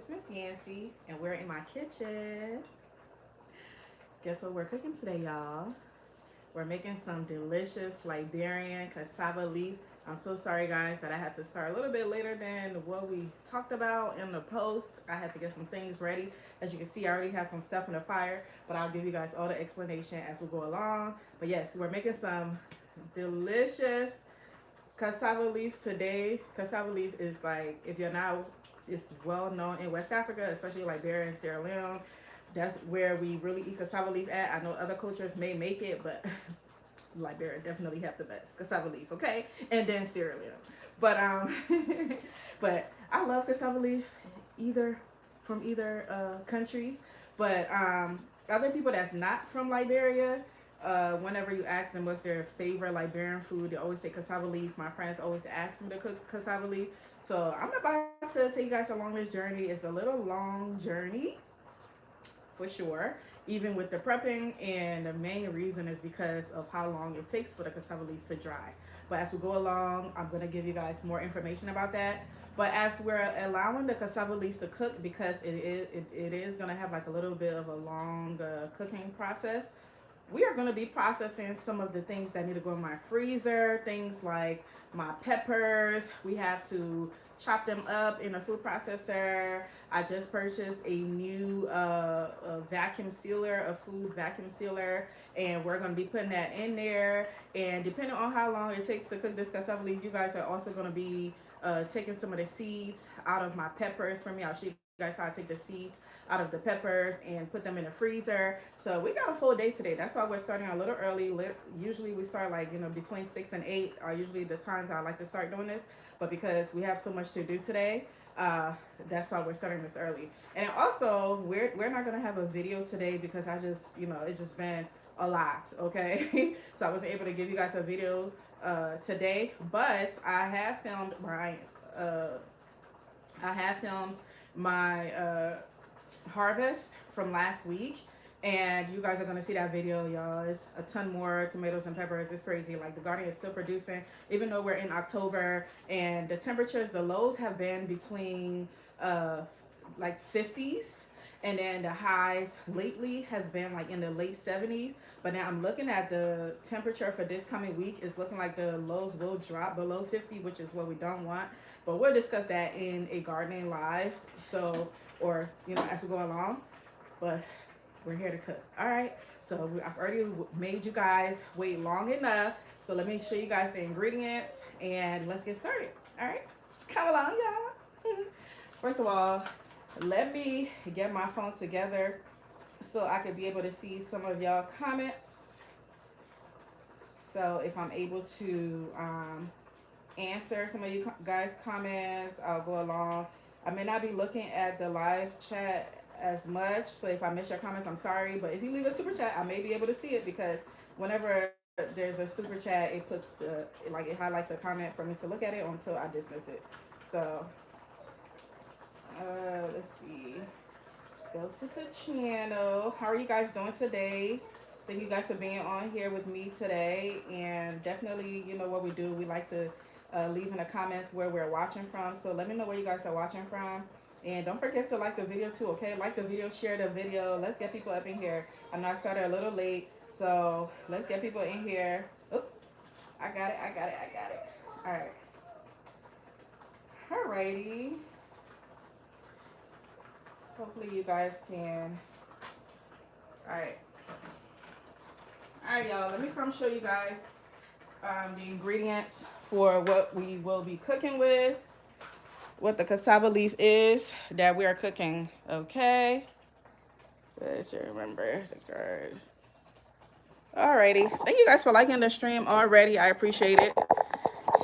It's Miss Yancy, and we're in my kitchen. Guess what we're cooking today, y'all? We're making some delicious Liberian cassava leaf. I'm so sorry, guys, that I had to start a little bit later than what we talked about in the post. I had to get some things ready. As you can see, I already have some stuff in the fire, but I'll give you guys all the explanation as we go along. But yes, we're making some delicious cassava leaf today. Cassava leaf is like, if you're not, it's well known in West Africa, especially Liberia and Sierra Leone. That's where we really eat cassava leaf at. I know other cultures may make it, but Liberia definitely have the best cassava leaf, okay? And then Sierra Leone. But but I love cassava leaf either from either countries. But other people that's not from Liberia, whenever you ask them what's their favorite Liberian food, they always say cassava leaf. My friends always ask me to cook cassava leaf. So I'm about to take you guys along this journey. It's a little long journey for sure, even with the prepping, and the main reason is because of how long it takes for the cassava leaf to dry. But as we go along, I'm going to give you guys more information about that. But as we're allowing the cassava leaf to cook, because it is going to have like a little bit of a long cooking process, we are going to be processing some of the things that need to go in my freezer, things like my peppers. We have to chop them up in a food processor. I just purchased a new vacuum sealer, a food vacuum sealer, and we're going to be putting that in there. And depending on how long it takes to cook this cassava leaf, you guys are also going to be taking some of the seeds out of my peppers for me. I'll show you guys how I take the seeds out of the peppers and put them in the freezer. So we got a full day today. That's why we're starting a little early. Usually we start like, between 6 and 8 are usually the times I like to start doing this. But because we have so much to do today, that's why we're starting this early. And also, we're not going to have a video today because I just, it's just been a lot, okay? So I wasn't able to give you guys a video today. But I have filmed my harvest from last week, and you guys are going to see that video, y'all. It's a ton more tomatoes and peppers. It's crazy. Like, the garden is still producing even though we're in October, and the temperatures, the lows have been between like 50s, and then the highs lately has been like in the late 70s. But now I'm looking at the temperature for this coming week. It's looking like the lows will drop below 50, which is what we don't want. But we'll discuss that in a gardening live, so, or as we go along. But we're here to cook. All right, so I've already made you guys wait long enough, so let me show you guys the ingredients and let's get started. All right, come along, y'all. First of all, let me get my phone together so I could be able to see some of y'all comments. So if I'm able to answer some of you guys comments, I'll go along. I may not be looking at the live chat as much, so if I miss your comments, I'm sorry. But if you leave a super chat, I may be able to see it, because whenever there's a super chat, it puts it highlights a comment for me to look at it until I dismiss it. So let's see. Let's go to the channel. How are you guys doing today? Thank you guys for being on here with me today. And definitely, what we do, we like to leave in the comments where we're watching from. So let me know where you guys are watching from. And don't forget to like the video too, okay? Like the video, share the video. Let's get people up in here. I know I started a little late, so let's get people in here. Oop, I got it. All right. Alrighty. Hopefully you guys can. All right, y'all. Let me come show you guys the ingredients for what we will be cooking with. What the cassava leaf is that we are cooking, okay? Let's remember the card. Alrighty, thank you guys for liking the stream already. I appreciate it.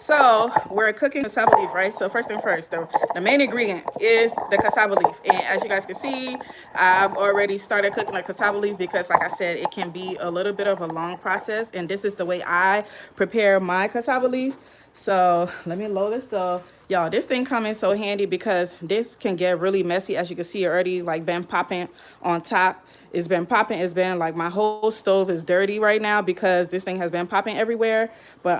So we're cooking cassava leaf, right? So first thing first, the main ingredient is the cassava leaf. And as you guys can see, I've already started cooking the cassava leaf because, like I said, it can be a little bit of a long process. And this is the way I prepare my cassava leaf. So let me load this stove. Y'all, this thing comes in so handy because this can get really messy. As you can see, already like been popping on top. It's been popping. It's been like my whole stove is dirty right now because this thing has been popping everywhere. But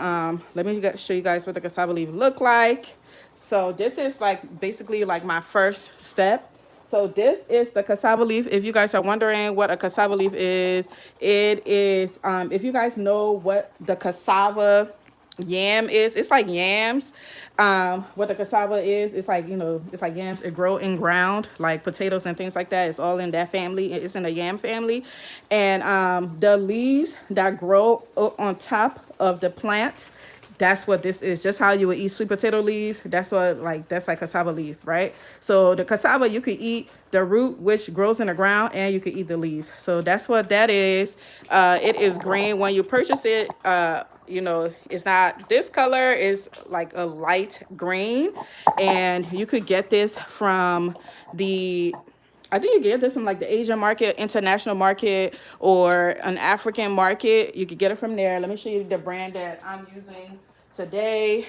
let me show you guys what the cassava leaf look like. So this is like basically like my first step So this is the cassava leaf. If you guys are wondering what a cassava leaf is, it is, if you guys know what the cassava yam is, it's like yams. What the cassava is, it's like, you know, it's like yams. It grow in ground like potatoes and things like that. It's all in that family. It's in the yam family. And the leaves that grow on top of the plant, that's what this is. Just how you would eat sweet potato leaves. That's what, like, that's like cassava leaves, right? So the cassava, you could eat the root, which grows in the ground, and you could eat the leaves. So that's what that is. It is green. When you purchase it, you know, it's not this color, is like a light green. And you could get this from the, I think you get this from like the Asian market, international market, or an African market. You could get it from there. Let me show you the brand that I'm using today.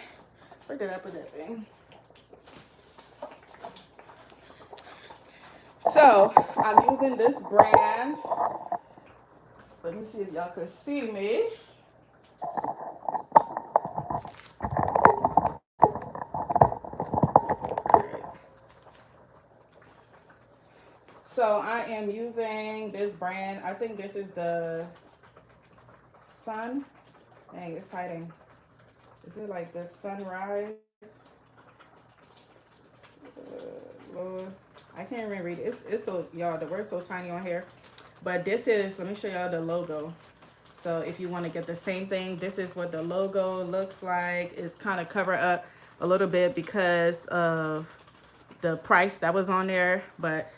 Where did I put that thing? So I'm using this brand. Let me see if y'all can see me. So I am using this brand. I think this is the Sun. Dang, it's hiding. Is it like the Sunrise? Lord, I can't even read it. It's so, y'all, the word's so tiny on here. But this is, let me show y'all the logo. So if you want to get the same thing, this is what the logo looks like. It's kind of covered up a little bit because of the price that was on there, but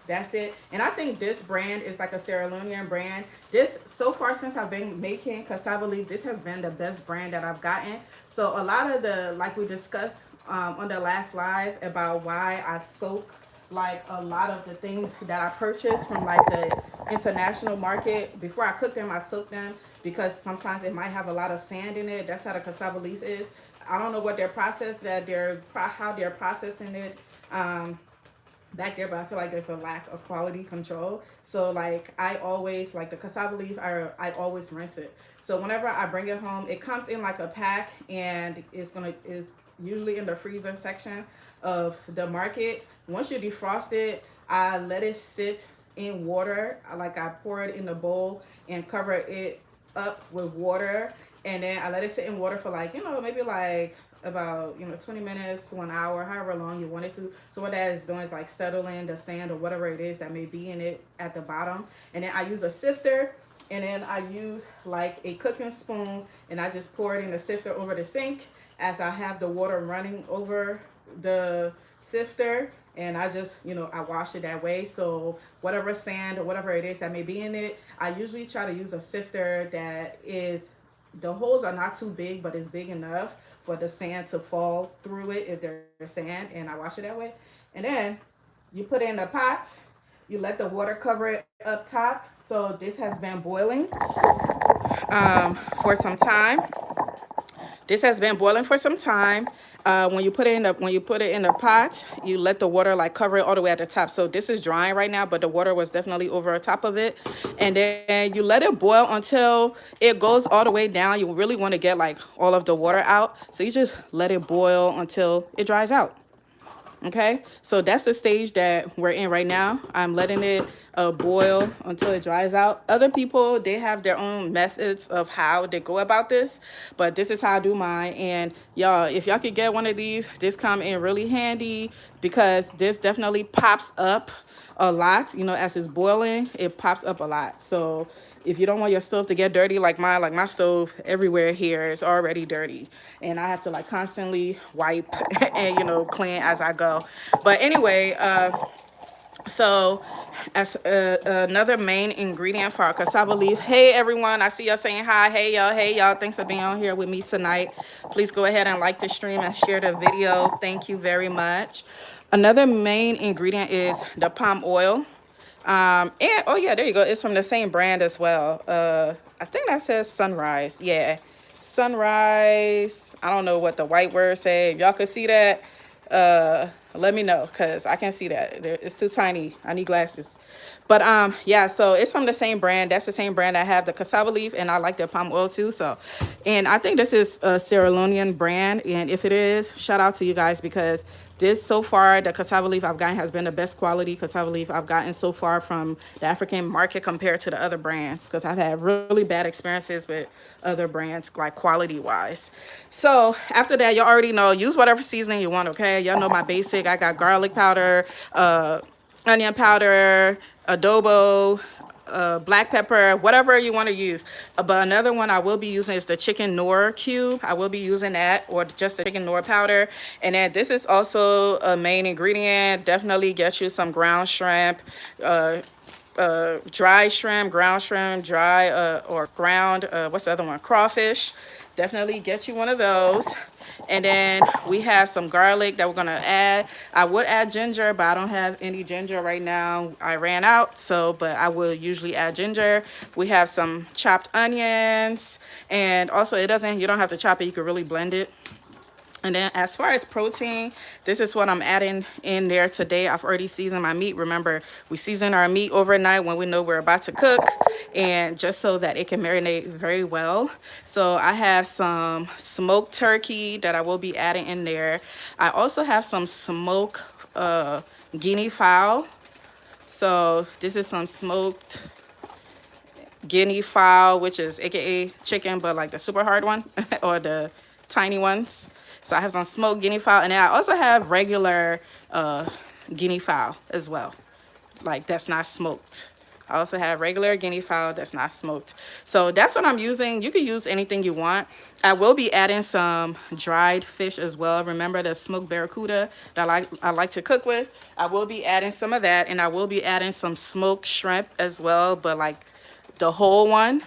that's it. And I think this brand is like a Sierra Leonean brand. This, so far since I've been making cassava leaf, this has been the best brand that I've gotten. So a lot of the, like we discussed on the last live about why I soak like a lot of the things that I purchased from like the international market. Before I cook them, I soak them because sometimes it might have a lot of sand in it. That's how the cassava leaf is. I don't know what their process, how they're processing it back there, but I feel like there's a lack of quality control. So like I always, like the cassava leaf, I always rinse it. So whenever I bring it home, it comes in like a pack, and is usually in the freezer section of the market. Once you defrost it, I let it sit in water. I pour it in a bowl and cover it up with water, and then I let it sit in water for like, you know, maybe like about, you know, 20 minutes to an hour, however long you want it to. So what that is doing is like settling the sand or whatever it is that may be in it at the bottom. And then I use a sifter, and then I use like a cooking spoon, and I just pour it in the sifter over the sink as I have the water running over the sifter. And I just, you know, I wash it that way. So whatever sand or whatever it is that may be in it, I usually try to use a sifter that is, the holes are not too big, but it's big enough for the sand to fall through it if there's sand, and I wash it that way. And then you put it in a pot, you let the water cover it up top. So this has been boiling for some time. This has been boiling for some time. When you put it in the pot, you let the water like cover it all the way at the top. So this is drying right now, but the water was definitely over top of it. And then you let it boil until it goes all the way down. You really want to get like all of the water out. So you just let it boil until it dries out. Okay, so that's the stage that we're in right now. I'm letting it boil until it dries out. Other people, they have their own methods of how they go about this, but this is how I do mine. And y'all, if y'all could get one of these, this come in really handy because this definitely pops up a lot. You know, as it's boiling, it pops up a lot. So if you don't want your stove to get dirty like mine, like my stove everywhere here is already dirty, and I have to like constantly wipe and, you know, clean as I go. But anyway, so as another main ingredient for our cassava leaf. Hey everyone, I see y'all saying hi. Hey y'all, thanks for being on here with me tonight. Please go ahead and like the stream and share the video. Thank you very much. Another main ingredient is the palm oil. And oh yeah, there you go, it's from the same brand as well. I think that says Sunrise. Yeah, Sunrise. I don't know what the white words say. If y'all could see that, let me know because I can't see that. It's too tiny. I need glasses. But yeah, so it's from the same brand. That's the same brand. I have the cassava leaf and I like the palm oil too. So, and I think this is a Sierra Leonean brand. And if it is, shout out to you guys because this so far, the cassava leaf I've gotten has been the best quality cassava leaf I've gotten so far from the African market compared to the other brands because I've had really bad experiences with other brands like quality wise. So after that, you already know, use whatever seasoning you want, okay? Y'all know my basic. I got garlic powder, onion powder, adobo, black pepper, whatever you want to use. But another one I will be using is the chicken Knorr cube. I will be using that or just the chicken Knorr powder. And then this is also a main ingredient. Definitely get you some ground shrimp, dry shrimp, ground shrimp, dry or ground, what's the other one? Crawfish. Definitely get you one of those. And then we have some garlic that we're gonna add. I would add ginger, but I don't have any ginger right now. I ran out, so, but I will usually add ginger. We have some chopped onions, and also you don't have to chop it, you can really blend it. And then as far as protein, this is what I'm adding in there today. I've already seasoned my meat. Remember, we season our meat overnight when we know we're about to cook, and just so that it can marinate very well. So I have some smoked turkey that I will be adding in there. I also have some smoked guinea fowl. So this is some smoked guinea fowl, which is aka chicken, but like the super hard one or the tiny ones. So I have some smoked guinea fowl, and then I also have regular guinea fowl as well, like that's not smoked. I also have regular guinea fowl that's not smoked. So that's what I'm using. You can use anything you want. I will be adding some dried fish as well. Remember the smoked barracuda that I like to cook with? I will be adding some of that, and I will be adding some smoked shrimp as well, but like the whole one.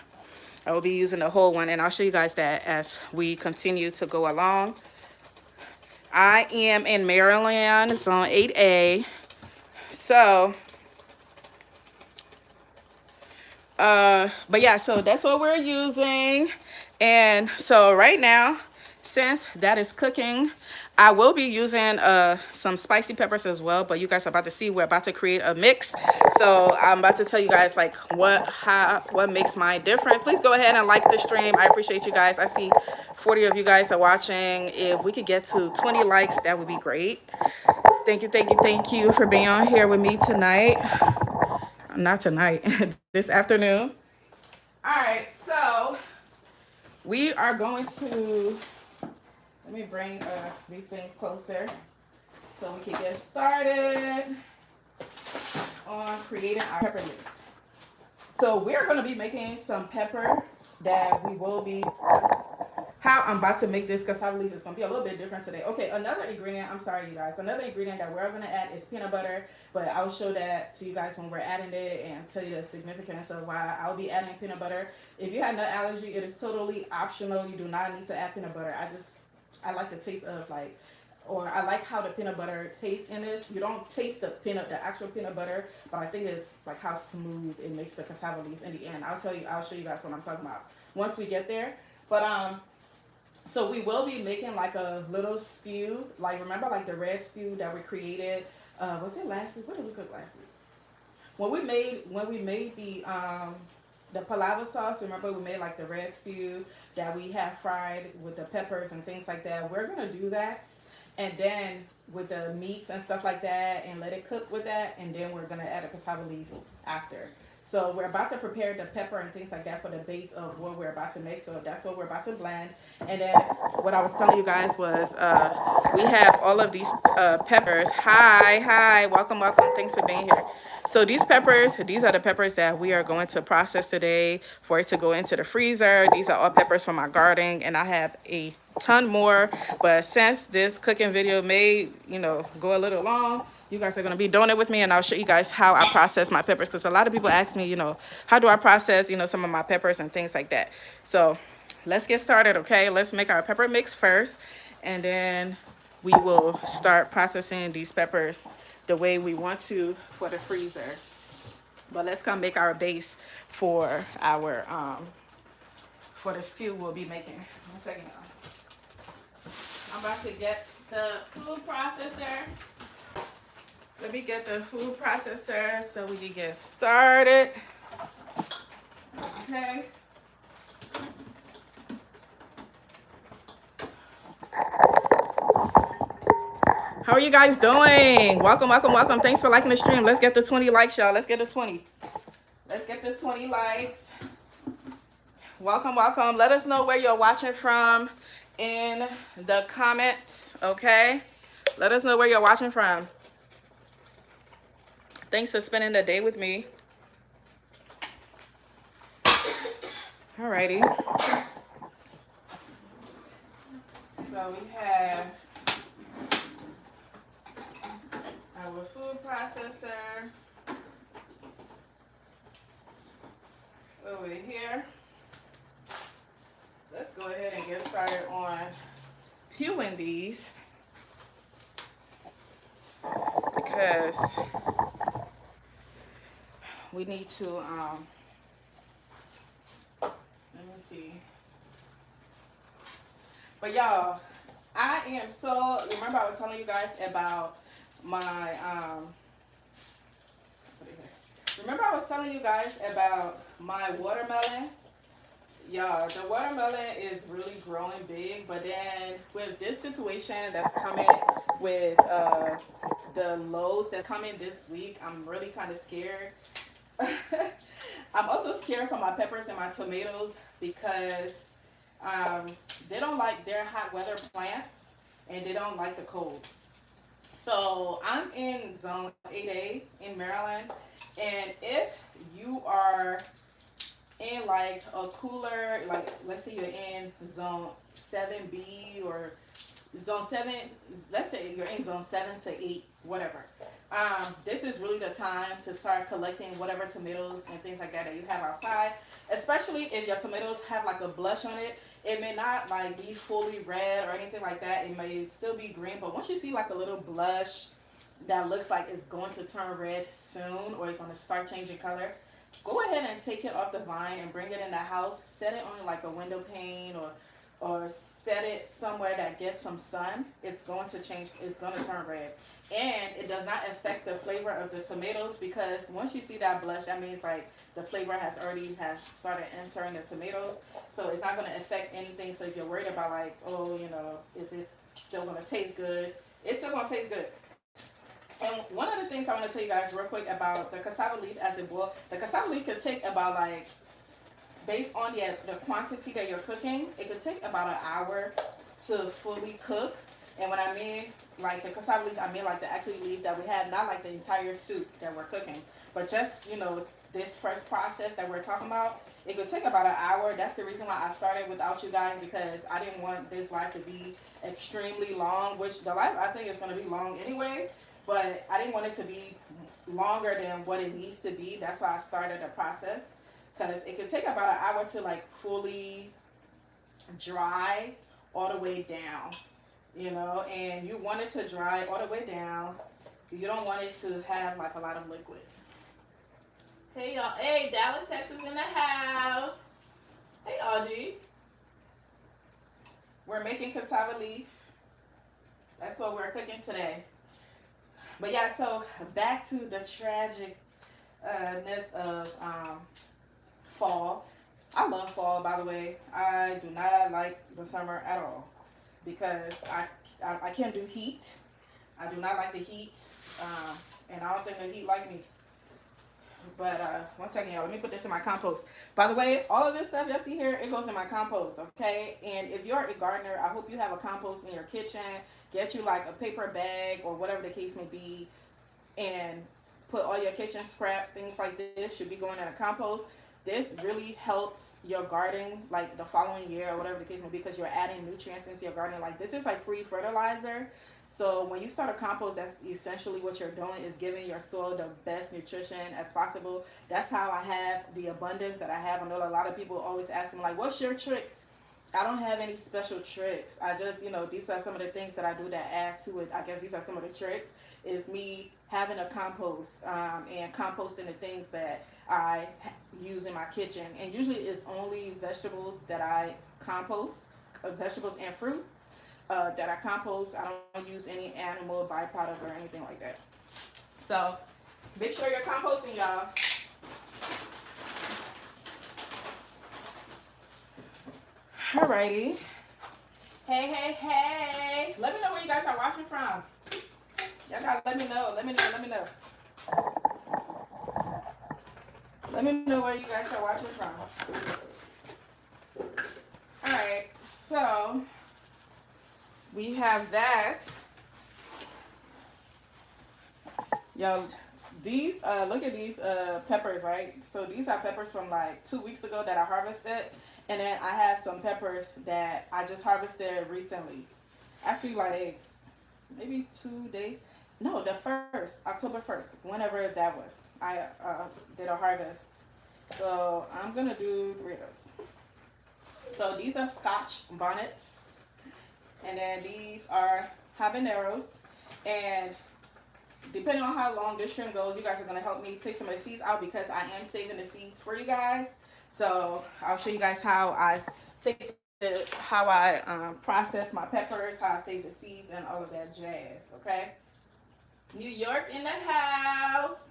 I will be using the whole one, and I'll show you guys that as we continue to go along. I am in Maryland, Zone 8A. So, but yeah, so that's what we're using. And so right now, since that is cooking, I will be using some spicy peppers as well, but you guys are about to see, we're about to create a mix. So I'm about to tell you guys like what makes mine different. Please go ahead and like the stream. I appreciate you guys. I see 40 of you guys are watching. If we could get to 20 likes, that would be great. Thank you, thank you, thank you for being on here with me tonight. Not tonight, this afternoon. All right, so we are going to, let me bring these things closer so we can get started on creating our pepper mix. So we're going to be making some pepper that we will be, how I'm about to make this cassava leaf is going to be a little bit different today. Okay, another ingredient, I'm sorry you guys, another ingredient that we're going to add is peanut butter, but I'll show that to you guys when we're adding it and tell you the significance of why I'll be adding peanut butter. If you have nut allergy, it is totally optional. You do not need to add peanut butter. I like the taste of like, or I like how the peanut butter tastes in this. You don't taste the actual peanut butter, but I think it's like how smooth it makes the cassava leaf in the end. I'll show you guys what I'm talking about once we get there. But so we will be making like a little stew. Like remember like the red stew that we created? Was it last week? What did we cook last week? When we made the palava sauce, remember we made like the red stew that we have fried with the peppers and things like that. We're gonna do that, and then with the meats and stuff like that, and let it cook with that, and then we're gonna add a cassava leaf after. So we're about to prepare the pepper and things like that for the base of what we're about to make. So that's what we're about to blend. And then what I was telling you guys was we have all of these peppers. Hi, welcome, thanks for being here. So these are the peppers that we are going to process today for it to go into the freezer. These are all peppers from my garden, and I have a ton more, but since this cooking video may, go a little long, you guys are going to be doing it with me, and I'll show you guys how I process my peppers, because a lot of people ask me, how do I process, some of my peppers and things like that. So let's get started, okay? Let's make our pepper mix first, and then we will start processing these peppers the way we want to for the freezer. But let's come make our base for our for the stew we'll be making. 1 second, y'all. I'm about to get the food processor Let me get the food processor so we can get started. Okay. How are you guys doing? Welcome, welcome, welcome. Thanks for liking the stream. Let's get the 20 likes, y'all. Let's get the 20. Let's get the 20 likes. Welcome, welcome. Let us know where you're watching from in the comments, okay? Let us know where you're watching from. Thanks for spending the day with me. Alrighty. So we have our food processor over here. Let's go ahead and get started on peeling these because we need to let me see. But y'all, I am so, remember I was telling you guys about my remember I was telling you guys about my watermelon. Y'all, the watermelon is really growing big, but then with this situation that's coming with the lows that's coming this week, I'm really kind of scared. I'm also scared for my peppers and my tomatoes because they don't like, they're hot weather plants and they don't like the cold. So I'm in zone 8A in Maryland, and if you are in like a cooler, like let's say you're in zone 7B or zone 7, let's say you're in zone 7 to 8, whatever. This is really the time to start collecting whatever tomatoes and things like that you have outside, especially if your tomatoes have like a blush on it. It may not like be fully red or anything like that. It may still be green, but once you see like a little blush that looks like it's going to turn red soon or it's going to start changing color, go ahead and take it off the vine and bring it in the house. Set it on like a window pane or set it somewhere that gets some sun. It's going to change, it's going to turn red. And it does not affect the flavor of the tomatoes, because once you see that blush, that means like the flavor has started entering the tomatoes. So it's not going to affect anything. So if you're worried about like, oh, you know, is this still going to taste good? It's still going to taste good. And one of the things I want to tell you guys real quick about the cassava leaf as it boils, the cassava leaf could take about like, based on the quantity that you're cooking, it could take about an hour to fully cook. And when I mean like the cassava leaf, I mean like the actual leaf that we have, not like the entire soup that we're cooking, but just, you know, this first process that we're talking about. It could take about an hour. That's the reason why I started without you guys, because I didn't want this live to be extremely long, which the live I think is going to be long anyway, but I didn't want it to be longer than what it needs to be. That's why I started the process, because it could take about an hour to like fully dry all the way down, you know, and you want it to dry all the way down. You don't want it to have like a lot of liquid. Hey y'all, hey, Dallas, Texas in the house. Hey Audrey. We're making cassava leaf. That's what we're cooking today. But yeah, so back to the tragicness of fall. I love fall, by the way. I do not like the summer at all because I can't do heat. I do not like the heat, and I don't think the heat like me. But one second, y'all. Let me put this in my compost. By the way, all of this stuff y'all see here, it goes in my compost, okay? And if you're a gardener, I hope you have a compost in your kitchen. Get you like a paper bag or whatever the case may be, and put all your kitchen scraps, things like this should be going in a compost. This really helps your garden like the following year or whatever the case may be, because you're adding nutrients into your garden. Like this is like free fertilizer. So when you start a compost, that's essentially what you're doing, is giving your soil the best nutrition as possible. That's how I have the abundance that I have. I know a lot of people always ask me like, what's your trick? I don't have any special tricks. I just, you know, these are some of the things that I do that add to it. I guess these are some of the tricks, is me having a compost and composting the things that I use in my kitchen. And usually it's only vegetables that I compost, vegetables and fruits that I compost. I don't use any animal byproduct or anything like that. So make sure you're composting, y'all. Alrighty. Hey, hey, hey. Let me know where you guys are watching from. Y'all gotta let me know. Let me know. Let me know. Let me know where you guys are watching from. Alright, so we have that. Yo, these look at these peppers, right? So these are peppers from like 2 weeks ago that I harvested, and then I have some peppers that I just harvested recently. Actually, like maybe 2 days. No, the first, October 1st, whenever that was. I did a harvest. So I'm gonna do 3 of those. So these are Scotch bonnets, and then these are habaneros, and depending on how long this shrimp goes, you guys are going to help me take some of the seeds out because I am saving the seeds for you guys. So I'll show you guys how I process my peppers, how I save the seeds, and all of that jazz. Okay. New York in the house.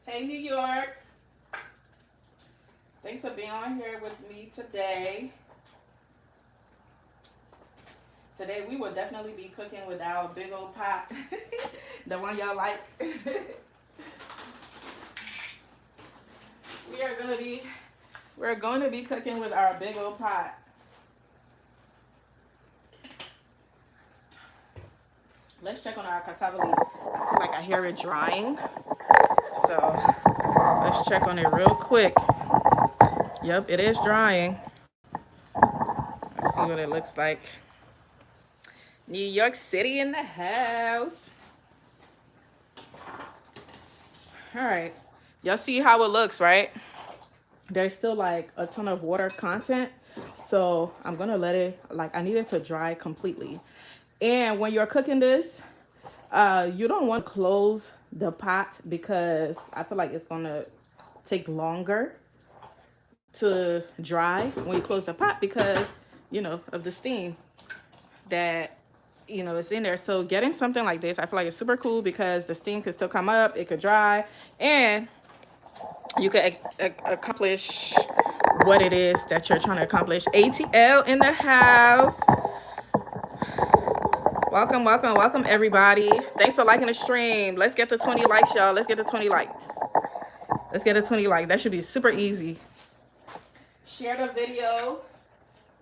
Hey, New York. Thanks for being on here with me today. Today we will definitely be cooking with our big old pot, the one y'all like. We're going to be cooking with our big old pot. Let's check on our cassava leaf. I feel like I hear it drying, so let's check on it real quick. Yep, it is drying. Let's see what it looks like. New York City in the house. All right. Y'all see how it looks, right? There's still like a ton of water content. So I'm going to let it, like I need it to dry completely. And when you're cooking this, you don't want to close the pot because I feel like it's going to take longer to dry when you close the pot because, you know, of the steam that it's in there. So getting something like this, I feel like it's super cool because the steam could still come up, it could dry, and you could accomplish what it is that you're trying to accomplish. ATL in the house. Welcome, welcome, welcome everybody. Thanks for liking the stream. Let's get to 20 likes, y'all. Let's get to 20 likes. Let's get to 20 likes. That should be super easy. Share the video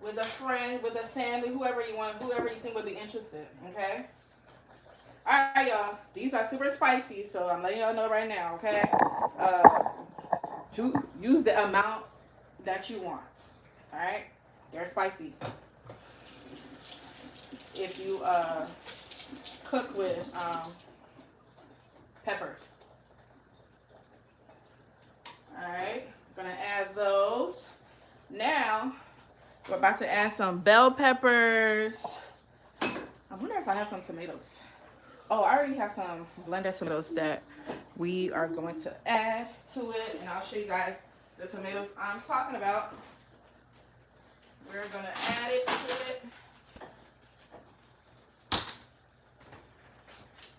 with a friend, with a family, whoever you want, whoever you think would be interested, okay? All right, y'all. These are super spicy, so I'm letting y'all know right now, okay? To use the amount that you want, all right? They're spicy. If you cook with peppers. All right, I'm gonna add those. Now, we're about to add some bell peppers. I wonder if I have some tomatoes. Oh, I already have some blended tomatoes that we are going to add to it, and I'll show you guys the tomatoes I'm talking about. We're gonna add it to it.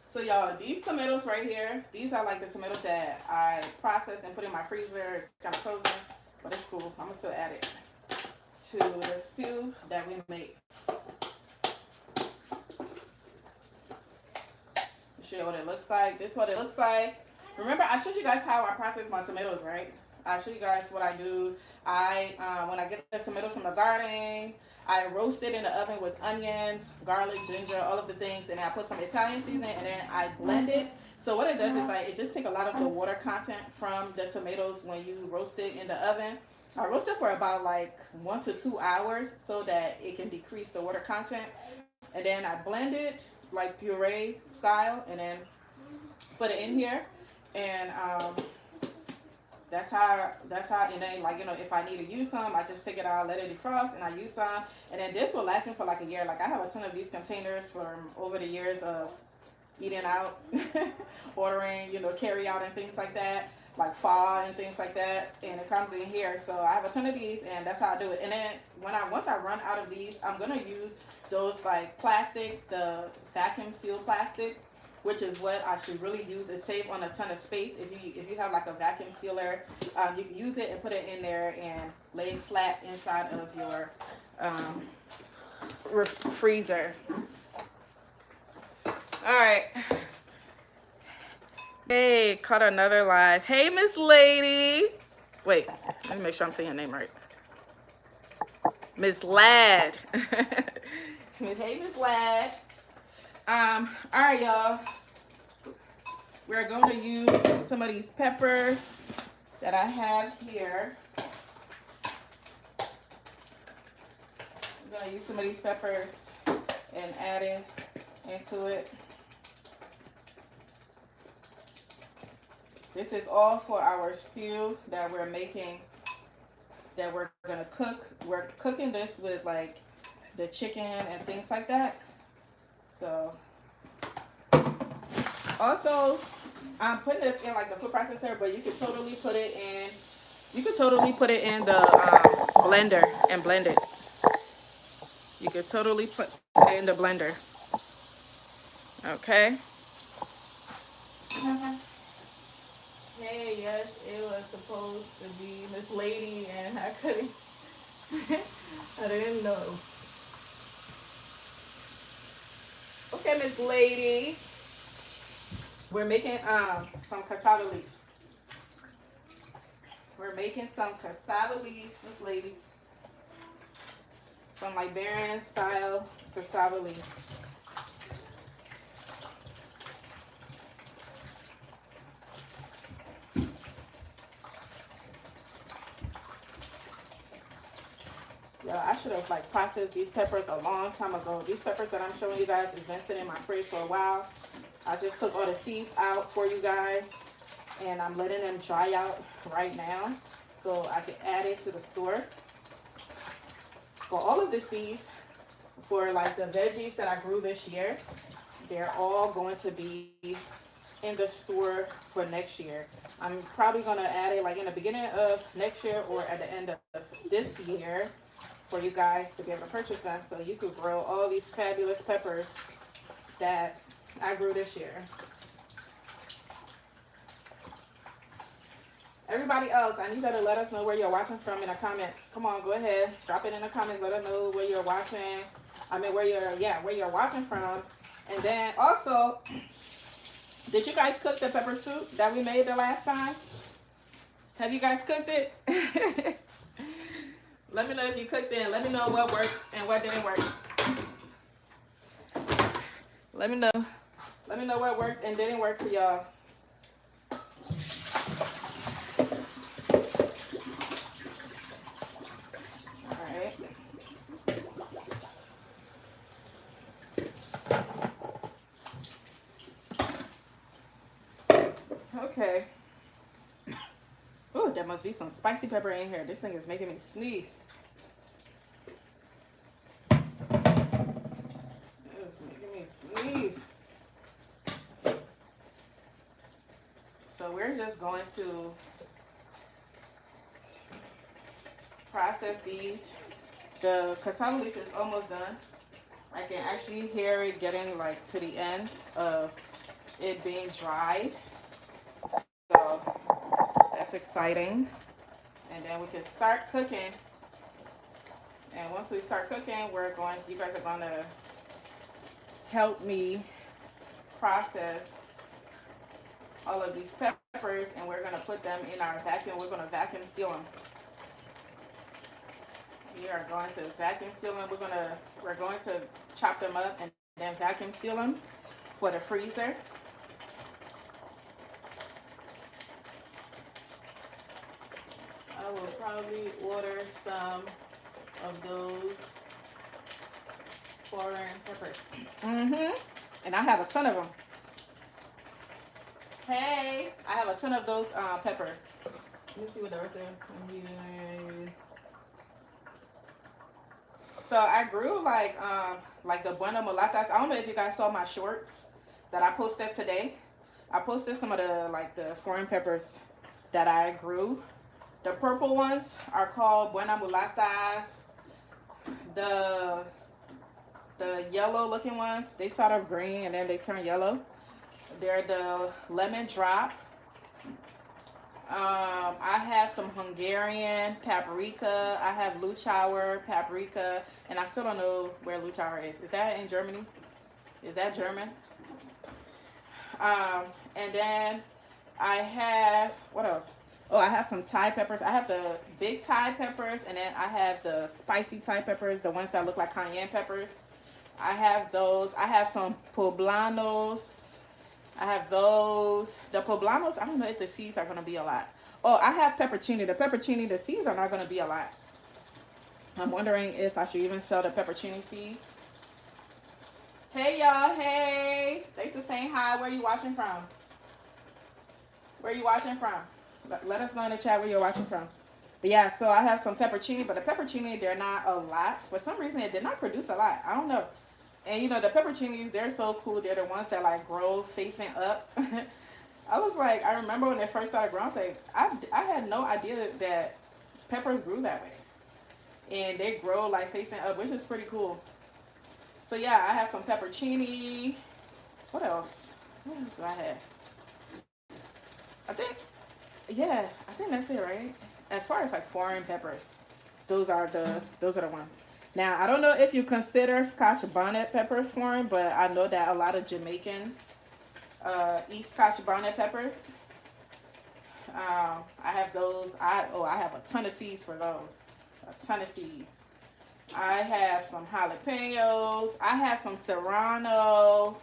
So y'all, these tomatoes right here, these are like the tomatoes that I processed and put in my freezer. It's kind of frozen, but it's cool. I'm gonna still add it to the stew that we make. Show you what it looks like. This is what it looks like. Remember, I showed you guys how I process my tomatoes, right? I showed you guys what I do. When I get the tomatoes from the garden, I roast it in the oven with onions, garlic, ginger, all of the things, and I put some Italian seasoning, and then I blend it. So what it does is like it just takes a lot of the water content from the tomatoes when you roast it in the oven. I roast it for about like 1 to 2 hours so that it can decrease the water content, and then I blend it like puree style, and then put it in here, and that's how and then like if I need to use some, I just take it out, let it defrost, and I use some, and then this will last me for like a year. Like I have a ton of these containers from over the years of eating out, ordering carry out and things like that, like pho and things like that, and it comes in here. So I have a ton of these, and that's how I do it. And then once I run out of these, I'm gonna use those like plastic, the vacuum seal plastic, which is what I should really use. It saves on a ton of space. If you have like a vacuum sealer, you can use it and put it in there and lay it flat inside of your freezer. All right. Hey, caught another live. Hey, Miss Lady. Wait, let me make sure I'm saying your name right. Miss Ladd. Hey, Miss Ladd. All right, y'all. We're going to use some of these peppers that I have here. I'm going to use some of these peppers and add it into it. This is all for our stew that we're making, that we're going to cook. We're cooking this with like the chicken and things like that. So, also, I'm putting this in like the food processor, but you could totally put it in. You could totally put it in the blender and blend it. You could totally put it in the blender. Okay. Hey, yes, it was supposed to be Miss Lady, and I couldn't. I didn't know. Okay, Miss Lady. We're making some cassava leaf. We're making some cassava leaf, Miss Lady. Some Liberian style cassava leaf. Yeah, I should have like processed these peppers a long time ago. These peppers that I'm showing you guys has been sitting in my fridge for a while. I just took all the seeds out for you guys, and I'm letting them dry out right now so I can add it to the store. For all of the seeds, for like the veggies that I grew this year, they're all going to be in the store for next year. I'm probably going to add it like in the beginning of next year or at the end of this year for you guys to be able to purchase them, so you could grow all these fabulous peppers that I grew this year. Everybody else, I need you to let us know where you're watching from in the comments. Come on, go ahead, drop it in the comments. Let us know where you're watching. I mean, where you're watching from. And then also, did you guys cook the pepper soup that we made the last time? Have you guys cooked it? Let me know if you cooked it. Let me know what worked and what didn't work. Let me know. Let me know what worked and didn't work for y'all. All right. Okay. Oh, there must be some spicy pepper in here. This thing is making me sneeze. It's making me sneeze. So we're just going to process these. The cassava leaf is almost done. I can actually hear it getting like to the end of it being dried. So that's exciting. And then we can start cooking. And once we start cooking, you guys are going to help me process all of these peppers, and we're going to put them in our vacuum. We're going to vacuum seal them. We are going to vacuum seal them. We're going to chop them up and then vacuum seal them for the freezer. I will probably order some of those foreign peppers. And I have a ton of them. Hey, I have a ton of those peppers. Let me see what the rest of them. So I grew like the buena mulatas. I don't know if you guys saw my shorts that I posted today. I posted some of the foreign peppers that I grew. The purple ones are called buena mulatas. The yellow looking ones, they start off green and then they turn yellow. They're the lemon drop. I have some Hungarian paprika. I have Luchauer paprika, and I still don't know where Luchauer is. Is that in Germany? Is that German? And then I have, what else? Oh, I have some Thai peppers. I have the big Thai peppers, and then I have the spicy Thai peppers, the ones that look like cayenne peppers. I have those. I have some poblanos. I have those. The poblanos, I don't know if the seeds are going to be a lot. Oh, I have peppercini. The peppercini, the seeds are not going to be a lot. I'm wondering if I should even sell the peppercini seeds. Hey, y'all. Hey. Thanks for saying hi. Where are you watching from? Where are you watching from? Let us know in the chat where you're watching from. But yeah, so I have some peppercini, but the peppercini, they're not a lot. For some reason, it did not produce a lot. I don't know. And you know, the pepperoncinis, they're so cool. They're the ones that like grow facing up. I was like, I remember when they first started growing, I had no idea that peppers grew that way. And they grow like facing up, which is pretty cool. So yeah, I have some peppercini. What else? What else do I have? I think that's it, right? As far as like foreign peppers, those are the ones. Now, I don't know if you consider Scotch bonnet peppers foreign, but I know that a lot of Jamaicans eat Scotch bonnet peppers. I have those. I have a ton of seeds for those. A ton of seeds. I have some jalapenos. I have some serrano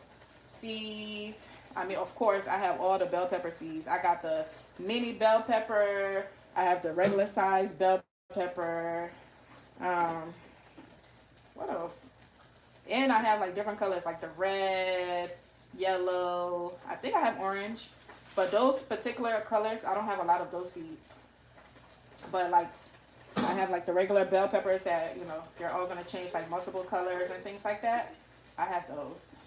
seeds. I mean, of course, I have all the bell pepper seeds. I got the mini bell pepper. I have the regular size bell pepper. What else? And I have like different colors, like the red, yellow. I think I have orange. But those particular colors, I don't have a lot of those seeds. But like, I have like the regular bell peppers that, you know, they're all going to change like multiple colors and things like that. I have those.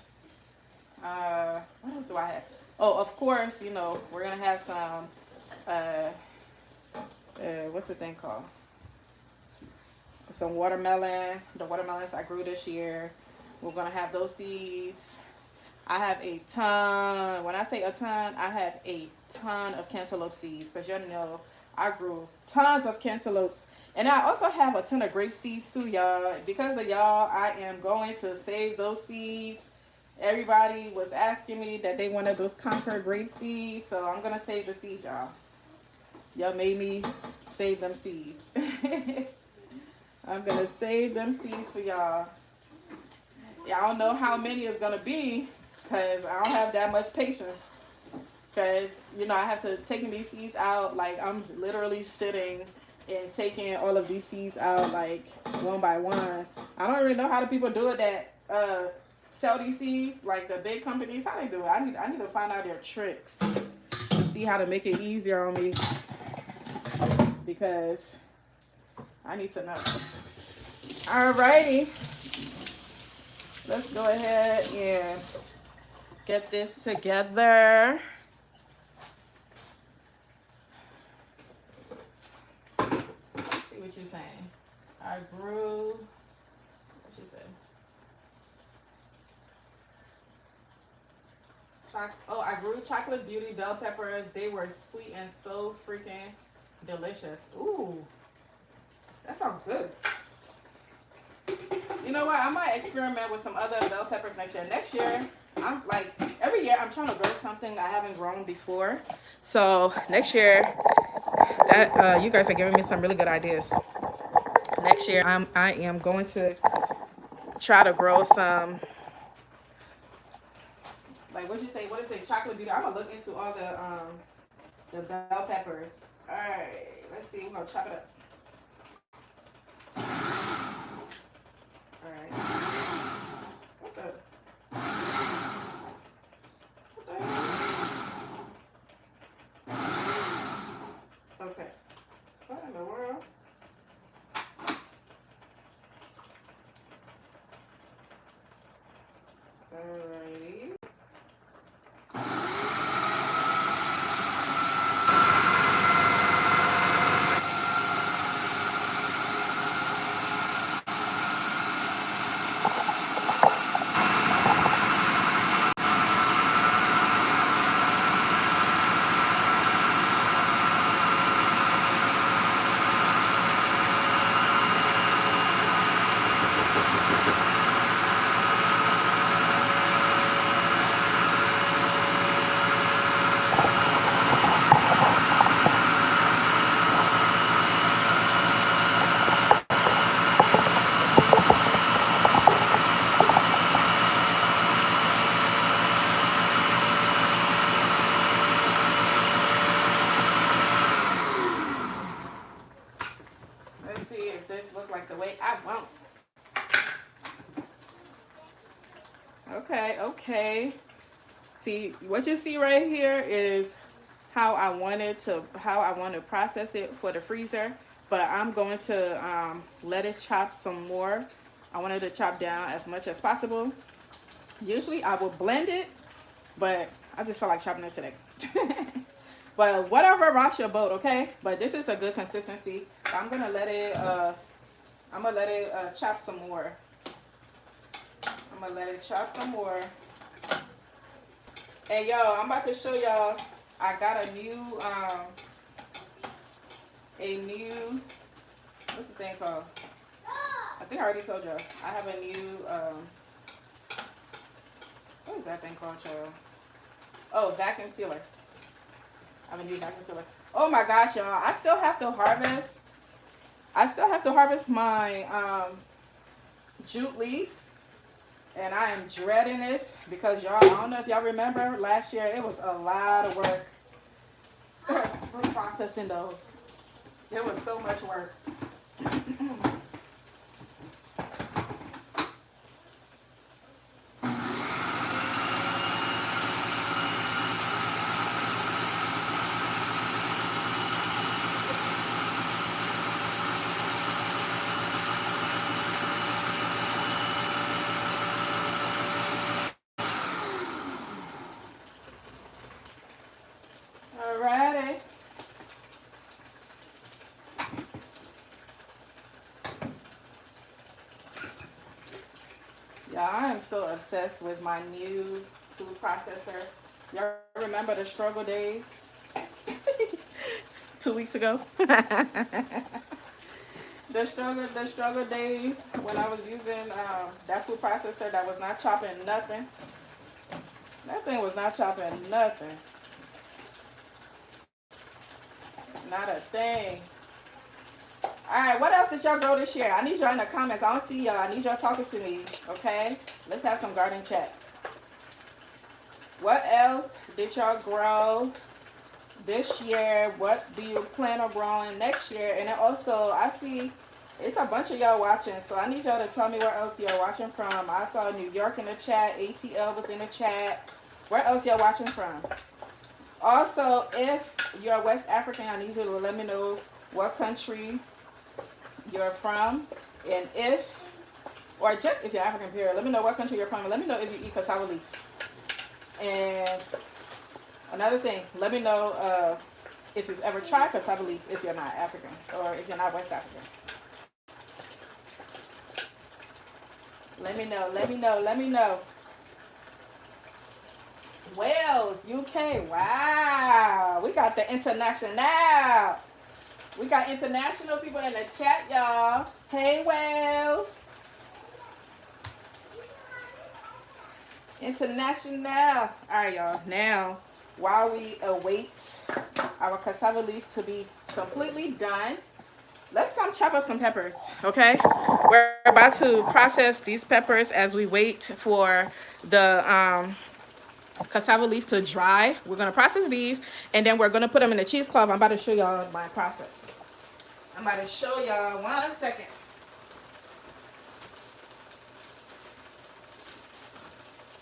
What else do I have? Oh, of course, you know, we're going to have some, what's the thing called? Some watermelon. The watermelons I grew this year. We're going to have those seeds. I have a ton. When I say a ton, I have a ton of cantaloupe seeds. Because you know, I grew tons of cantaloupes. And I also have a ton of grape seeds too, y'all. Because of y'all, I am going to save those seeds. Everybody was asking me that they wanted those Concord grape seeds. So I'm going to save the seeds, y'all. Y'all made me save them seeds. I'm going to save them seeds for y'all. Y'all don't know how many it's going to be because I don't have that much patience. Because, you know, I have to take these seeds out. Like, I'm literally sitting and taking all of these seeds out, like, one by one. I don't really know how the people do it that sell these seeds, like the big companies, how they do it. I need to find out their tricks to see how to make it easier on me. Because I need to know. Alrighty. Let's go ahead and get this together. Let's see what you're saying. I grew, what she said? I grew chocolate beauty bell peppers. They were sweet and so freaking delicious. Ooh, that sounds good. You know what? I might experiment with some other bell peppers next year. Next year, I'm like, every year I'm trying to grow something I haven't grown before. So next year, that you guys are giving me some really good ideas. Next year, I am going to try to grow some, like what you say? What is it? Chocolate beauty. I'm gonna look into all the bell peppers. All right, let's see. We're gonna chop it up. All right. What the? What the hell? Okay. What in the world? Alrighty. okay. See, what you see right here is how I want to process it for the freezer. But I'm going to let it chop some more. I wanted to chop down as much as possible. Usually I will blend it, but I just felt like chopping it today. But whatever rocks your boat, okay? But this is a good consistency. I'm gonna let it chop some more. I'm gonna let it chop some more. And yo, I'm about to show y'all. I got a new what's the thing called? I think I already told y'all. I have a new what is that thing called, y'all? Oh, vacuum sealer. I have a new vacuum sealer. Oh my gosh, y'all! I still have to harvest. My jute leaf. And I am dreading it because y'all, I don't know if y'all remember last year, it was a lot of work for processing those. It was so much work. Alrighty. Yeah, I am so obsessed with my new food processor. Y'all remember the struggle days? 2 weeks ago? The struggle days when I was using that food processor that was not chopping nothing. That thing was not chopping nothing. Not a thing. Alright, what else did y'all grow this year? I need y'all in the comments. I don't see y'all. I need y'all talking to me. Okay? Let's have some garden chat. What else did y'all grow this year? What do you plan on growing next year? And then also, I see it's a bunch of y'all watching. So I need y'all to tell me where else y'all watching from. I saw New York in the chat. ATL was in the chat. Where else y'all watching from? Also, if you're West African, I need you to let me know what country you're from, and or just if you're African period, let me know what country you're from, and let me know if you eat cassava leaf. And another thing, let me know if you've ever tried cassava leaf if you're not African, or if you're not West African. Let me know. Wales, UK, wow. We got the international. We got international people in the chat, y'all. Hey, Wales. International. All right, y'all. Now, while we await our cassava leaf to be completely done, let's come chop up some peppers, okay? We're about to process these peppers as we wait for the cassava leaf to dry. We're going to process these, and then we're going to put them in the cheesecloth. I'm about to show y'all my process. I'm about to show y'all 1 second.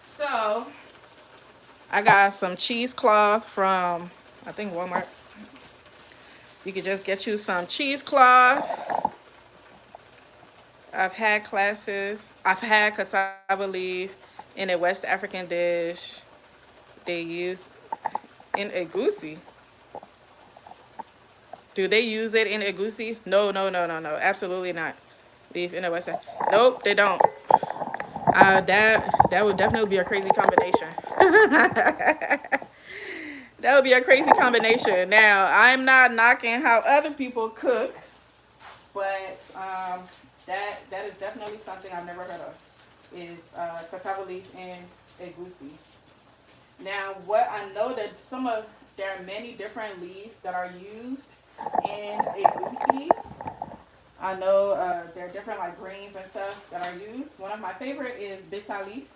So, I got some cheesecloth from, I think, Walmart. You could just get you some cheesecloth. I've had cassava leaf in a West African dish. They use in egusi. Do they use it in egusi? No, absolutely not. Beef in a West African. Nope, they don't. That would definitely be a crazy combination. That would be a crazy combination. Now, I'm not knocking how other people cook, but that is definitely something I've never heard of. Is cassava leaf in egusi. Now, what I know that there are many different leaves that are used in egusi. I know there are different like greens and stuff that are used. One of my favorite is bitter leaf,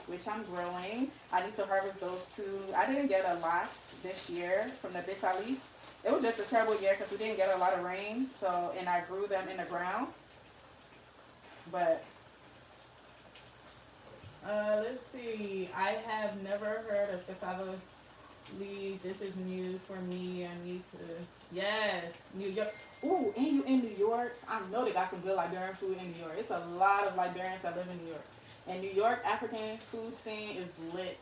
which I'm growing. I need to harvest those too. I didn't get a lot this year from the bitter leaf. It was just a terrible year because we didn't get a lot of rain. And I grew them in the ground. But Let's see. I have never heard of cassava leaf. This is new for me. I need to. Yes, New York. Ooh, and you in New York? I know they got some good Liberian food in New York. It's a lot of Liberians that live in New York. And New York African food scene is lit.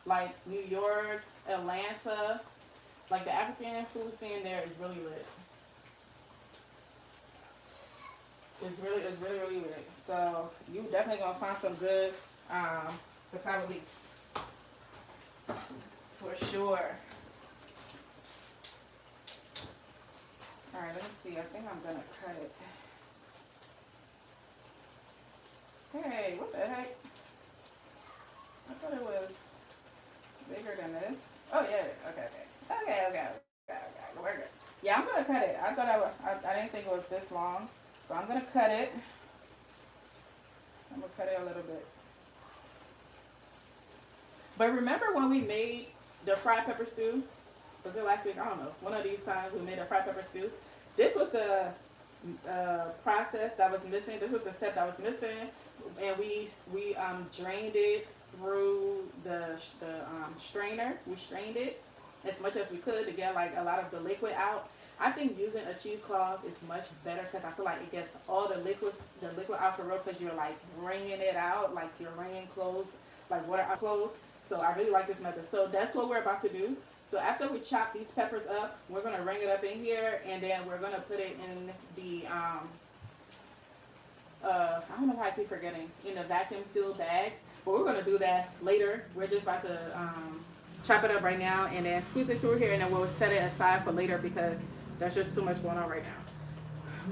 Like New York, Atlanta, like the African food scene there is really lit. It's really lit. So you definitely gonna find some good cassava leaf for sure. All right, let me see. I think I'm gonna cut it. Hey, what the heck? I thought it was bigger than this. Oh yeah. Okay. We're good. Yeah, I'm gonna cut it. I thought I didn't think it was this long, so I'm gonna cut it. I'm gonna cut it a little bit. But remember when we made the fried pepper stew? Was it last week? I don't know. One of these times we made a fried pepper stew. This was the process that was missing. This was the step that was missing, and we drained it through the strainer. We strained it as much as we could to get like a lot of the liquid out. I think using a cheesecloth is much better because I feel like it gets all the liquid out for real because you're like wringing it out, like you're wringing clothes, like water out clothes. So I really like this method. So that's what we're about to do. So after we chop these peppers up, we're gonna wring it up in here, and then we're gonna put it in the I don't know why I keep forgetting, in the vacuum sealed bags. But we're gonna do that later. We're just about to chop it up right now and then squeeze it through here, and then we'll set it aside for later because there's just too much going on right now.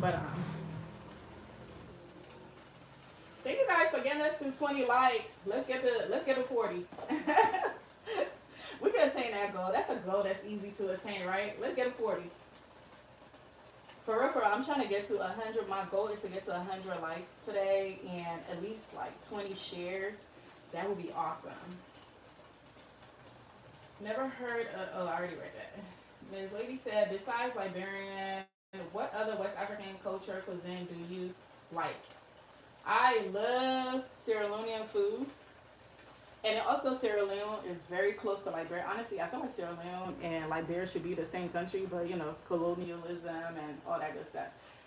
But thank you guys for getting us to 20 likes. Let's get to 40. We can attain that goal. That's a goal that's easy to attain, right? Let's get to 40. For real, I'm trying to get to 100. My goal is to get to 100 likes today and at least like 20 shares. That would be awesome. Never heard of, oh, I already read that. Ms. Lady said, besides Liberian, what other West African culture cuisine do you like? I love Sierra Leonean food. And also Sierra Leone is very close to Liberia. Honestly, I feel like Sierra Leone and Liberia should be the same country, but you know, colonialism and all that good stuff.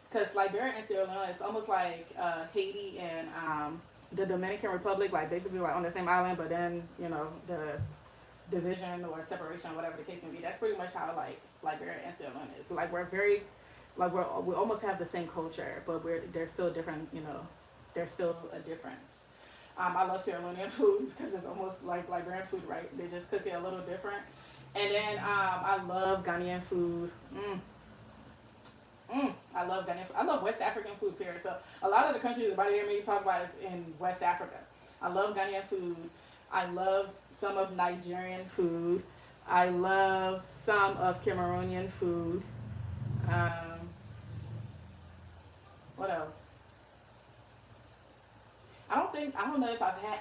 Because Liberia and Sierra Leone is almost like Haiti and the Dominican Republic, like basically like on the same island, but then, you know, the division or separation, whatever the case may be. That's pretty much how like Liberia and Sierra Leone is. So like we're very, like we almost have the same culture, but they're still different, you know, there's still a difference. I love Sierra Leonean food because it's almost like Liberian food, right? They just cook it a little different. And then I love Ghanaian food. I love Ghanaian food. I love West African food, period. So a lot of the countries you're about to hear me talk about is in West Africa. I love Ghanaian food. I love some of Nigerian food. I love some of Cameroonian food. What else? I don't know if I've had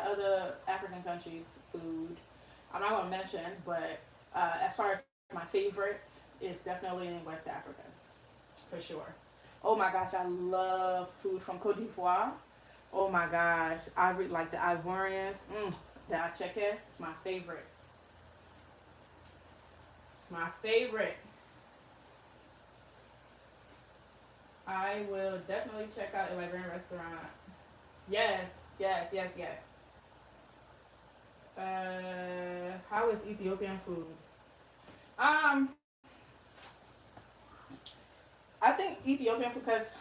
other African countries' food. I'm not gonna mention, but as far as my favorite, it's definitely in West Africa, for sure. Oh my gosh, I love food from Cote d'Ivoire. Oh my gosh, I really like the Ivorians. The acheke, it's my favorite. It's my favorite. I will definitely check out a Liberian restaurant. Yes. How is Ethiopian food? I think Ethiopian food because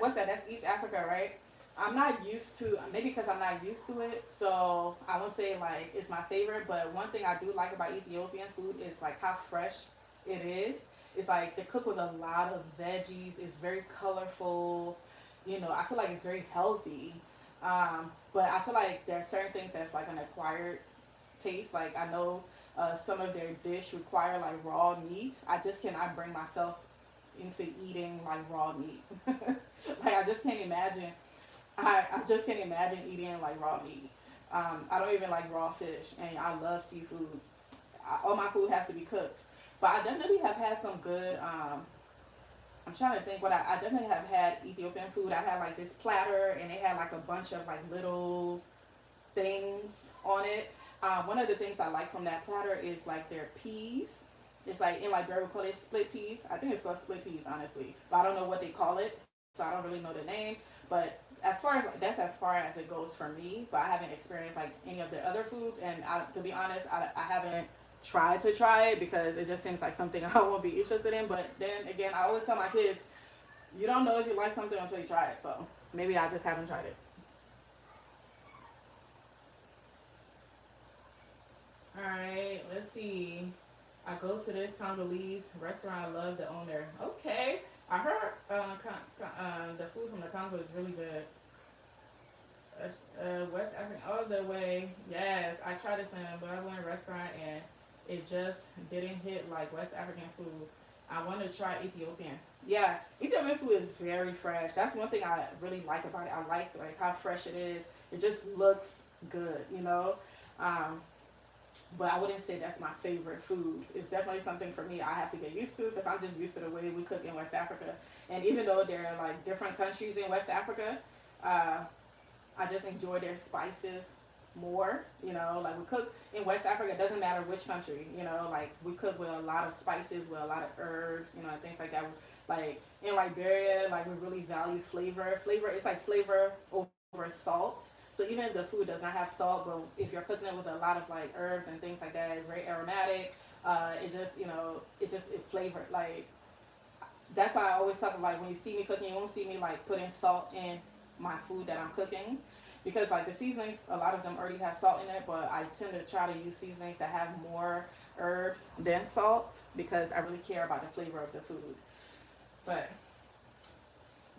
what's that? That's East Africa, right? I'm not used to maybe because I'm not used to it, so I won't say like it's my favorite. But one thing I do like about Ethiopian food is like how fresh it is. It's like they cook with a lot of veggies. It's very colorful. You know, I feel like it's very healthy. But I feel like there are certain things that's like an acquired taste. Like I know some of their dish require like raw meat. I just cannot bring myself into eating like raw meat. Like I just can't imagine. I just can't imagine eating like raw meat. I don't even like raw fish, and I love seafood. All my food has to be cooked. But I definitely have had some good. I'm trying to think what I definitely have had Ethiopian food. I had like this platter and it had like a bunch of like little things on it. One of the things I like from that platter is like their peas. It's like in Liberia we call it split peas. I think it's called split peas, honestly, but I don't know what they call it, so I don't really know the name. But as far as like, that's as far as it goes for me. But I haven't experienced like any of the other foods, and to be honest, I haven't tried to try it because it just seems like something I won't be interested in. But then again, I always tell my kids, you don't know if you like something until you try it. So maybe I just haven't tried it. All right, let's see. I go to this Congolese restaurant. I love the owner. Okay, I heard the food from the Congo is really good. West African all the way. Yes, I tried this in a Brazilian restaurant and it just didn't hit like West African food. I want to try Ethiopian. Yeah, Ethiopian food is very fresh. That's one thing I really like about it. I like how fresh it is. It just looks good, you know. Um, but I wouldn't say that's my favorite food. It's definitely something for me I have to get used to because I'm just used to the way we cook in West Africa. And even though there are like different countries in West Africa, uh, I just enjoy their spices more. You know, like we cook in West Africa, it doesn't matter which country, you know, like we cook with a lot of spices, with a lot of herbs, you know, and things like that. Like in Liberia, like we really value flavor. Flavor, it's like flavor over salt. So even if the food does not have salt, but if you're cooking it with a lot of like herbs and things like that, it's very aromatic. It just, you know, it flavored. Like that's why I always talk about like when you see me cooking, you won't see me like putting salt in my food that I'm cooking because like the seasonings, a lot of them already have salt in it, but I tend to try to use seasonings that have more herbs than salt because I really care about the flavor of the food. But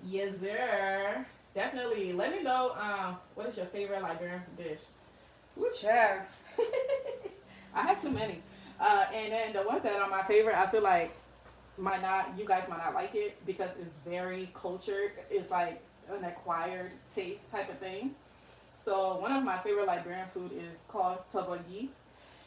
yes, sir. Definitely. Let me know what is your favorite Liberian dish. Ooh, child. I have too many. And then the ones that are my favorite, I feel like you guys might not like it because it's very cultured. It's like an acquired taste type of thing. So one of my favorite Liberian food is called tabagi.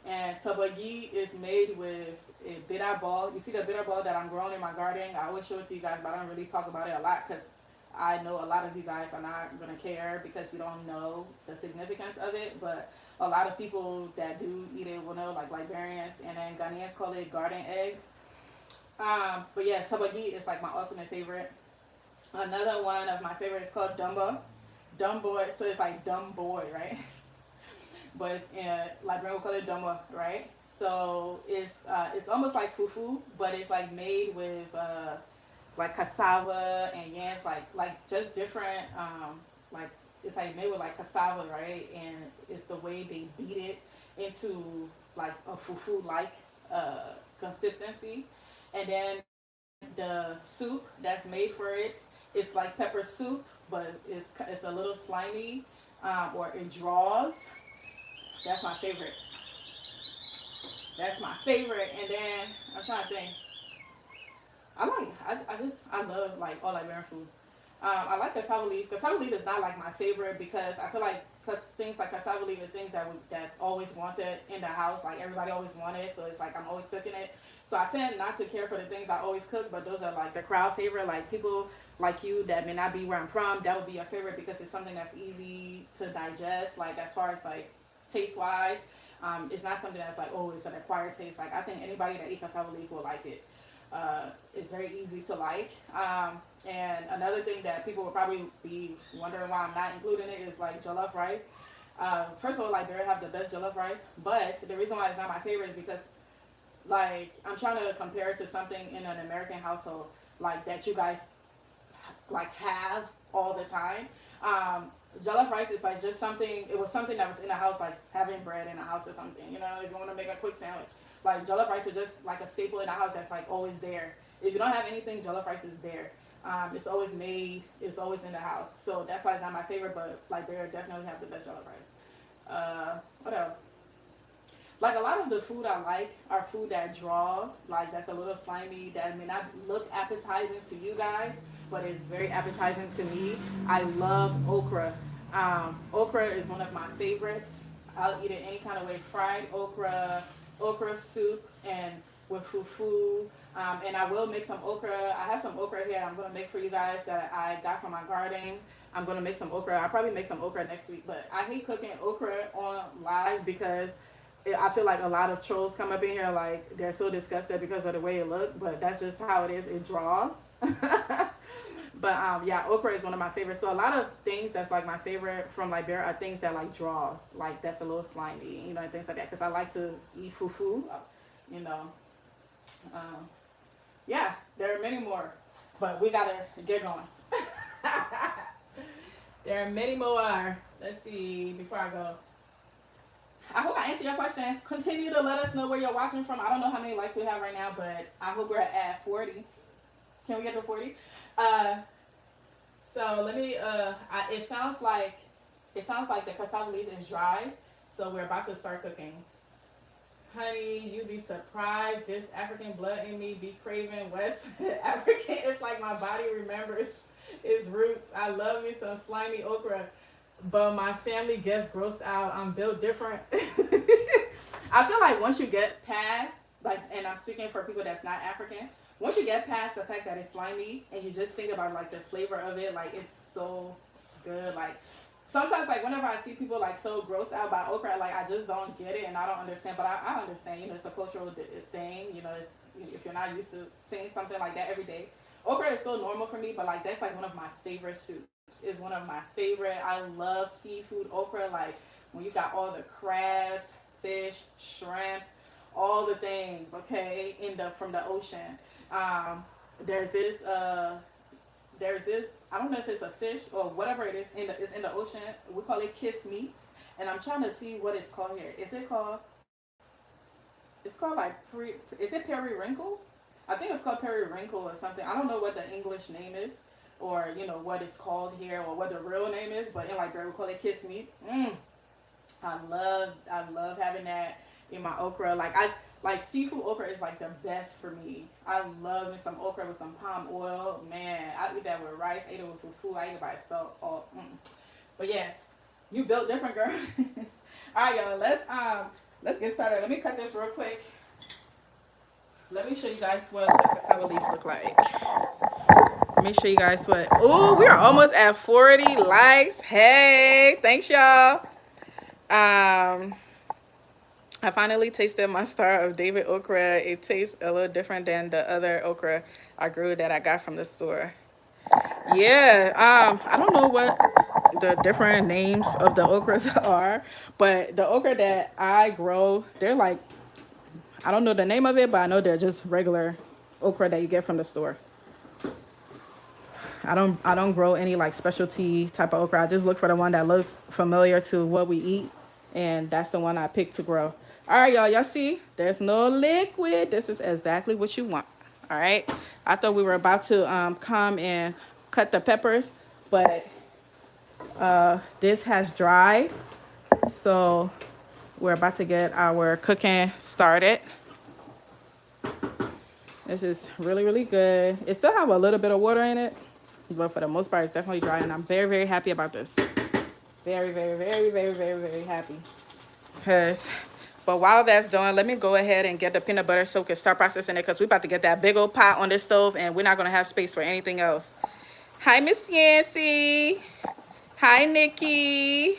And tabagi is made with a bitter ball. You see the bitter ball that I'm growing in my garden? I always show it to you guys, but I don't really talk about it a lot because I know a lot of you guys are not going to care because you don't know the significance of it, but a lot of people that do eat it will know, like Liberians, and then Ghanaians call it garden eggs. But yeah, tabagi is like my ultimate favorite. Another one of my favorites is called dumbo. Dumbo, so it's like dumb boy, right? But Liberian will call it dumbo, right? So it's almost like fufu, but it's like made with like cassava and yams, like just different. Like it's like made with like cassava, right? And it's the way they beat it into like a fufu like consistency, and then the soup that's made for it, it's like pepper soup, but it's a little slimy, or it draws. That's my favorite. That's my favorite. And then I'm trying to think. I love like all Liberian food. I like cassava leaf. Cassava leaf is not like my favorite because I feel like things like cassava leaf are things that's always wanted in the house. Like everybody always wanted, so it's like I'm always cooking it. So I tend not to care for the things I always cook, but those are like the crowd favorite. Like people like you that may not be where I'm from, that would be your favorite because it's something that's easy to digest. Like as far as like taste wise, it's not something that's like, oh, it's an acquired taste. Like I think anybody that eats cassava leaf will like it. It's very easy to like. And another thing that people will probably be wondering why I'm not including it is like jollof rice. First of all, Liberia have the best jollof rice, but the reason why it's not my favorite is because like I'm trying to compare it to something in an American household like that you guys like have all the time. Jollof rice is like just something. It was something that was in the house, like having bread in the house or something. You know, if you want to make a quick sandwich, like jollof rice is just like a staple in the house that's like always there. If you don't have anything, jollof rice is there. It's always made. It's always in the house. So that's why it's not my favorite. But like they definitely have the best jollof rice. What else? Like a lot of the food I like are food that draws, like that's a little slimy, that may not look appetizing to you guys, but it's very appetizing to me. I love okra. Okra is one of my favorites. I'll eat it any kind of way, fried okra, okra soup, and with fufu. And I will make some okra. I have some okra here I'm going to make for you guys that I got from my garden. I'm going to make some okra. I'll probably make some okra next week. But I hate cooking okra on live because I feel like a lot of trolls come up in here like they're so disgusted because of the way it looks. But that's just how it is. It draws. But yeah, okra is one of my favorites. So a lot of things that's like my favorite from Liberia are things that like draws, like that's a little slimy, you know, and things like that. Because I like to eat fufu, you know. Um, yeah, there are many more, but we gotta get going. There are many more. Let's see before I go. I hope I answered your question. Continue to let us know where you're watching from. I don't know how many likes we have right now, but I hope we're at 40. Can we get to 40? So let me. It sounds like the cassava leaf is dry. So we're about to start cooking. Honey, you'd be surprised. This African blood in me be craving West African. It's like my body remembers its roots. I love me some slimy okra, but my family gets grossed out. I'm built different. I feel like once you get past, like, and I'm speaking for people that's not African, once you get past the fact that it's slimy and you just think about like the flavor of it, like it's so good. Like sometimes, like whenever I see people like so grossed out by okra, like I just don't get it and I don't understand. But I understand, you know, it's a cultural thing. You know, it's, if you're not used to seeing something like that every day, okra is so normal for me. But like that's like one of my favorite soups. It's one of my favorite. I love seafood okra. Like when you got all the crabs, fish, shrimp, all the things. Okay, from the ocean. There's this I don't know if it's a fish or whatever it is it's in the ocean. We call it kiss meat, and I'm trying to see what it's called here. Is it called? It's called like is it periwinkle? I think it's called periwinkle or something. I don't know what the English name is, or you know what it's called here, or what the real name is. But in Liberia, we call it kiss meat. I love having that in my okra. Like seafood okra is like the best for me. I love me some okra with some palm oil. Man, I eat that with rice. I eat it with fufu. I eat it by itself. But yeah, you built different, girl. All right, y'all. Let's get started. Let me cut this real quick. Let me show you guys what the cassava leaf look like. Let me show you guys what. Ooh, we are almost at 40 likes. Hey, thanks, y'all. I finally tasted my Star of David okra. It tastes a little different than the other okra I grew that I got from the store. Yeah, I don't know what the different names of the okras are, but the okra that I grow, they're like, I don't know the name of it, but I know they're just regular okra that you get from the store. I don't grow any like specialty type of okra. I just look for the one that looks familiar to what we eat, and that's the one I picked to grow. All right, y'all see? There's no liquid. This is exactly what you want. All right. I thought we were about to come and cut the peppers, but this has dried. So we're about to get our cooking started. This is really, really good. It still have a little bit of water in it, but for the most part, it's definitely dry, and I'm very, very happy about this. Very, very, very, very, very, very happy. But while that's done, let me go ahead and get the peanut butter so we can start processing it, because we're about to get that big old pot on this stove, and we're not going to have space for anything else. Hi, Miss Yancy. Hi, Nikki.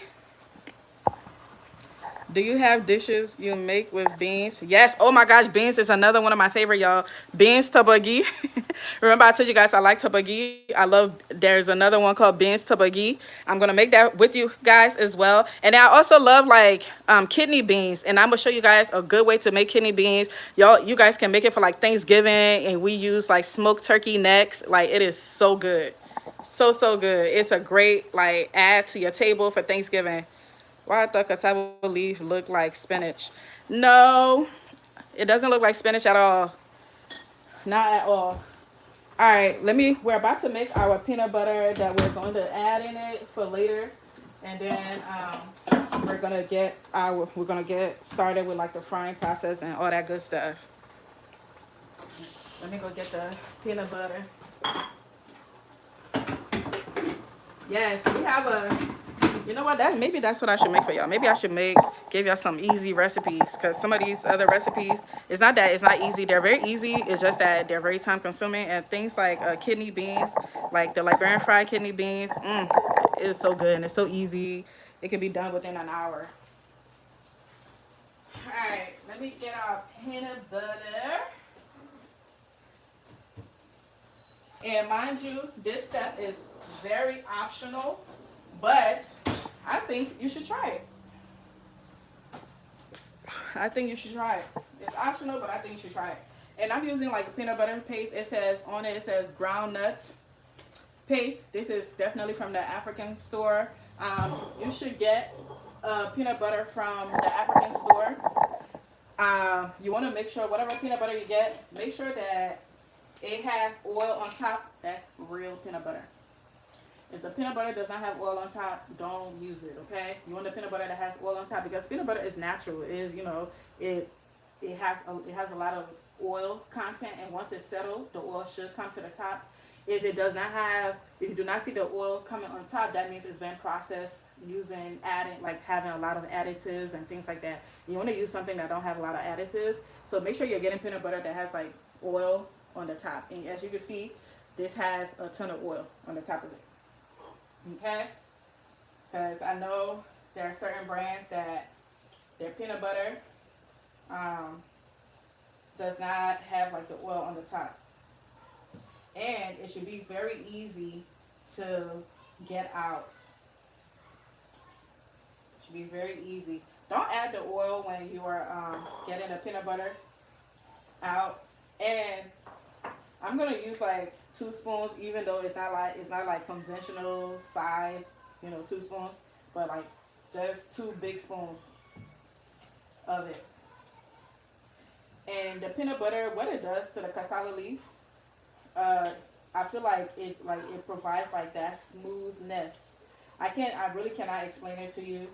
Do you have dishes you make with beans? Yes. Oh my gosh, beans is another one of my favorite, y'all. Beans tabagi. Remember I told you guys I like tabagi. There's another one called beans tabagi. I'm going to make that with you guys as well. And I also love like kidney beans. And I'm going to show you guys a good way to make kidney beans. You guys can make it for like Thanksgiving. And we use like smoked turkey necks. Like it is so good. So good. It's a great like add to your table for Thanksgiving. Why I thought cassava leaf looked like spinach. No, it doesn't look like spinach at all. Not at all. All right, we're about to make our peanut butter that we're going to add in it for later. And then we're gonna get started with like the frying process and all that good stuff. Let me go get the peanut butter. Yes, we have you know what? Maybe that's what I should make for y'all. Maybe I should give y'all some easy recipes, because some of these other recipes, it's not easy. They're very easy. It's just that they're very time consuming. And things like kidney beans, like the Liberian fried kidney beans, it's so good and it's so easy. It can be done within an hour. All right, let me get our peanut butter. And mind you, this step is very optional, but I think you should try it. I think you should try it. It's optional, but I think you should try it. And I'm using like a peanut butter paste. It says on it, it says ground nuts paste. This is definitely from the African store. You should get peanut butter from the African store. You want to make sure whatever peanut butter you get, make sure that it has oil on top. That's real peanut butter. If the peanut butter does not have oil on top, don't use it, okay? You want the peanut butter that has oil on top, because peanut butter is natural. It is, you know, it has a lot of oil content, and once it's settled, the oil should come to the top. If it does not have, if you do not see the oil coming on top, that means it's been processed using having a lot of additives and things like that. You want to use something that don't have a lot of additives. So make sure you're getting peanut butter that has like oil on the top. And as you can see, this has a ton of oil on the top of it. Okay? Because I know there are certain brands that their peanut butter does not have like the oil on the top. And it should be very easy to get out. It should be very easy. Don't add the oil when you are getting the peanut butter out. And I'm gonna use like 2 spoons, even though it's not like conventional size, you know, 2 spoons, but like just 2 big spoons of it. And the peanut butter, what it does to the cassava leaf, I feel like it provides like that smoothness. I really cannot explain it to you,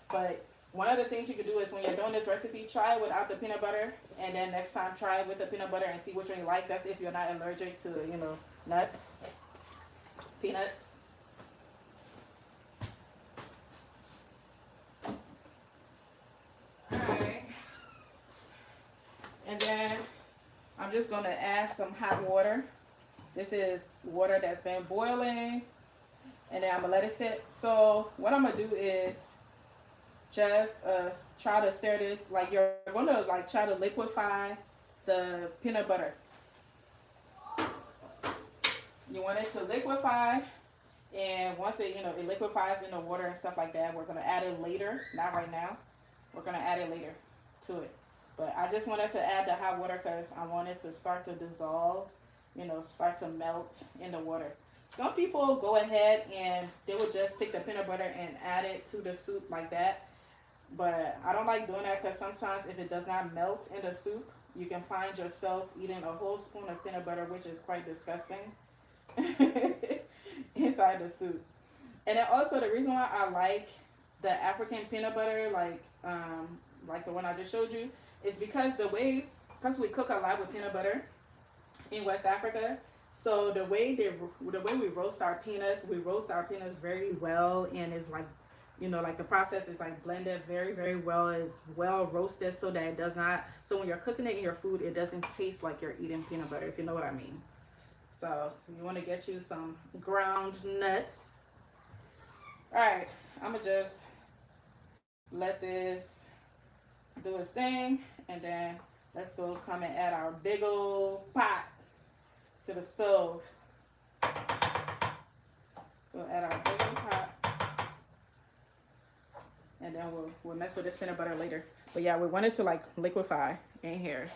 but one of the things you could do is when you're doing this recipe, try it without the peanut butter, and then next time try it with the peanut butter and see which one you like. That's if you're not allergic to, you know, nuts, peanuts. Alright. And then I'm just going to add some hot water. This is water that's been boiling, and then I'm going to let it sit. So what I'm going to do is just try to stir this, like you're going to like try to liquefy the peanut butter. You want it to liquefy, and once it, you know, it liquefies in the water and stuff like that, we're going to add it later, not right now. We're going to add it later to it. But I just wanted to add the hot water because I want it to start to dissolve, you know, start to melt in the water. Some people go ahead and they would just take the peanut butter and add it to the soup like that. But I don't like doing that because sometimes if it does not melt in the soup, you can find yourself eating a whole spoon of peanut butter, which is quite disgusting, inside the soup. And then also the reason why I like the African peanut butter, like the one I just showed you, is because we cook a lot with peanut butter in West Africa. So the way we roast our peanuts very well, and it's like, you know, like the process is like blended very, very well, is well roasted so that it does not, so when you're cooking it in your food, it doesn't taste like you're eating peanut butter, if you know what I mean. So you want to get you some ground nuts. All right, I'm gonna just let this do its thing, and then let's go come and add our big old pot to the stove. We'll add our big old pot, and then we'll mess with this peanut butter later. But yeah, we want it to like liquefy in here.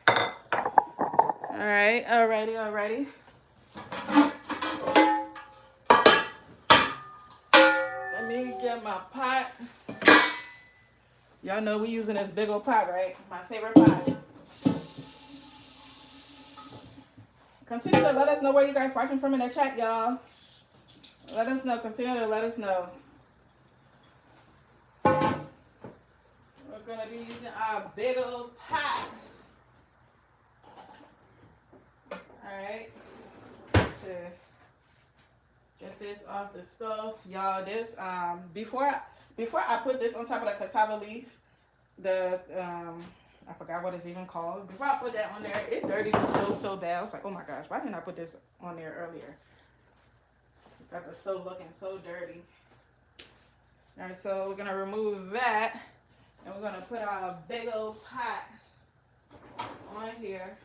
All right, alrighty. Let me get my pot. Y'all know we using this big old pot, right? My favorite pot. Continue to let us know where you guys watching from in the chat, y'all. Let us know. Continue to let us know. We're going to be using our big old pot. Alright. To get this off the stove. Y'all, this, before before I put this on top of the cassava leaf, the I forgot what it's even called. Before I put that on there, it dirtied the stove so bad. I was like, oh my gosh, why didn't I put this on there earlier? Got the stove looking so dirty. All right, so we're gonna remove that, and we're gonna put our big old pot on here.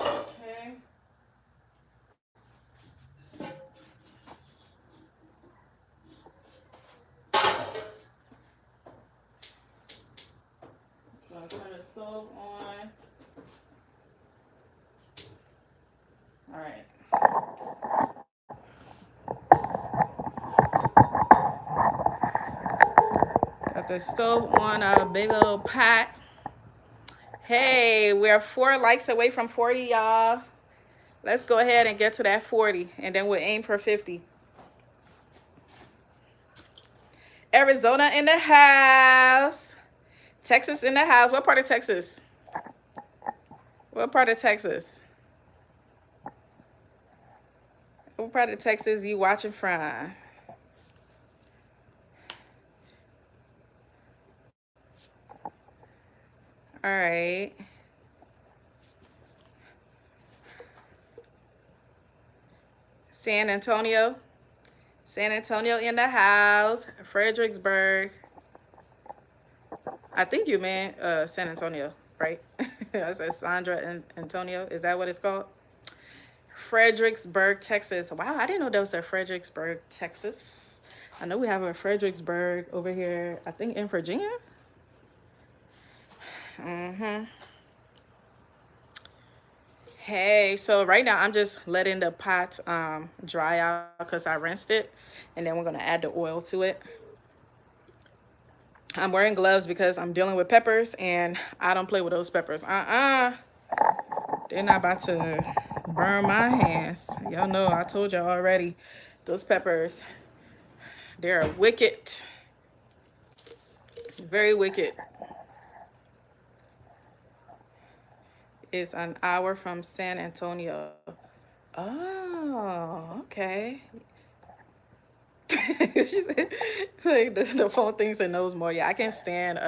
Okay. Gonna turn the stove on. All right. Got the stove on a big old pot. Hey, we're 4 likes away from 40, y'all. Let's go ahead and get to that 40, and then we'll aim for 50. Arizona in the house. Texas in the house. What part of Texas? What part of Texas? What part of Texas you watching from? All right. San Antonio. San Antonio in the house. Fredericksburg. I think you meant San Antonio, right? I said Sandra and Antonio. Is that what it's called? Fredericksburg, Texas. Wow, I didn't know there was a Fredericksburg, Texas. I know we have a Fredericksburg over here, I think in Virginia. Hey, so right now I'm just letting the pot dry out because I rinsed it. And then we're going to add the oil to it. I'm wearing gloves because I'm dealing with peppers, and I don't play with those peppers. They're not about to burn my hands. Y'all know, I told y'all already, those peppers, they're wicked. Very wicked. It's an hour from San Antonio. Oh, okay. Like the phone thinks it knows more. Yeah, I can't stand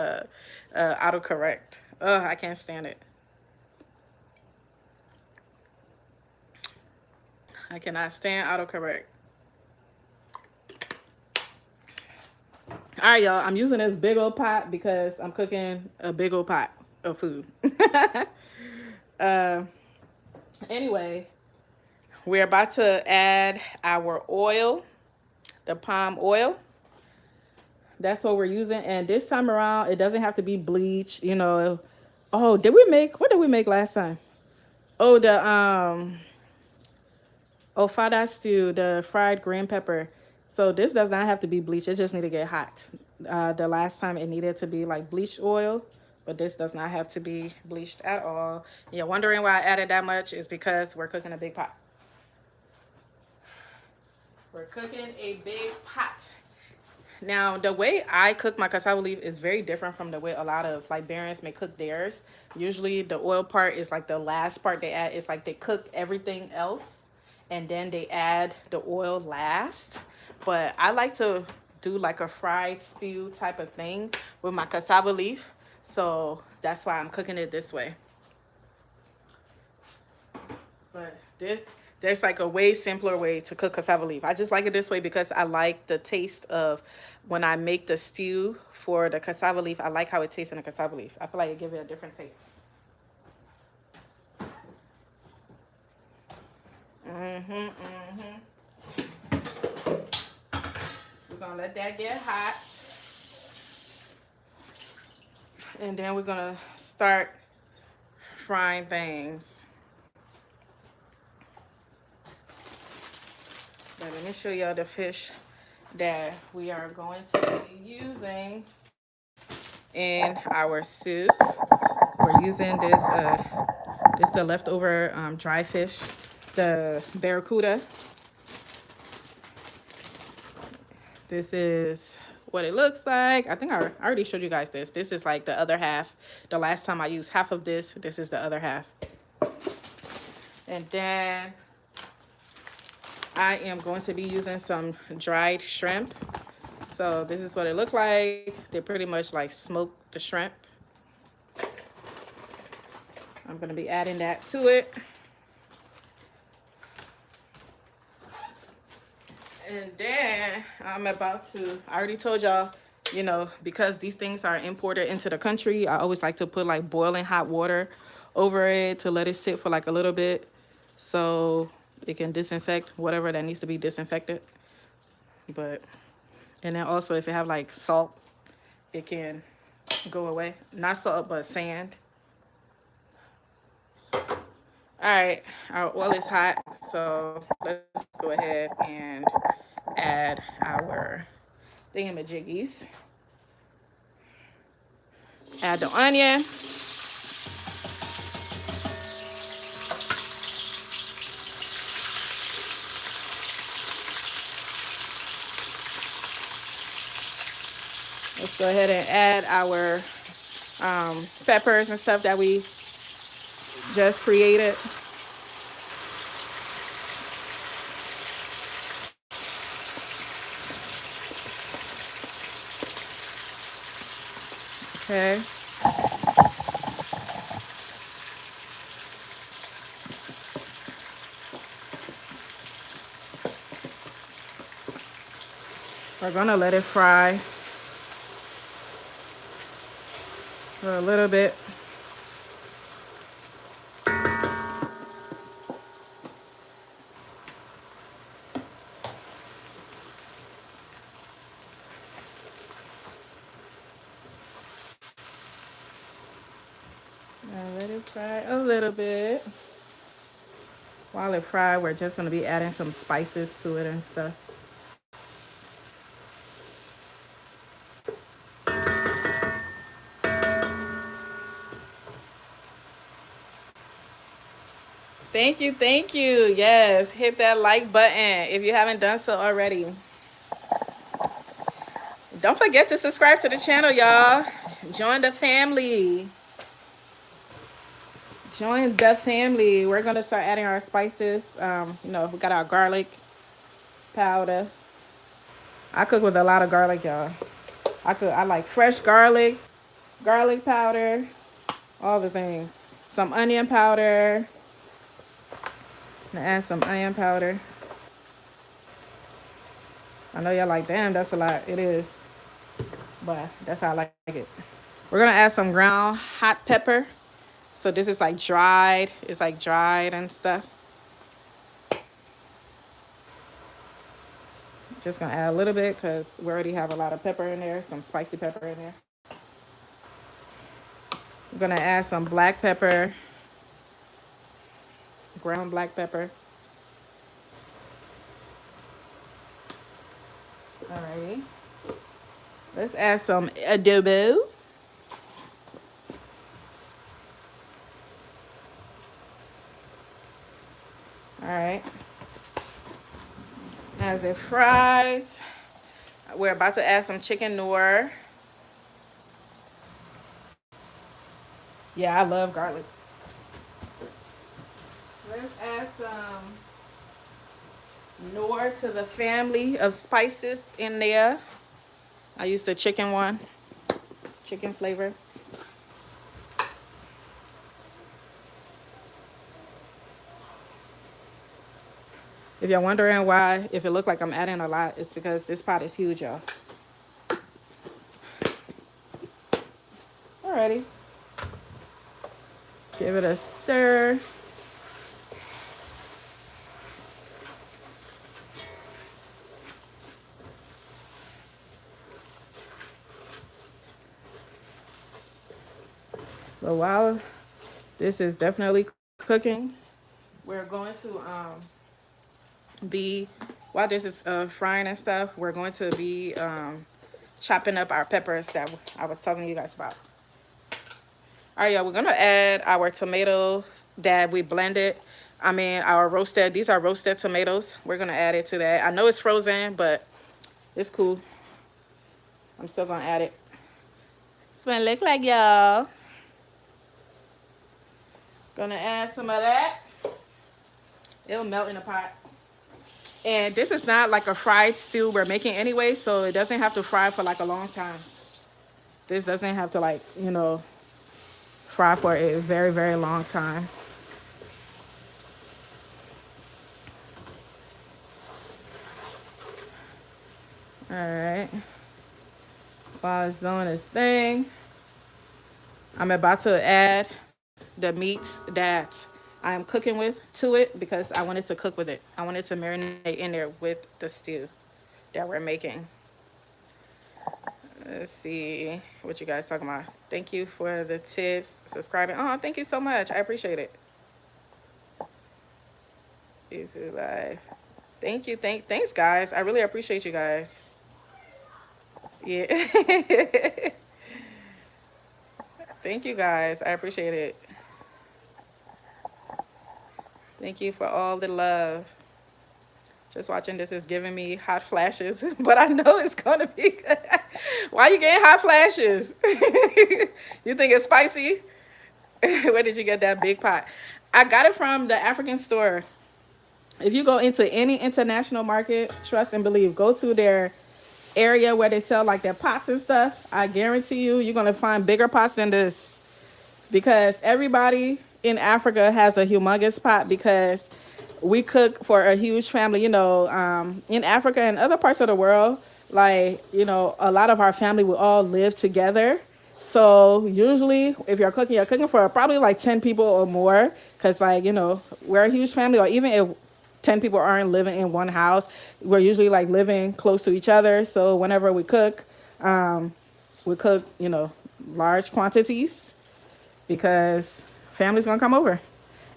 autocorrect. I can't stand it. I cannot stand autocorrect. All right, y'all. I'm using this big old pot because I'm cooking a big old pot of food. Anyway, we're about to add our oil, the palm oil. That's what we're using. And this time around, it doesn't have to be bleach, you know. Oh, what did we make last time? Oh, fada stew, the fried green pepper. So this does not have to be bleached. It just need to get hot. The last time it needed to be like bleached oil, but this does not have to be bleached at all. And you're wondering why I added that much is because we're cooking a big pot. We're cooking a big pot. Now, the way I cook my cassava leaf is very different from the way a lot of Liberians may cook theirs. Usually the oil part is like the last part they add. It's like they cook everything else and then they add the oil last. But I like to do like a fried stew type of thing with my cassava leaf. So that's why I'm cooking it this way. But there's like a way simpler way to cook cassava leaf. I just like it this way because I like the taste of when I make the stew for the cassava leaf. I like how it tastes in the cassava leaf. I feel like it gives it a different taste. We're gonna let that get hot. And then we're gonna start frying things. Let me show y'all the fish that we are going to be using in our soup. We're using this is the leftover dry fish, the barracuda. This is what it looks like. I think I already showed you guys this. This is like the other half. The last time I used half of this. This is the other half. And then I am going to be using some dried shrimp. So this is what it looked like. They pretty much like smoked the shrimp. I'm going to be adding that to it. And then I'm about to, I already told y'all, you know, because these things are imported into the country, I always like to put like boiling hot water over it to let it sit for like a little bit so it can disinfect whatever that needs to be disinfected. But, and then also if you have like salt, it can go away. Not salt, but sand. All right, our oil is hot, so let's go ahead and add our thingamajiggies. Add the onion. Let's go ahead and add our peppers and stuff that we just created. Okay. We're gonna let it fry for a little bit. And let it fry a little bit. While it fries, we're just gonna be adding some spices to it and stuff. Thank you, thank you. Yes, hit that like button if you haven't done so already. Don't forget to subscribe to the channel, y'all. Join the family. Join the family. We're gonna start adding our spices. You know, we got our garlic powder. I cook with a lot of garlic, y'all. I like fresh garlic, garlic powder, all the things. Some onion powder. I'm gonna add some onion powder. I know y'all like, damn, that's a lot. It is, but that's how I like it. We're gonna add some ground hot pepper. So this is like dried. It's like dried and stuff. Just gonna add a little bit because we already have a lot of pepper in there, some spicy pepper in there. I'm gonna add some black pepper, ground black pepper. Alrighty. Let's add some adobo. Alright. As it fries, we're about to add some chicken noir. Yeah, I love garlic. Let's add some noir to the family of spices in there. I used the chicken one, chicken flavor. If you're wondering why, if it looked like I'm adding a lot, it's because this pot is huge, y'all. Alrighty. Give it a stir. But while this is definitely cooking, we're going to while this is frying and stuff, we're going to be chopping up our peppers that I was telling you guys about. All right, y'all, we're gonna add our tomatoes that we blended. I mean, our roasted, these are roasted tomatoes. We're gonna add it to that. I know it's frozen, but it's cool. I'm still gonna add it. That's what it look like, y'all. Gonna add some of that. It'll melt in the pot. And this is not like a fried stew we're making anyway, so it doesn't have to fry for like a long time. This doesn't have to like, fry for a very, very long time. All right. While it's doing its thing, I'm about to add the meats that I'm cooking with to it because I wanted to cook with it. I wanted to marinate in there with the stew that we're making. Let's see what you guys talking about. Thank you for the tips, subscribing. Oh, thank you so much. I appreciate it. YouTube live. Thank you. Thanks, guys. I really appreciate you guys. Yeah. Thank you, guys. I appreciate it. Thank you for all the love. Just watching this is giving me hot flashes, but I know it's gonna be good. Why you getting hot flashes? You think it's spicy? Where did you get that big pot? I got it from the African store. If you go into any international market, trust and believe, go to their area where they sell like their pots and stuff. I guarantee you, you're gonna find bigger pots than this because everybody in Africa has a humongous pot because we cook for a huge family. In Africa and other parts of the world, like, a lot of our family will all live together. So usually if you're cooking for probably like 10 people or more because, like, we're a huge family. Or even if 10 people aren't living in one house, we're usually like living close to each other. So whenever we cook, large quantities because family's gonna come over.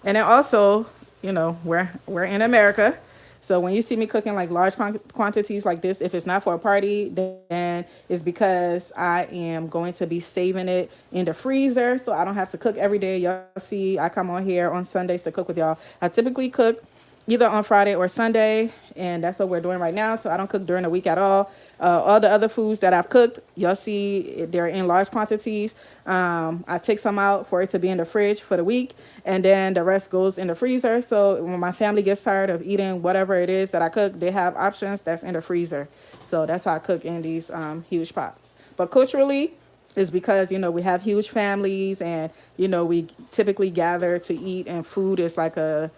And then also, we're in America. So when you see me cooking like large quantities like this, if it's not for a party, then it's because I am going to be saving it in the freezer so I don't have to cook every day. Y'all see, I come on here on Sundays to cook with y'all. I typically cook either on Friday or Sunday, and that's what we're doing right now. So I don't cook during the week at all. All the other foods that I've cooked, y'all see they're in large quantities. I take some out for it to be in the fridge for the week, and then the rest goes in the freezer. So when my family gets tired of eating whatever it is that I cook, they have options that's in the freezer. So that's how I cook in these huge pots. But culturally, is because we have huge families, and we typically gather to eat, and food is like a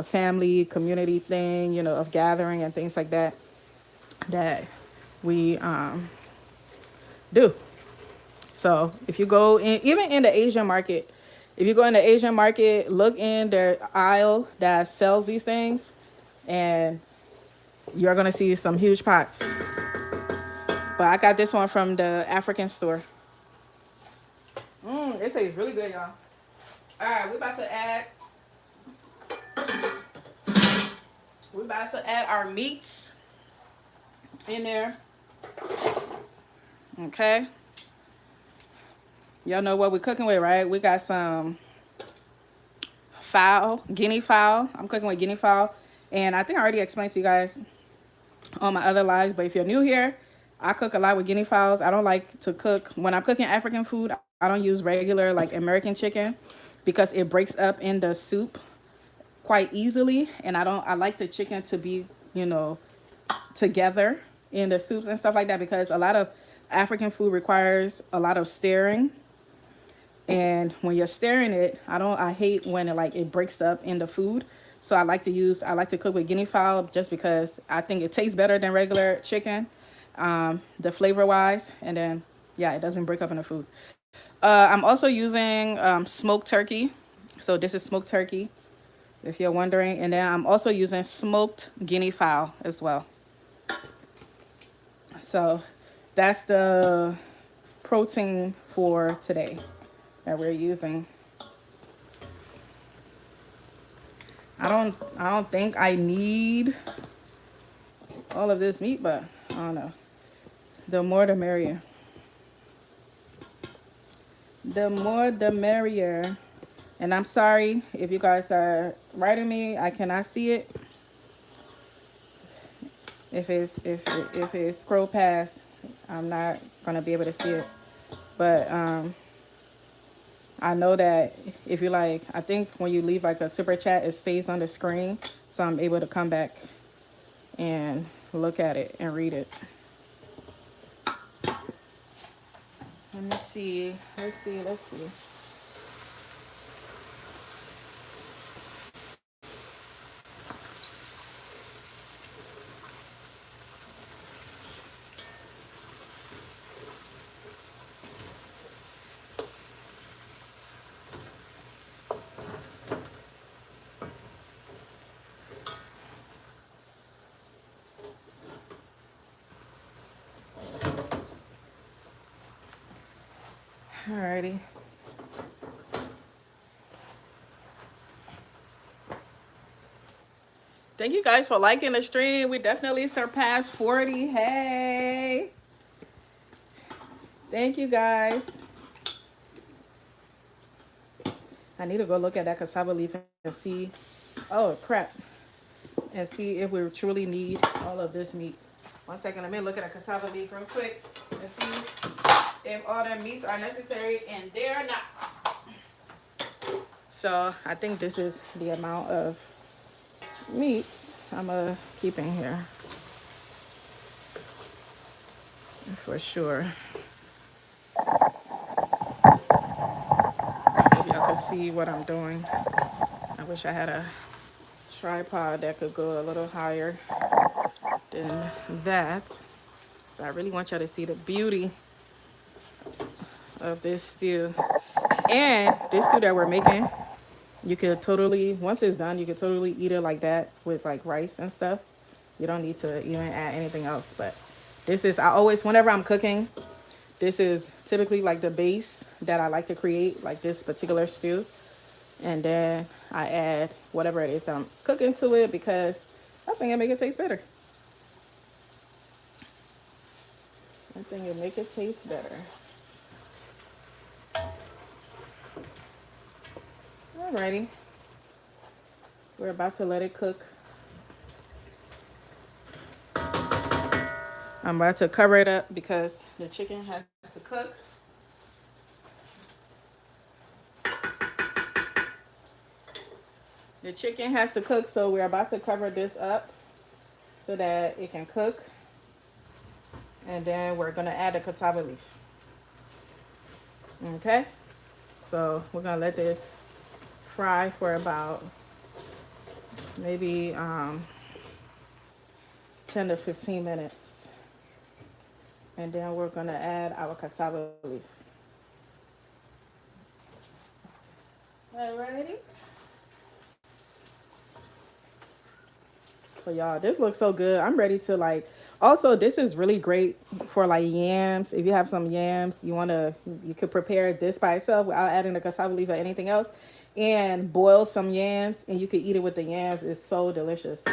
family community thing, of gathering and things like that we do. So if you go in, even in the Asian market, if you go in the Asian market, look in their aisle that sells these things, and you're gonna see some huge pots. But I got this one from the African store. It tastes really good, y'all. All right, we're about to add our meats in there. Okay. Y'all know what we're cooking with, right? We got some guinea fowl. I'm cooking with guinea fowl. And I think I already explained to you guys on my other lives, but if you're new here, I cook a lot with guinea fowls. I don't like to cook, when I'm cooking African food, I don't use regular like American chicken because it breaks up in the soup quite easily. And I like the chicken to be, together in the soups and stuff like that, because a lot of African food requires a lot of stirring. And when you're stirring it, I hate when it breaks up in the food. So I like to cook with guinea fowl just because I think it tastes better than regular chicken, the flavor wise. And then, yeah, it doesn't break up in the food. I'm also using smoked turkey. So this is smoked turkey, if you're wondering. And then I'm also using smoked guinea fowl as well. So that's the protein for today that we're using. I don't think I need all of this meat, but I don't know. The more the merrier. The more the merrier. And I'm sorry if you guys are writing me, I cannot see it. If it scroll past, I'm not gonna be able to see it. But I know that if you I think when you leave like a super chat, it stays on the screen, so I'm able to come back and look at it and read it. Let me see. Let's see. Let's see. Alrighty. Thank you guys for liking the stream. We definitely surpassed 40. Hey. Thank you guys. I need to go look at that cassava leaf and see. Oh, crap. And see if we truly need all of this meat. 1 second. Let me look at a cassava leaf real quick and see if all the meats are necessary, and they're not. So I think this is the amount of meat I'm gonna keep in here for sure. Maybe y'all can see what I'm doing. I wish I had a tripod that could go a little higher than that. So I really want y'all to see the beauty of this stew. And this stew that we're making, you could totally, once it's done, you could totally eat it like that with like rice and stuff. You don't need to even add anything else. But this is, I always, whenever I'm cooking, this is typically like the base that I like to create, like this particular stew. And then I add whatever it is that I'm cooking to it, because I think it make it taste better. I think it make it taste better. Alrighty. We're about to let it cook. I'm about to cover it up because the chicken has to cook. The chicken has to cook, so we're about to cover this up so that it can cook. And then we're gonna add the cassava leaf. Okay? So we're gonna let this fry for about maybe 10 to 15 minutes. And then we're gonna add our cassava leaf. Alrighty. So y'all, this looks so good. I'm ready to like, also this is really great for like yams. If you have some yams, you could prepare this by itself without adding the cassava leaf or anything else, and boil some yams, and you could eat it with the yams. It's so delicious.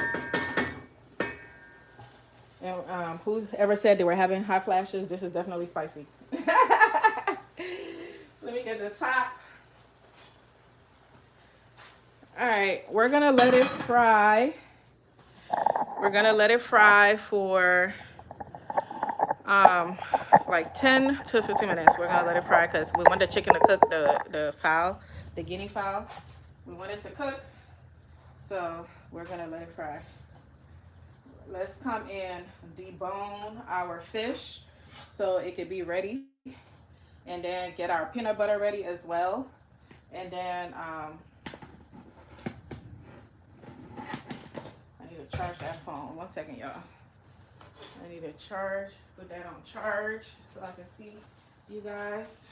And whoever said they were having hot flashes, this is definitely spicy. Let me get the top. All right, we're gonna let it fry. We're gonna let it fry for like 10 to 15 minutes. We're gonna let it fry because we want the chicken to cook, the fowl, the guinea fowl. We want it to cook, so we're gonna let it fry. Let's come and debone our fish so it can be ready, and then get our peanut butter ready as well. And then I need to charge that phone. 1 second, y'all. I need to charge, put that on charge so I can see you guys.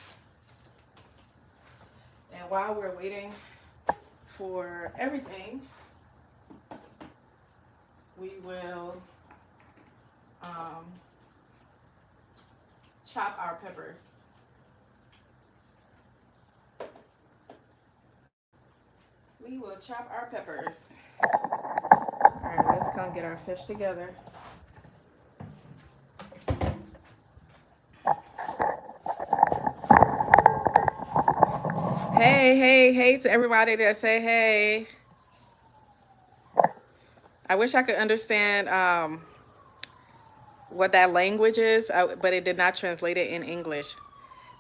And while we're waiting for everything, we will chop our peppers. We will chop our peppers. All right, let's come get our fish together. Hey to everybody that say hey. I wish I could understand what that language is, but it did not translate it in English.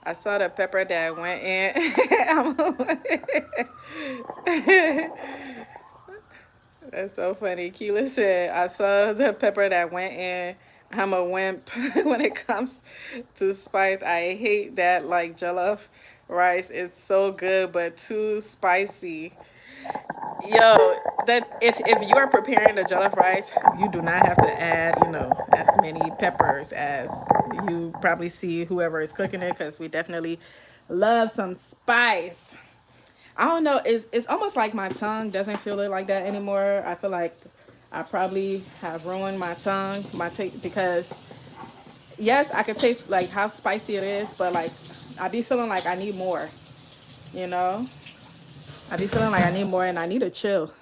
I saw the pepper that went in. That's so funny. Keela said, I saw the pepper that went in. I'm a wimp when it comes to spice. I hate that like jollof rice. It's so good, but too spicy. Yo, that if you are preparing the jollof rice, you do not have to add, as many peppers as you probably see whoever is cooking it, because we definitely love some spice. I don't know. It's almost like my tongue doesn't feel it like that anymore. I feel like I probably have ruined my tongue, my taste, because yes, I can taste like how spicy it is, but like I be feeling like I need more. You know, I be feeling like I need more, and I need to chill.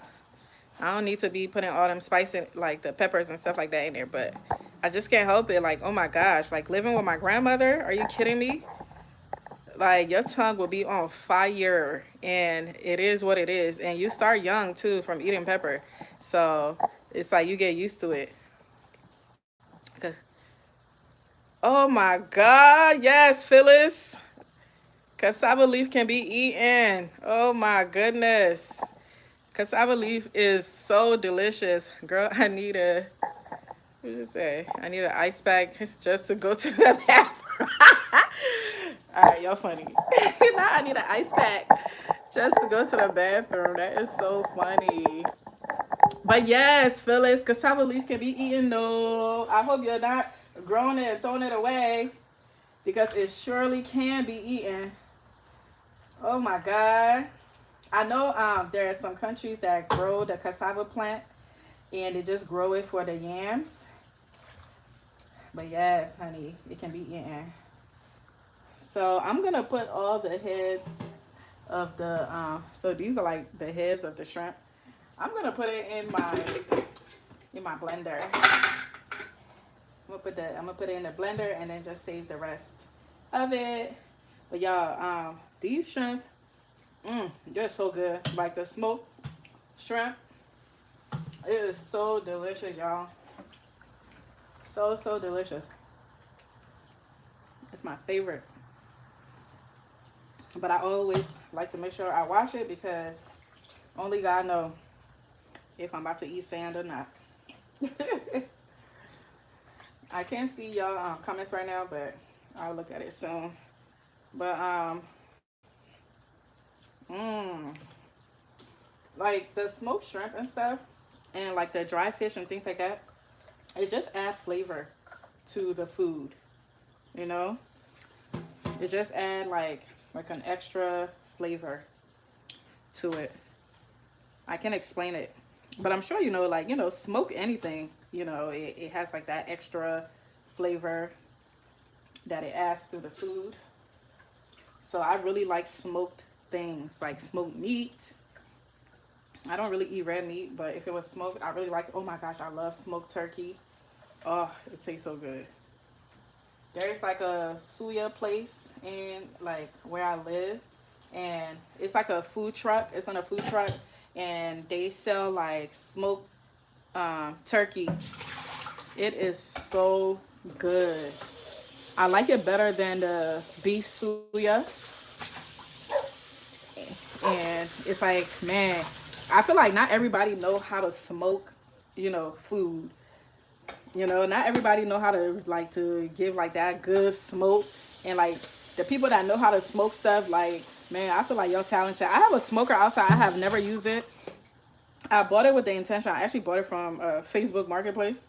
I don't need to be putting all them spice in, like the peppers and stuff like that in there, but I just can't help it. Like, oh my gosh, like living with my grandmother. Are you kidding me? Like your tongue will be on fire, and it is what it is, and you start young too from eating pepper, so it's like you get used to it. 'Cause- oh my god, yes, Phyllis, cassava leaf can be eaten. Oh my goodness, cassava leaf is so delicious, girl. What did you say? I need an ice pack just to go to the bathroom. All right, y'all funny. Now I need an ice pack just to go to the bathroom. That is so funny. But yes, Phyllis, cassava leaf can be eaten. No, I hope you're not growing it and throwing it away, because it surely can be eaten. Oh my God. I know there are some countries that grow the cassava plant and they just grow it for the yams. But yes, honey, it can be eaten. So I'm gonna put all the heads of the so these are like the heads of the shrimp. I'm gonna put it in my blender. I'm gonna put it in the blender and then just save the rest of it. But y'all, these shrimps, they're so good. Like the smoked shrimp, it is so delicious, y'all. So delicious. It's my favorite. But I always like to make sure I wash it, because only God knows if I'm about to eat sand or not. I can't see y'all comments right now, but I'll look at it soon. But mmm, like the smoked shrimp and stuff, and like the dry fish and things like that, it just adds flavor to the food. You know, it just add like an extra flavor to it. I can't explain it, but I'm sure like smoke anything. It has like that extra flavor that it adds to the food. So I really like smoked things, like smoked meat. I don't really eat red meat, but if it was smoked, I really like. Oh my gosh, I love smoked turkey. Oh, it tastes so good. There's like a suya place in like where I live, and it's like a food truck. It's on a food truck, and they sell like smoked turkey. It is so good. I like it better than the beef suya. And it's like, man, I feel like not everybody know how to smoke, food. Not everybody know how to give like that good smoke. And like the people that know how to smoke stuff, like, man, I feel like y'all talented. I have a smoker outside. I have never used it. I bought it with the intention. I actually bought it from Facebook Marketplace.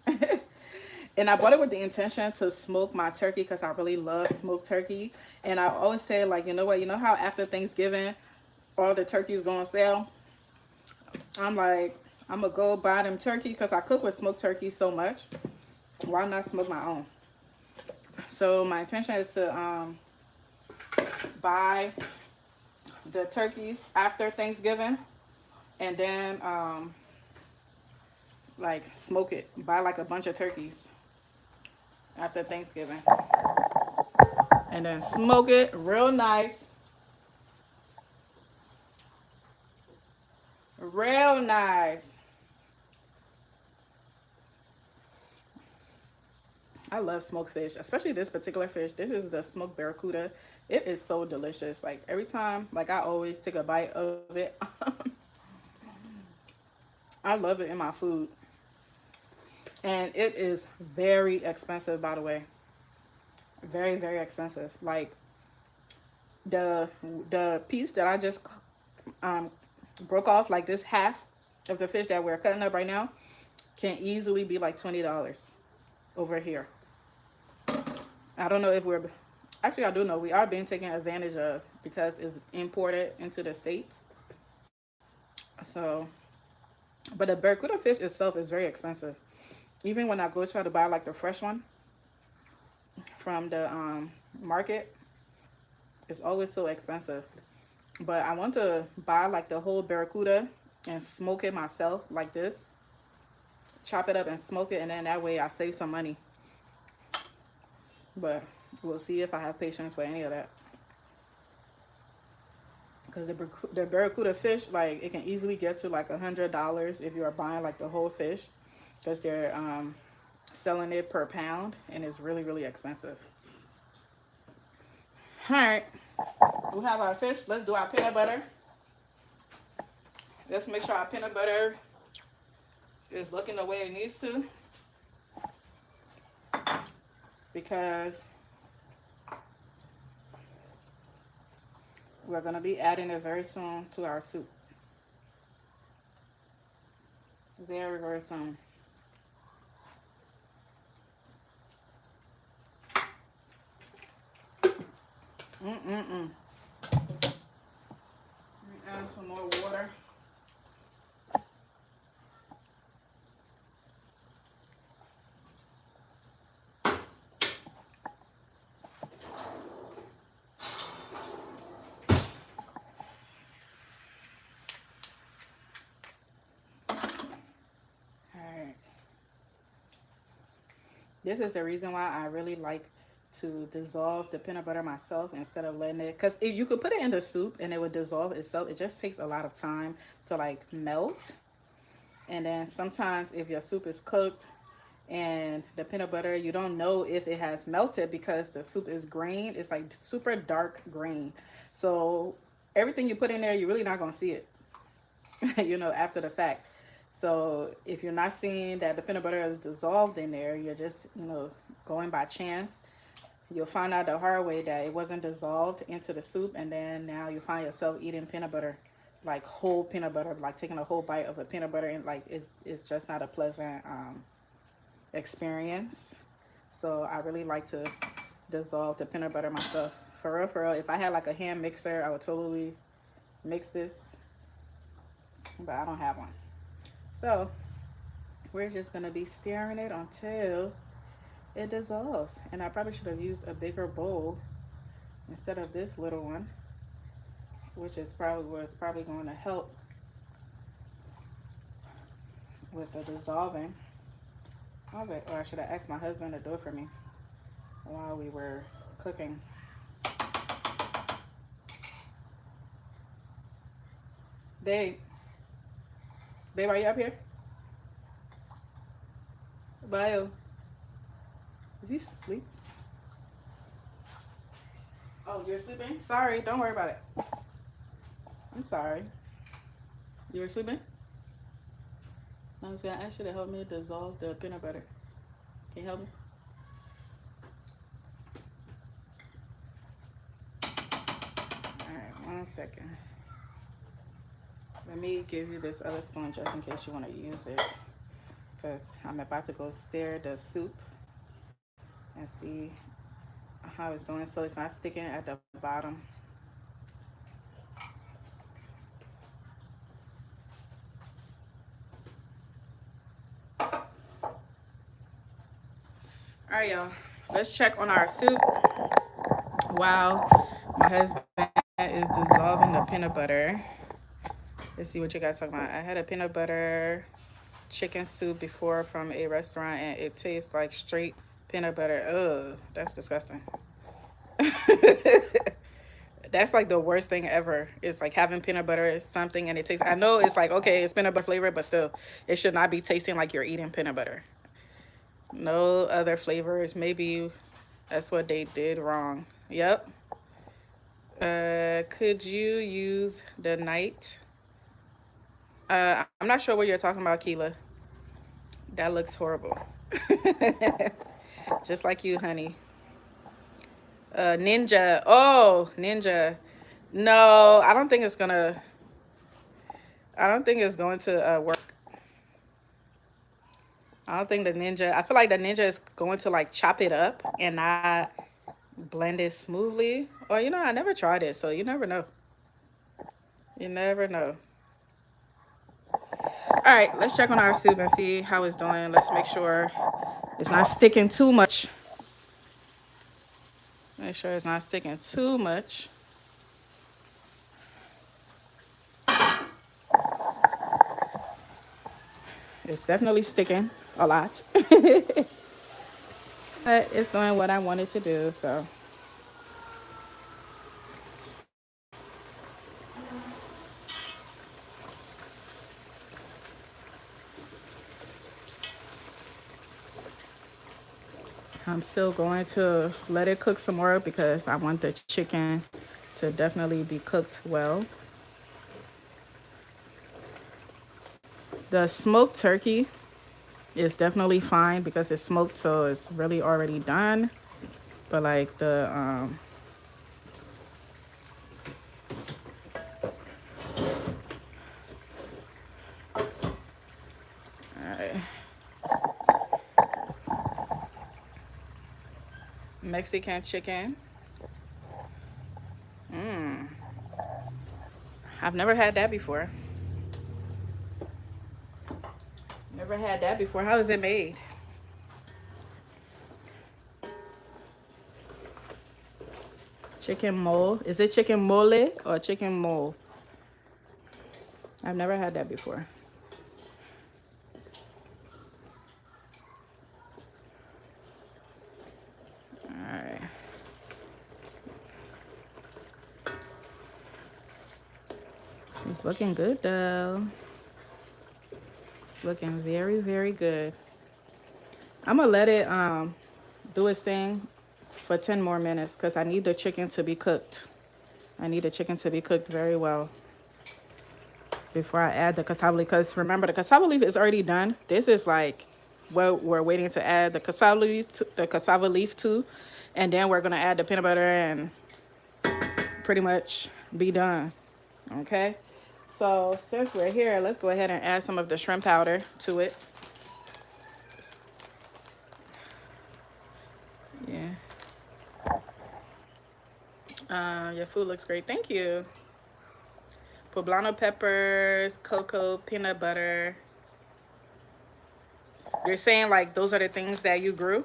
And I bought it with the intention to smoke my turkey, because I really love smoked turkey. And I always say, like, you know what? You know how after Thanksgiving, all the turkeys go on sale? I'm like, I'm going to go buy them turkey, because I cook with smoked turkey so much. Why not smoke my own? So my intention is to buy the turkeys after Thanksgiving, and then like smoke it. Buy like a bunch of turkeys after Thanksgiving, and then smoke it real nice. Real nice. I love smoked fish, especially this particular fish. This is the smoked barracuda. It is so delicious. Like every time, like I always take a bite of it. I love it in my food. And it is very expensive, by the way. Very, very expensive. Like the the piece that I just um broke off, like this half of the fish that we're cutting up right now, can easily be like $20 over here. I don't know if we're actually, I do know we are being taken advantage of because it's imported into the States. So, but the barracuda fish itself is very expensive. Even when I go try to buy like the fresh one from the market, it's always so expensive. But I want to buy like the whole barracuda and smoke it myself like this. Chop it up and smoke it, and then that way I save some money. But we'll see if I have patience for any of that. Because the barracuda fish, like it can easily get to like $100 if you are buying like the whole fish, because they're selling it per pound, and it's really, really expensive. All right, we have our fish. Let's do our peanut butter. Let's make sure our peanut butter is looking the way it needs to, because we're going to be adding it very soon to our soup. Very, very soon. Let me add some more water. This is the reason why I really like to dissolve the peanut butter myself instead of letting it, because if you could put it in the soup and it would dissolve itself, it just takes a lot of time to like melt. And then sometimes if your soup is cooked and the peanut butter, you don't know if it has melted because the soup is green. It's like super dark green. So everything you put in there, you're really not going to see it, you know, after the fact. So if you're not seeing that the peanut butter is dissolved in there, you're just, you know, going by chance. You'll find out the hard way that it wasn't dissolved into the soup, and then now you find yourself eating peanut butter, like whole peanut butter, like taking a whole bite of a peanut butter, and like it's just not a pleasant experience. So I really like to dissolve the peanut butter myself. For real, if I had like a hand mixer, I would totally mix this, but I don't have one. So we're just gonna be stirring it until it dissolves. And I probably should have used a bigger bowl instead of this little one, which is probably going to help with the dissolving of it. Or I should have asked my husband to do it for me while we were cooking. Babe, are you up here? Bio, is he asleep? Oh, you're sleeping? Sorry, don't worry about it. I'm sorry. You're sleeping? I was gonna ask you to help me dissolve the peanut butter. Can you help me? Alright, 1 second. Let me give you this other spoon just in case you want to use it, because I'm about to go stir the soup and see how it's doing so it's not sticking at the bottom. All right, y'all, let's check on our soup while my husband is dissolving the peanut butter. Let's see what you guys talking about. I had a peanut butter chicken soup before from a restaurant, and it tastes like straight peanut butter. Ugh, that's disgusting. That's like the worst thing ever. It's like having peanut butter is something, and it tastes, I know it's like, okay, it's peanut butter flavor, but still, it should not be tasting like you're eating peanut butter. No other flavors. Maybe that's what they did wrong. Yep. Could you use the night I'm not sure what you're talking about, Keela. That looks horrible. Just like you, honey. Ninja. Oh, Ninja. No, I don't think it's gonna. I don't think it's going to work. I don't think the Ninja. I feel like the Ninja is going to like chop it up and not blend it smoothly. Or I never tried it, so you never know. You never know. All right, let's check on our soup and see how it's doing. Let's make sure it's not sticking too much. Make sure it's not sticking too much. It's definitely sticking a lot. But it's doing what I wanted to do, so. I'm still going to let it cook some more because I want the chicken to definitely be cooked well. The smoked turkey is definitely fine because it's smoked, so it's really already done. But like Mexican chicken. I've never had that before. Never had that before. How is it made? Chicken mole. Is it chicken mole or chicken mole? I've never had that before. All right. It's looking good though. It's looking very, very good. I'm gonna let it do its thing for 10 more minutes because I need the chicken to be cooked. I need the chicken to be cooked very well before I add the cassava leaf. Because remember, the cassava leaf is already done. This is like what we're waiting to add the cassava leaf to, and then we're gonna add the peanut butter and pretty much be done. Okay. So since we're here, let's go ahead and add some of the shrimp powder to it. Yeah. Your food looks great. Thank you. Poblano peppers, cocoa, peanut butter. You're saying like those are the things that you grew?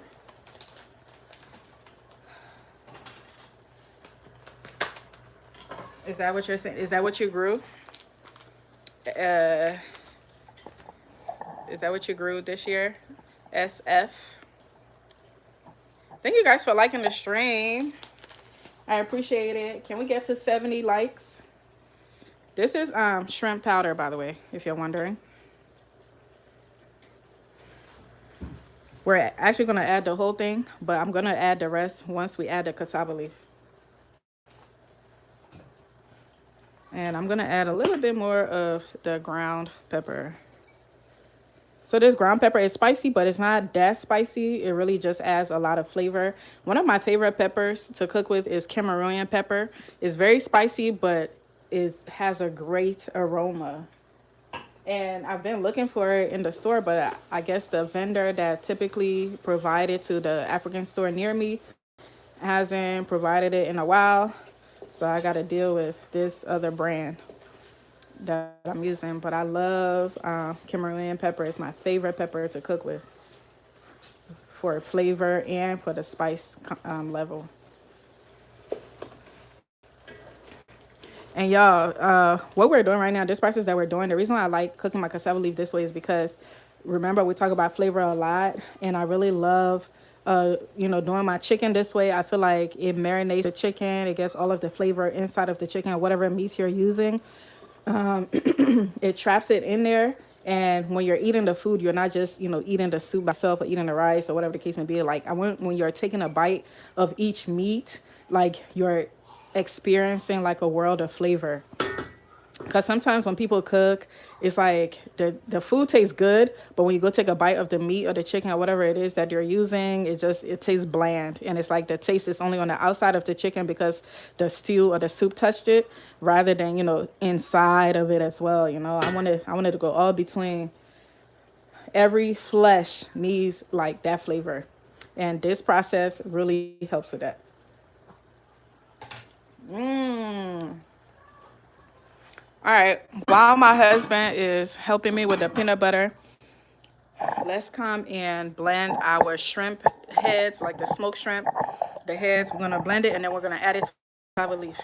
Is that what you're saying? Is that what you grew? Uh, is that what you grew this year? SF. Thank you guys for liking the stream. I appreciate it. Can we get to 70 likes? This is shrimp powder, by the way, if you're wondering. We're actually going to add the whole thing, but I'm going to add the rest once we add the cassava leaf. And I'm going to add a little bit more of the ground pepper. So this ground pepper is spicy, but it's not that spicy. It really just adds a lot of flavor. One of my favorite peppers to cook with is Cameroonian pepper. It's very spicy, but it has a great aroma. And I've been looking for it in the store, but I guess the vendor that typically provided to the African store near me hasn't provided it in a while. So I got to deal with this other brand that I'm using. But I love Cameroonian pepper. It's my favorite pepper to cook with for flavor and for the spice level. And y'all, what we're doing right now, this process that we're doing, the reason why I like cooking my cassava leaf this way is because, remember, we talk about flavor a lot, and I really love, doing my chicken this way. I feel like it marinates the chicken. It gets all of the flavor inside of the chicken, whatever meats you're using. It traps it in there. And when you're eating the food, you're not just, eating the soup by itself or eating the rice or whatever the case may be. Like, when you're taking a bite of each meat, like you're experiencing like a world of flavor. Because sometimes when people cook, it's like the food tastes good, but when you go take a bite of the meat or the chicken or whatever it is that you're using, it tastes bland, and it's like the taste is only on the outside of the chicken because the stew or the soup touched it, rather than inside of it as well. I wanted to go all between. Every flesh needs like that flavor, and this process really helps with that. Mmm. All right. While my husband is helping me with the peanut butter, let's come and blend our shrimp heads, like the smoked shrimp. The heads, we're gonna blend it, and then we're gonna add it to cassava leaf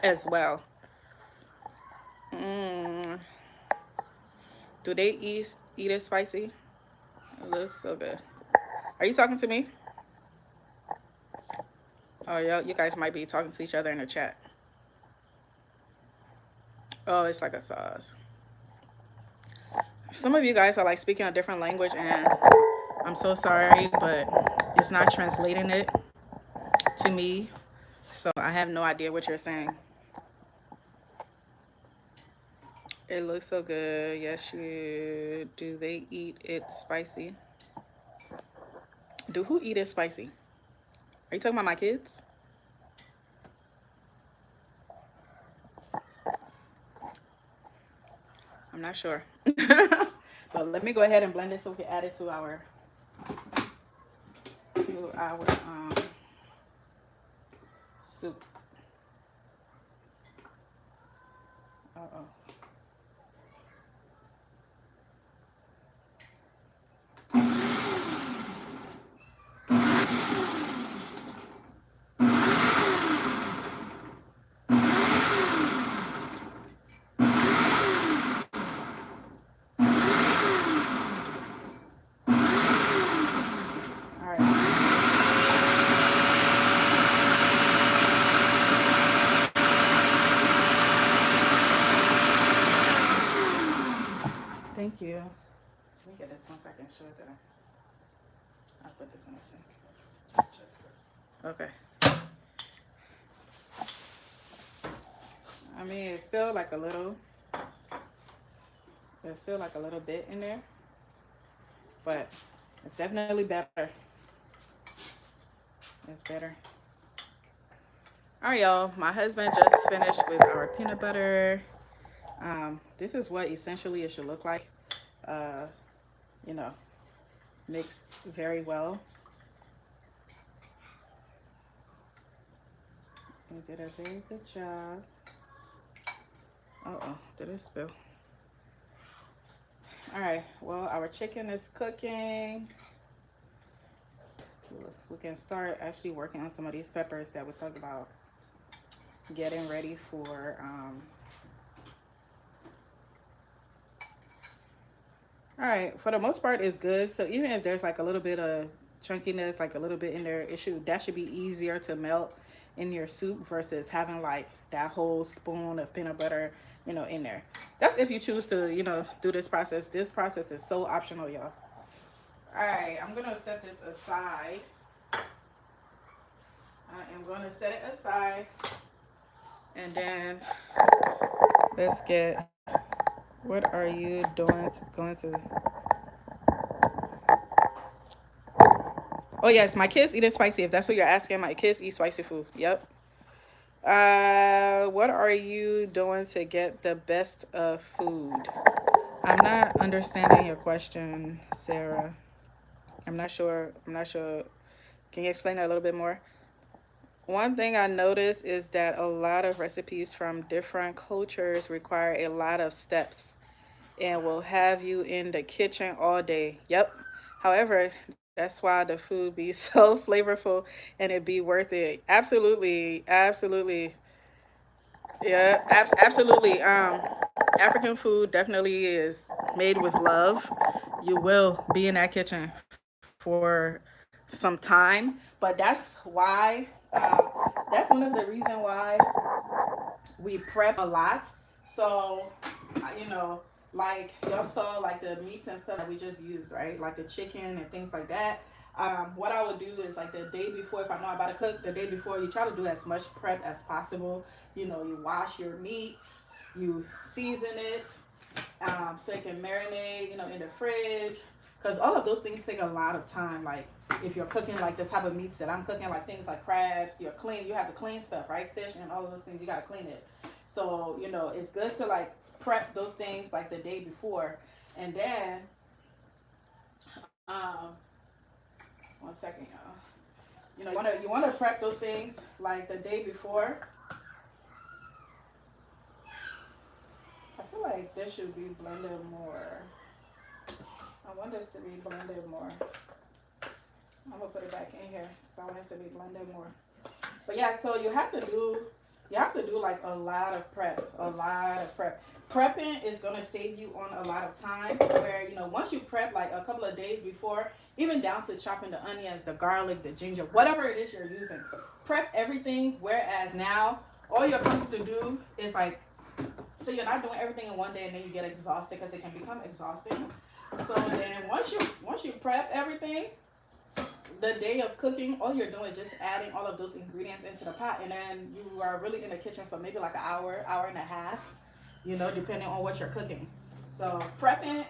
as well. Mmm. Do they eat it spicy? It looks so good. Are you talking to me? Oh, yeah, you guys might be talking to each other in the chat. Oh, it's like a sauce. Some of you guys are like speaking a different language, and I'm so sorry, but it's not translating it to me. So I have no idea what you're saying. It looks so good. Yes, you do. They eat it spicy? Do who eat it spicy? Are you talking about my kids? I'm not sure. But let me go ahead and blend it so we can add it to our soup. Uh-oh. All right. Thank you. Let me get this 1 second. Show it there. I'll put this in the sink. Okay. I mean, it's still like a little. There's still like a little bit in there, but it's definitely better. It's better. All right, y'all. My husband just finished with our peanut butter. This is what essentially it should look like. Uh, you know, mixed very well. We did a very good job. Uh-oh, did it spill? All right, well, our chicken is cooking. We can start actually working on some of these peppers that we talked about getting ready for all right, for the most part it's good. So even if there's like a little bit of chunkiness, like a little bit in there, that should be easier to melt in your soup versus having like that whole spoon of peanut butter, in there. That's if you choose to, do this process. This process is so optional, y'all. All right, I'm gonna set this aside. I am gonna set it aside, and then let's get. What are you doing? Going to? Oh yes, my kids eat it spicy. If that's what you're asking, my kids eat spicy food. Yep. What are you doing to get the best of food? I'm not understanding your question, Sarah. I'm not sure. I'm not sure. Can you explain that a little bit more? One thing I noticed is that a lot of recipes from different cultures require a lot of steps and will have you in the kitchen all day. Yep. However, that's why the food be so flavorful and it be worth it. Absolutely. Absolutely. Yeah, absolutely. African food definitely is made with love. You will be in that kitchen for some time, but that's one of the reason why we prep a lot. So, you know, like y'all saw, like the meats and stuff that we just used, right? Like the chicken and things like that. What I would do is like the day before, if I know I'm about to cook, the day before, you try to do as much prep as possible. You know, you wash your meats, You season it so it can marinate, in the fridge. Because all of those things take a lot of time. Like if you're cooking like the type of meats that I'm cooking, like things like crabs, you have to clean stuff, right? Fish and all of those things, you got to clean it. So, it's good to like prep those things like the day before. And then, um, 1 second, y'all. You wanna prep those things like the day before. I feel like this should be blended more. I want this to be blended more. I'm gonna put it back in here because I want it to be blended more. But yeah, so you have to do like a lot of prep. Prepping is gonna save you on a lot of time. Where once you prep like a couple of days before, even down to chopping the onions, the garlic, the ginger, whatever it is you're using, prep everything. Whereas now, all you're going to do is like, so you're not doing everything in one day and then you get exhausted because it can become exhausting. So then once you prep everything, the day of cooking, all you're doing is just adding all of those ingredients into the pot, and then you are really in the kitchen for maybe like an hour and a half, depending on what you're cooking. So prepping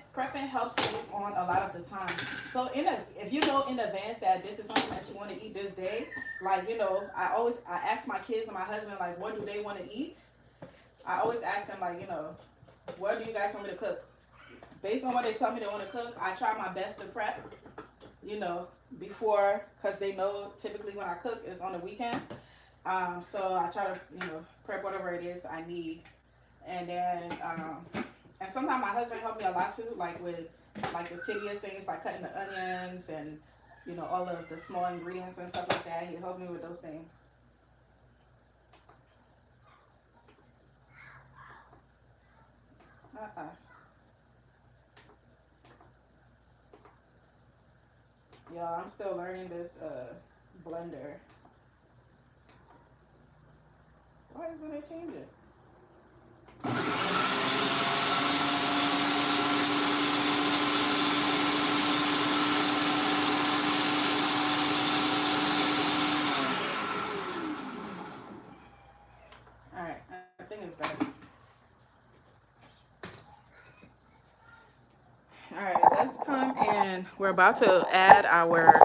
helps you on a lot of the time. So if you know in advance that this is something that you want to eat this day, like I ask my kids and my husband like, what do they want to eat? I always ask them like, what do you guys want me to cook? Based on what they tell me they want to cook, I try my best to prep, before, because they know typically when I cook is on the weekend. So I try to, prep whatever it is I need. And then, and sometimes my husband helped me a lot too, like with like the tedious things like cutting the onions and, all of the small ingredients and stuff like that. He helped me with those things. Y'all, I'm still learning this blender. Why isn't it changing? Alright, I think it's better. Alright, let's come and we're about to add our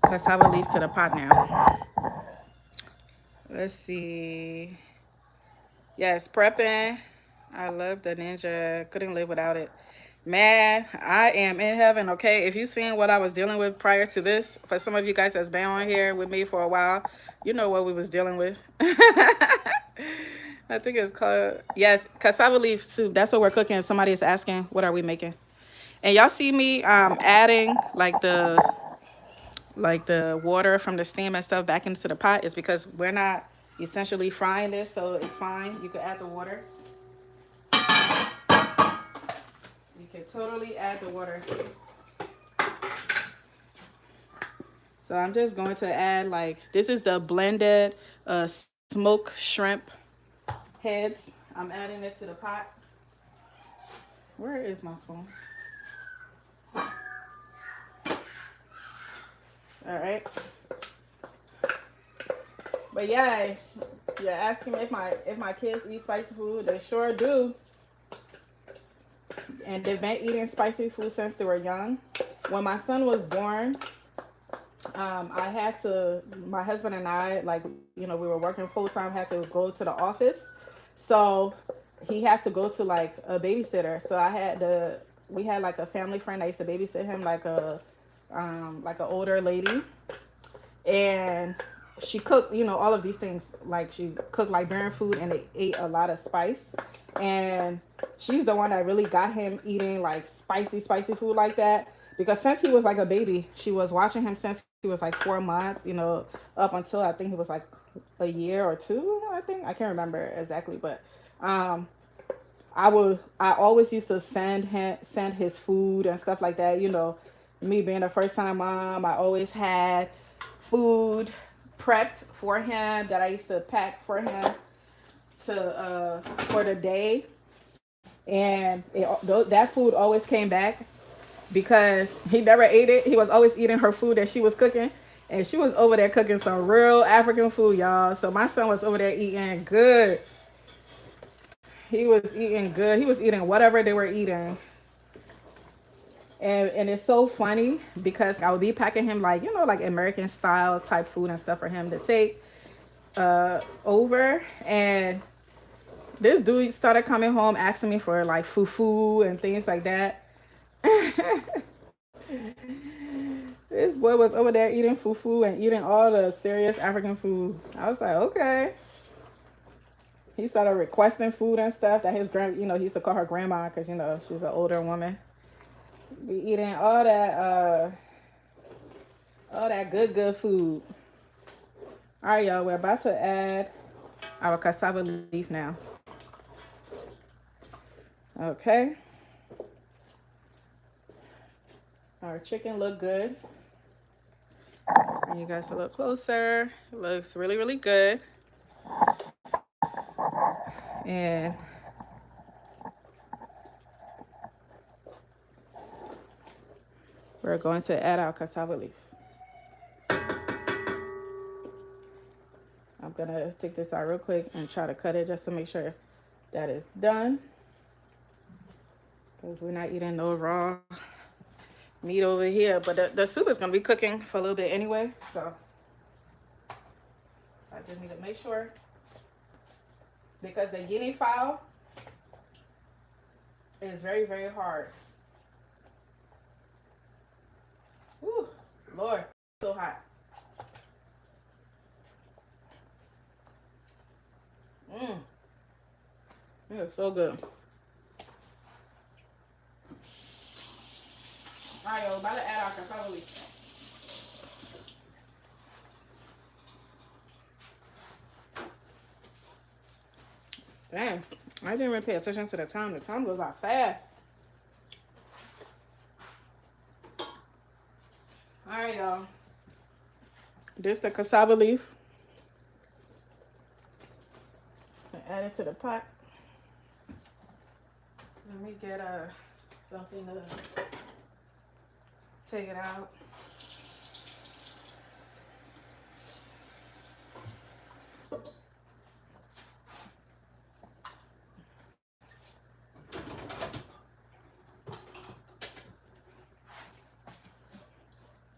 cassava leaf to the pot now. Let's see. Yes, prepping. I love the ninja. Couldn't live without it. Man, I am in heaven, okay? If you've seen what I was dealing with prior to this, for some of you guys that's been on here with me for a while, you know what we was dealing with. I think it's called, yes, cassava leaf soup. That's what we're cooking. If somebody is asking, what are we making? And y'all see me adding like the water from the steam and stuff back into the pot is because we're not essentially frying this, so it's fine. You can add the water. You can totally add the water. So I'm just going to add like, this is the blended smoked shrimp heads. I'm adding it to the pot. Where is my spoon? All right. But yeah, you're asking if my kids eat spicy food. They sure do. And they've been eating spicy food since they were young. When my son was born, my husband and I, like, we were working full time, had to go to the office. So he had to go to like a babysitter. So we had like a family friend that used to babysit him, like an older lady. And she cooked, all of these things. Like she cooked Liberian food and they ate a lot of spice. And she's the one that really got him eating like spicy food like that. Because since he was like a baby, she was watching him since he was like 4 months, up until I think he was like a year or two, I think. I can't remember exactly. But I always used to send his food and stuff like that. Me being a first time mom, I always had food prepped for him that I used to pack for him for the day. And that food always came back because he never ate it. He was always eating her food that she was cooking. And she was over there cooking some real African food, y'all. So my son was over there eating good. he was eating good. He was eating whatever they were eating. And it's so funny because I would be packing him like, you know, like American style type food and stuff for him to take over. And this dude started coming home asking me for like fufu and things like that. This boy was over there eating fufu and eating all the serious African food. I was like, okay. He started requesting food and stuff that his he used to call her grandma because she's an older woman. Be eating all that good food. All right, y'all, we're about to add our cassava leaf now. Okay. Our chicken look good. Bring you guys a little closer. It looks really, really good. And we're going to add our cassava leaf. I'm going to take this out real quick and try to cut it just to make sure that it's done. Because we're not eating no raw meat over here. But the soup is going to be cooking for a little bit anyway. So I just need to make sure. Because the guinea fowl is very, very hard. Whew, Lord, so hot. It is so good. All right, y'all, about to add our cassava leaf. Damn, I didn't even pay attention to the time. The time goes by fast. All right, y'all. This the cassava leaf. Add it to the pot. Let me get something to take it out.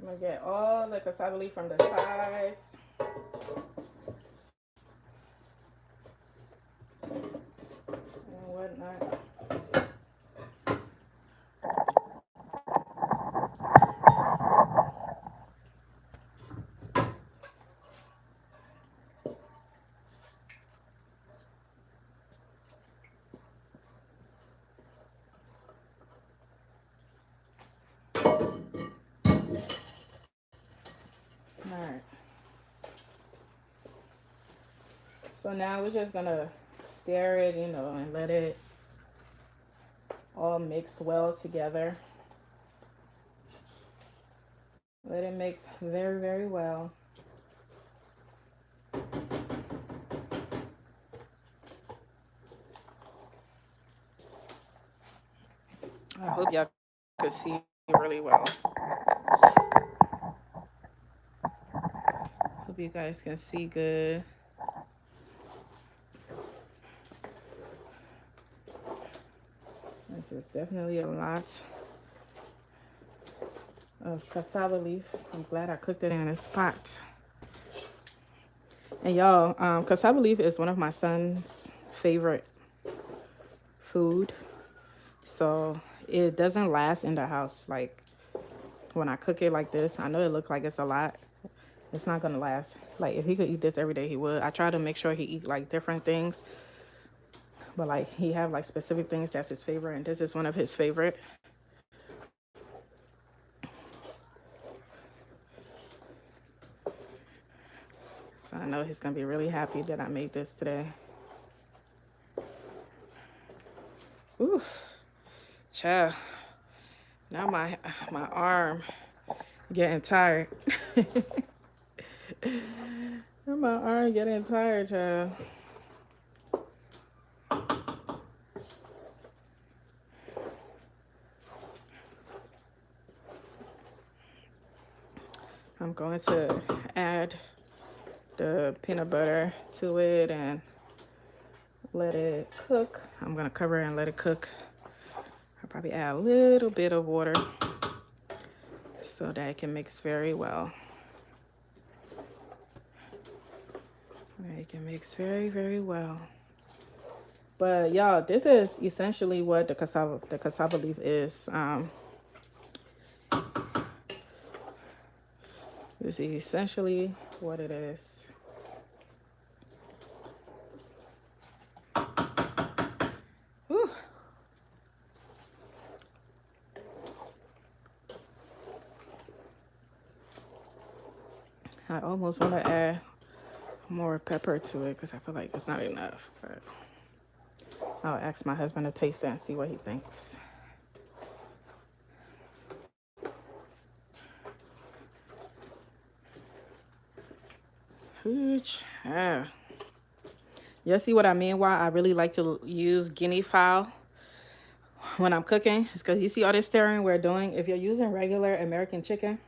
I'm gonna get all the cassava leaf from the sides. And whatnot. Alright. So now we're just gonna stir it, and let it all mix well together. Let it mix very, very well. I hope y'all could see really well. Hope you guys can see good. This is definitely a lot of cassava leaf. I'm glad I cooked it in this pot. And y'all, cassava leaf is one of my son's favorite food. So it doesn't last in the house. Like when I cook it like this, I know it looks like it's a lot. It's not gonna last. Like if he could eat this every day, he would. I try to make sure he eat like different things. But like he have like specific things that's his favorite, and this is one of his favorite. So I know he's gonna be really happy that I made this today. Ooh, child. Now my arm getting tired. My arm getting tired, child. I'm going to add the peanut butter to it and let it cook. I'm gonna cover it and let it cook. I'll probably add a little bit of water so that it can mix very well. It can mix very, very well. But y'all, this is essentially what the cassava leaf is. This is essentially what it is. Whew. I almost want to add more pepper to it because I feel like it's not enough. But I'll ask my husband to taste it and see what he thinks. Huge. Yeah. You see what I mean? Why I really like to use guinea fowl when I'm cooking? It's because you see all this stirring we're doing. If you're using regular American chicken,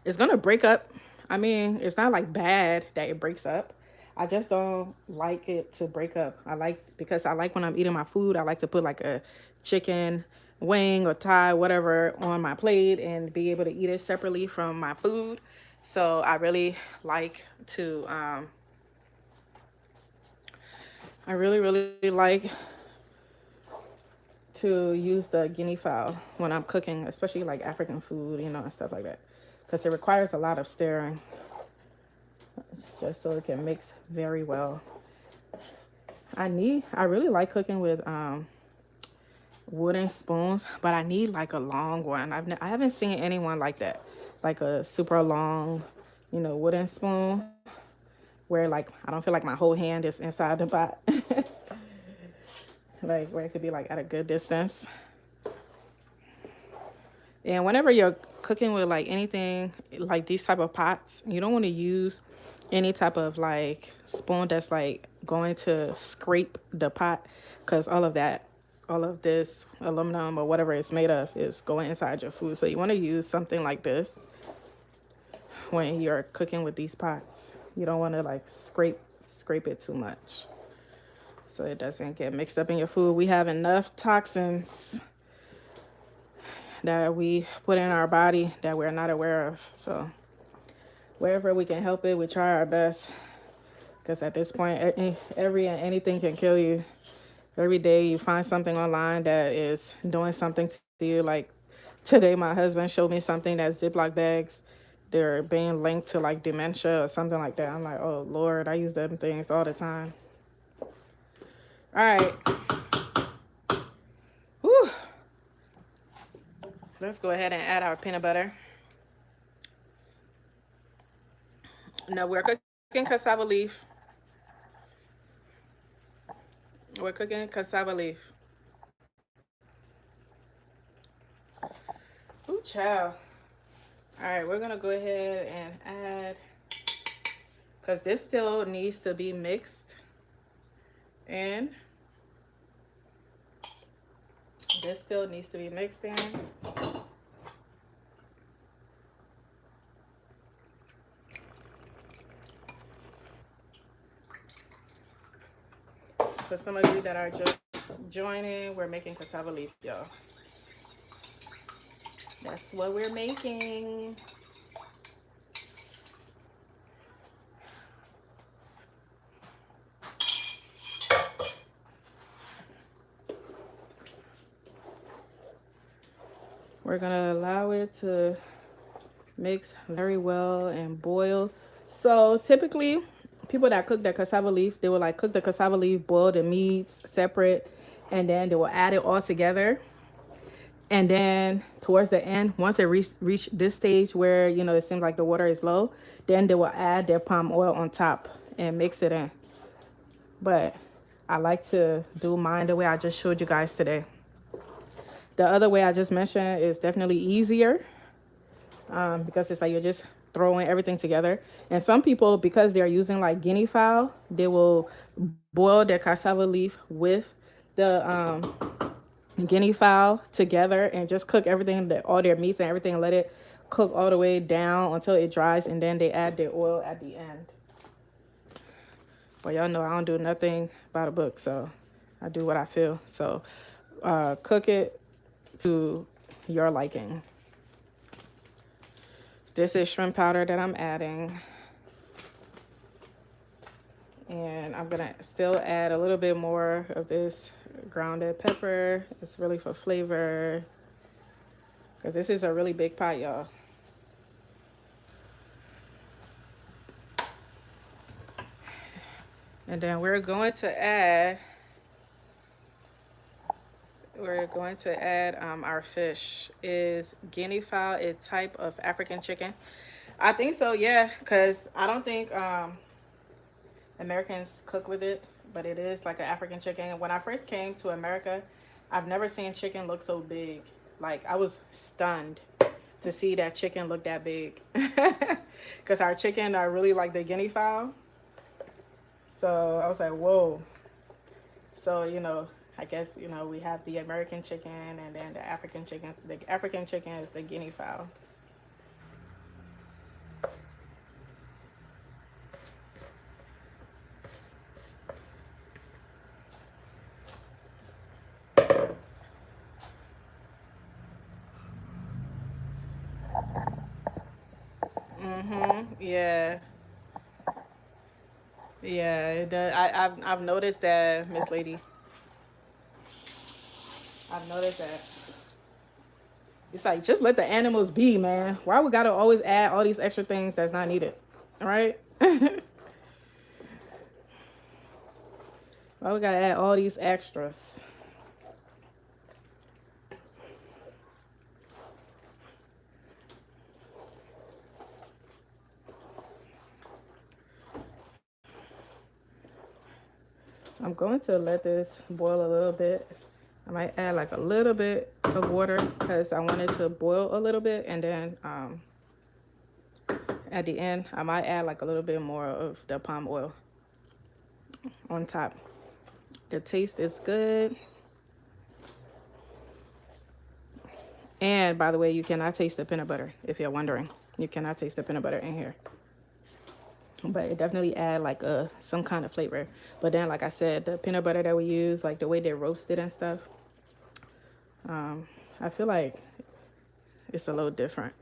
it's gonna break up. I mean, it's not like bad that it breaks up. I just don't like it to break up. Because I like when I'm eating my food, I like to put like a chicken wing or thigh, whatever, on my plate and be able to eat it separately from my food. So I really like to, I really like to use the guinea fowl when I'm cooking, especially like African food, and stuff like that. Because it requires a lot of stirring just so it can mix very well. I really like cooking with wooden spoons, but I need like a long one. I haven't seen anyone like that, like a super long, wooden spoon where like I don't feel like my whole hand is inside the pot. Like where it could be like at a good distance. And whenever you're cooking with like anything like these type of pots, you don't want to use any type of like spoon that's like going to scrape the pot, because all of this aluminum or whatever it's made of is going inside your food. So you want to use something like this when you're cooking with these pots. You don't want to like scrape it too much so it doesn't get mixed up in your food. We have enough toxins that we put in our body that we're not aware of. So wherever we can help it, we try our best, because at this point every and anything can kill you. Every day you find something online that is doing something to you. Like today my husband showed me something that Ziploc bags, they're being linked to like dementia or something like that. I'm like, oh Lord, I use them things all the time. All right. Whew. Let's go ahead and add our peanut butter. Now we're cooking cassava leaf. We're cooking cassava leaf. Ooh, child. All right, we're gonna go ahead and add, because this still needs to be mixed in. This still needs to be mixed in. For some of you that are just joining, we're making cassava leaf, y'all. That's what we're making. We're gonna allow it to mix very well and boil. So typically people that cook the cassava leaf, they will like cook the cassava leaf, boil the meats separate, and then they will add it all together. And then towards the end, once it reach this stage where it seems like the water is low, then they will add their palm oil on top and mix it in. But I like to do mine the way I just showed you guys today. The other way I just mentioned is definitely easier, because it's like you're just throwing everything together. And some people, because they're using like guinea fowl, they will boil their cassava leaf with the guinea fowl together and just cook everything, all their meats and everything, and let it cook all the way down until it dries, and then they add their oil at the end. But y'all know I don't do nothing by the book, so I do what I feel. So cook it to your liking. This is shrimp powder that I'm adding. And I'm gonna still add a little bit more of this grounded pepper. It's really for flavor, because this is a really big pot, y'all. And then we're going to add our fish. Is guinea fowl a type of African chicken? I think so, yeah, because I don't think Americans cook with it, but it is like an African chicken. When I first came to America, I've never seen chicken look so big. Like, I was stunned to see that chicken look that big. Because our chicken are really like the guinea fowl. So I was like, whoa. So, I guess, we have the American chicken and then the African chicken. So the African chicken is the guinea fowl. Yeah. Yeah, it does. I've noticed that, Miss Lady. I've noticed that. It's like, just let the animals be, man. Why we gotta always add all these extra things that's not needed, right? Why we gotta add all these extras? I'm going to let this boil a little bit. I might add like a little bit of water because I want it to boil a little bit, and then at the end I might add like a little bit more of the palm oil on top. The taste is good. And by the way, you cannot taste the peanut butter, if you're wondering. You cannot taste the peanut butter in here. But it definitely add like some kind of flavor. But then, like I said, the peanut butter that we use, like the way they roast it and stuff, I feel like it's a little different.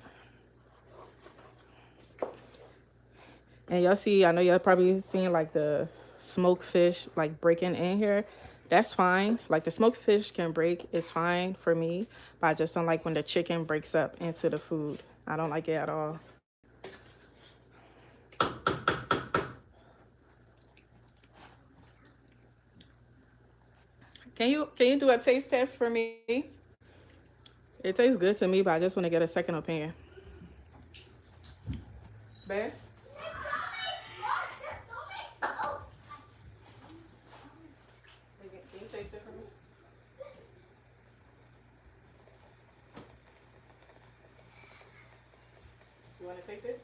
And y'all see, I know y'all probably seen like the smoked fish like breaking in here. That's fine. Like the smoked fish can break, it's fine for me. But I just don't like when the chicken breaks up into the food. I don't like it at all. Can you do a taste test for me? It tastes good to me, but I just want to get a second opinion. Babe? Can you taste it for me? You want to taste it?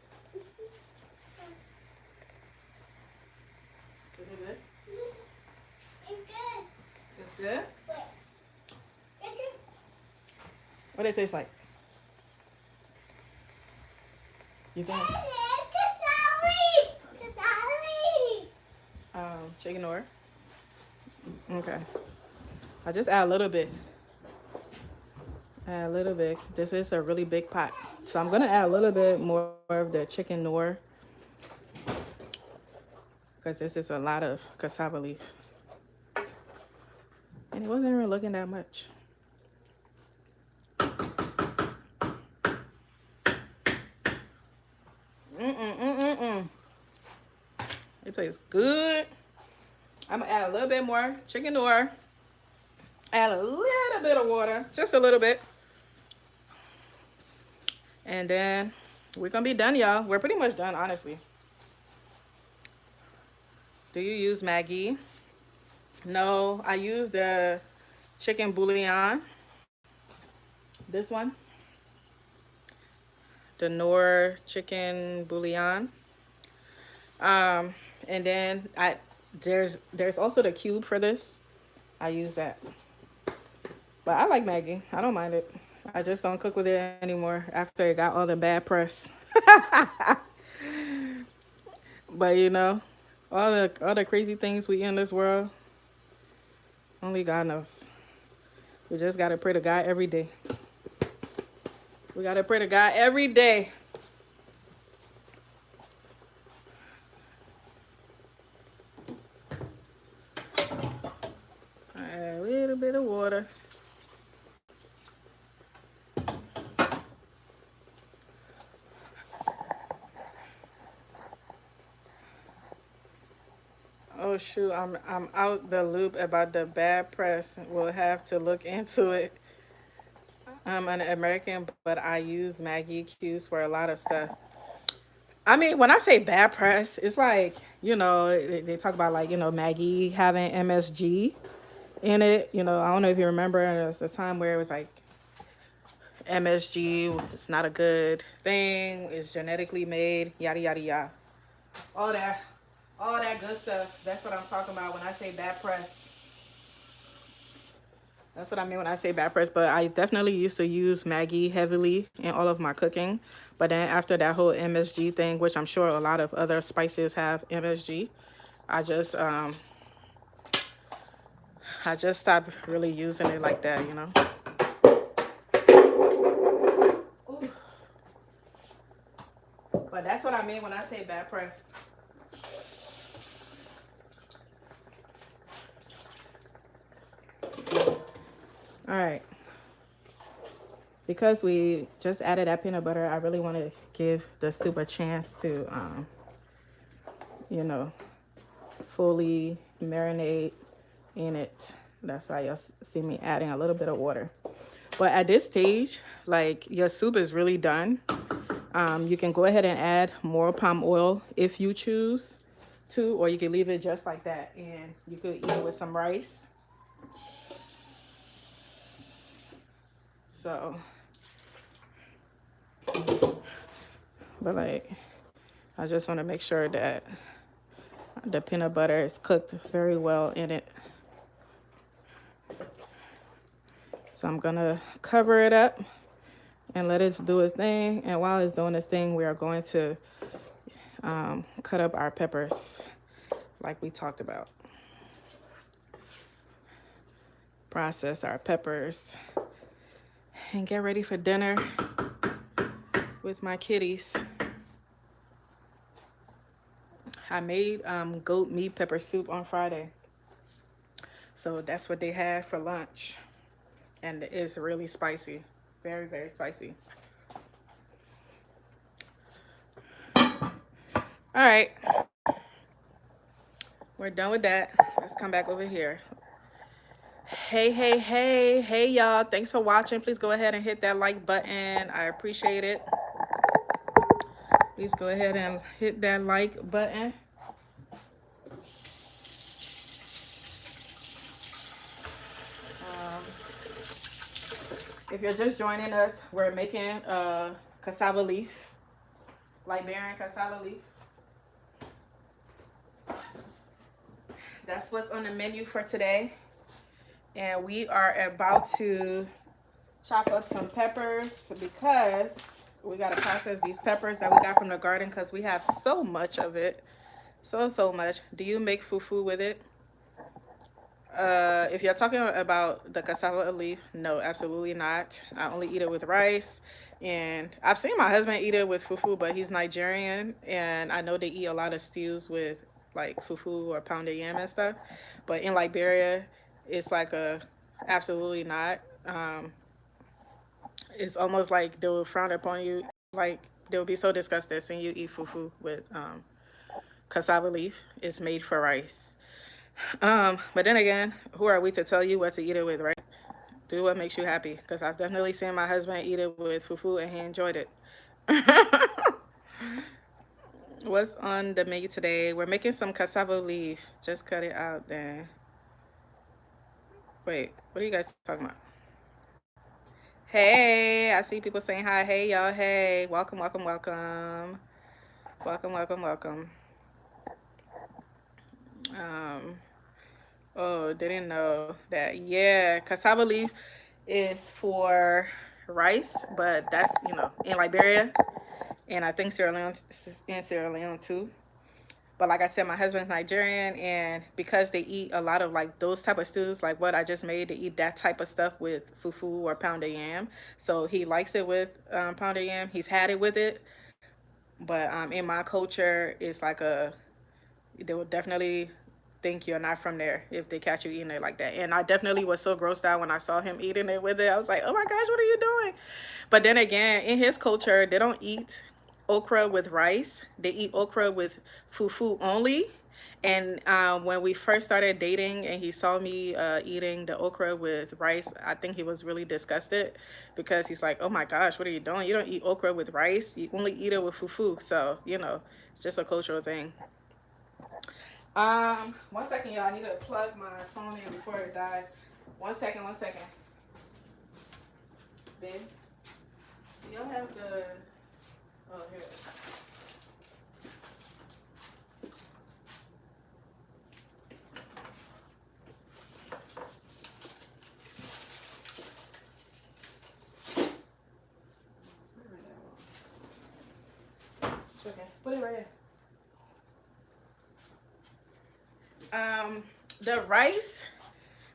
Is it good? It's good? What it taste like? You think? Chicken or? Okay. I just add a little bit. Add a little bit. This is a really big pot. So I'm gonna add a little bit more of the chicken noir, because this is a lot of cassava leaf. And it wasn't even looking that much. It tastes good. I'm gonna add a little bit more chicken noir. Add a little bit of water, just a little bit. And then we're gonna be done, y'all. We're pretty much done, honestly. Do you use Maggi? No, I use the chicken bouillon. This one. The Knorr chicken bouillon. And then there's also the cube for this. I use that. But I like Maggi. I don't mind it. I just don't cook with it anymore after it got all the bad press. But All the crazy things we in this world, only God knows. We just gotta pray to God every day. We gotta pray to God every day. Add a little bit of water. Oh shoot, I'm out the loop about the bad press. We'll have to look into it. I'm an American, but I use Maggie cubes for a lot of stuff. I mean, when I say bad press, it's like, they talk about like, Maggie having MSG in it. I don't know if you remember, there was a time where it was like MSG, it's not a good thing, it's genetically made, yada, yada, yada. All that, all that good stuff. That's what I'm talking about when I say bad press. That's what I mean when I say bad press. But I definitely used to use Maggi heavily in all of my cooking. But then after that whole MSG thing, which I'm sure a lot of other spices have MSG, I just I just stopped really using it like that. Ooh. But that's what I mean when I say bad press. All right. Because we just added that peanut butter, I really want to give the soup a chance to, you know, fully marinate in it. That's why you'll see me adding a little bit of water. But at this stage, like, your soup is really done. You can go ahead and add more palm oil if you choose to, or you can leave it just like that. And you could eat it with some rice. So, but like, I just want to make sure that the peanut butter is cooked very well in it. So I'm gonna cover it up and let it do its thing. And while it's doing its thing, we are going to cut up our peppers like we talked about. Process our peppers and get ready for dinner with my kitties. I made goat meat pepper soup on Friday. So that's what they had for lunch. And it's really spicy. Very, very spicy. All right. We're done with that. Let's come back over here. Hey, hey, hey, hey, y'all. Thanks for watching. Please go ahead and hit that like button. I appreciate it. Please go ahead and hit that like button. If you're just joining us, we're making cassava leaf, Liberian cassava leaf. That's what's on the menu for today. And we are about to chop up some peppers because we got to process these peppers that we got from the garden because we have so much of it. So much. Do you make fufu with it? If you're talking about the cassava leaf, no, absolutely not. I only eat it with rice. And I've seen my husband eat it with fufu, but he's Nigerian. And I know they eat a lot of stews with like fufu or pounded yam and stuff. But in Liberia, it's like absolutely not. It's almost like they will frown upon you. Like they will be so disgusted seeing you eat fufu with cassava leaf. It's made for rice. But then again, who are we to tell you what to eat it with, right? Do what makes you happy. Because I've definitely seen my husband eat it with fufu and he enjoyed it. What's on the menu today? We're making some cassava leaf. Just cut it out then. Wait, what are you guys talking about? Hey, I see people saying hi. Hey, y'all. Hey, welcome, welcome, welcome. Welcome, welcome, welcome. Oh, didn't know that. Yeah, cassava leaf is for rice, but that's, in Liberia, and I think Sierra Leone too. But like I said, my husband's Nigerian, and because they eat a lot of like those type of stews, like what I just made, they eat that type of stuff with fufu or pounded yam. So he likes it with pounded yam. He's had it with it, but in my culture, it's like a they will definitely think you're not from there if they catch you eating it like that. And I definitely was so grossed out when I saw him eating it with it. I was like, oh my gosh, what are you doing? But then again, in his culture, they don't eat okra with rice. They eat okra with fufu only. And when we first started dating and he saw me eating the okra with rice, I think he was really disgusted because he's like, oh my gosh, what are you doing? You don't eat okra with rice. You only eat it with fufu. So, it's just a cultural thing. 1 second, y'all. I need to plug my phone in before it dies. 1 second, 1 second. Babe, do y'all have the? Oh, here it is. Okay, put it right there. The rice,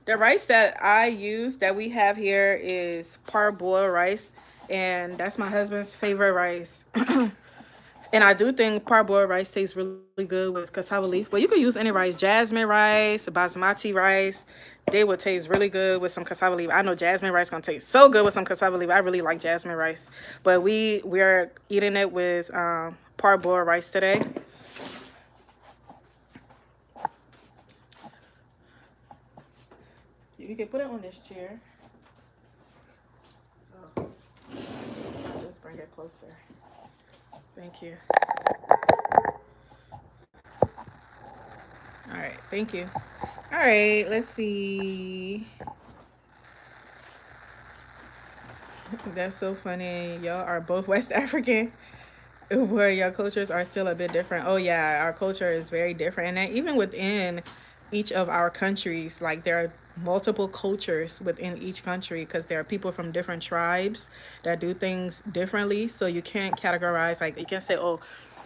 the rice that I use that we have here is parboiled rice, and that's my husband's favorite rice. And I do think parboiled rice tastes really good with cassava leaf. But you could use any rice, jasmine rice, basmati rice. They would taste really good with some cassava leaf. I know jasmine rice gonna taste so good with some cassava leaf. I really like jasmine rice. But we're eating it with parboiled rice today. You can put it on this chair. So I'll just bring it closer. Thank you. All right, thank you. All right, let's see. That's so funny. Y'all are both West African, where your cultures are still a bit different. Oh yeah, our culture is very different, and then even within each of our countries, like there are multiple cultures within each country because there are people from different tribes that do things differently. So you can't categorize like you can't say, oh,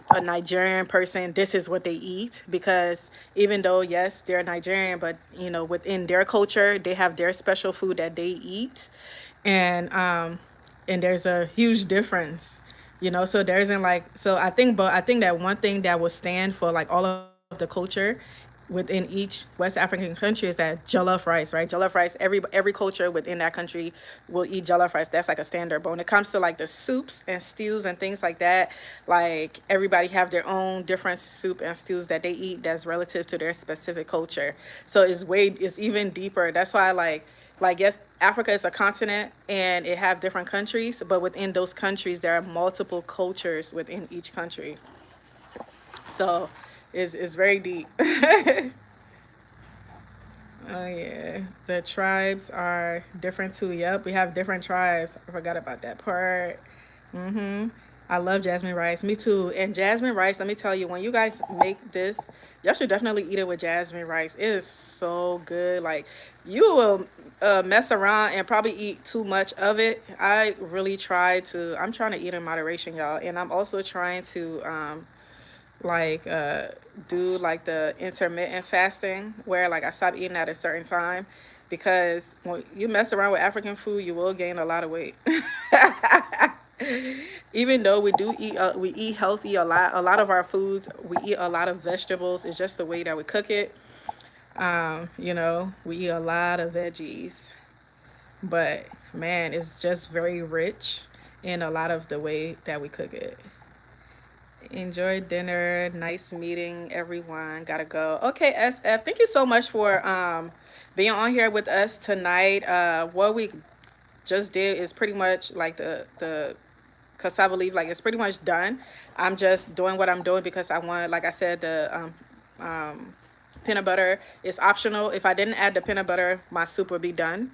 a Nigerian person, this is what they eat because even though yes, they're Nigerian, but within their culture, they have their special food that they eat, and there's a huge difference. So there isn't like so I think that one thing that will stand for like all of the culture within each West African country is that jollof rice, right? Jollof rice, every culture within that country will eat jollof rice. That's like a standard. But when it comes to like the soups and stews and things like that, like everybody have their own different soup and stews that they eat that's relative to their specific culture. So it's even deeper. That's why like yes, Africa is a continent and it have different countries, but within those countries there are multiple cultures within each country. So it's very deep. Oh yeah, the tribes are different too. Yep, we have different tribes. I forgot about that part. Mm-hmm. I love jasmine rice. Me too. And jasmine rice, let me tell you, when you guys make this, y'all should definitely eat it with jasmine rice. It is so good. Like you will mess around and probably eat too much of it. I really try to. I'm trying to eat in moderation, y'all, and I'm also trying to like do like the intermittent fasting where like I stop eating at a certain time because when you mess around with African food, you will gain a lot of weight. Even though we eat healthy a lot of our foods, we eat a lot of vegetables. It's just the way that we cook it. We eat a lot of veggies, but man, it's just very rich in a lot of the way that we cook it. Enjoy dinner. Nice meeting everyone. Gotta go. Okay, SF. Thank you so much for being on here with us tonight. What we just did is pretty much like the cassava leaf. Like it's pretty much done. I'm just doing what I'm doing because I want, like I said, the peanut butter is optional. If I didn't add the peanut butter, my soup would be done.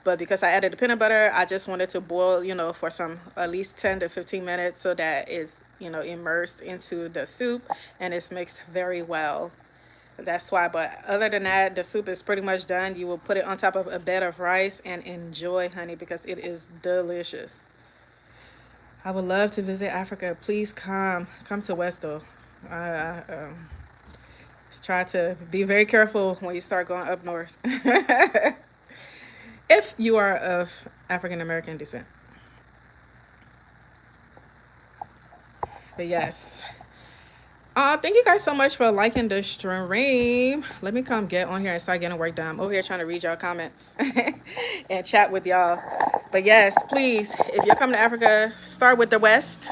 But because I added the peanut butter, I just wanted to boil, for some at least 10 to 15 minutes so that it's, immersed into the soup and it's mixed very well. That's why. But other than that, the soup is pretty much done. You will put it on top of a bed of rice and enjoy, honey, because it is delicious. I would love to visit Africa. Please come to Westo. I, try to be very careful when you start going up north. If you are of African American descent. But yes. Thank you guys so much for liking the stream. Let me come get on here and start getting work done. I'm over here trying to read y'all comments and chat with y'all. But yes, please, if you're coming to Africa, start with the West.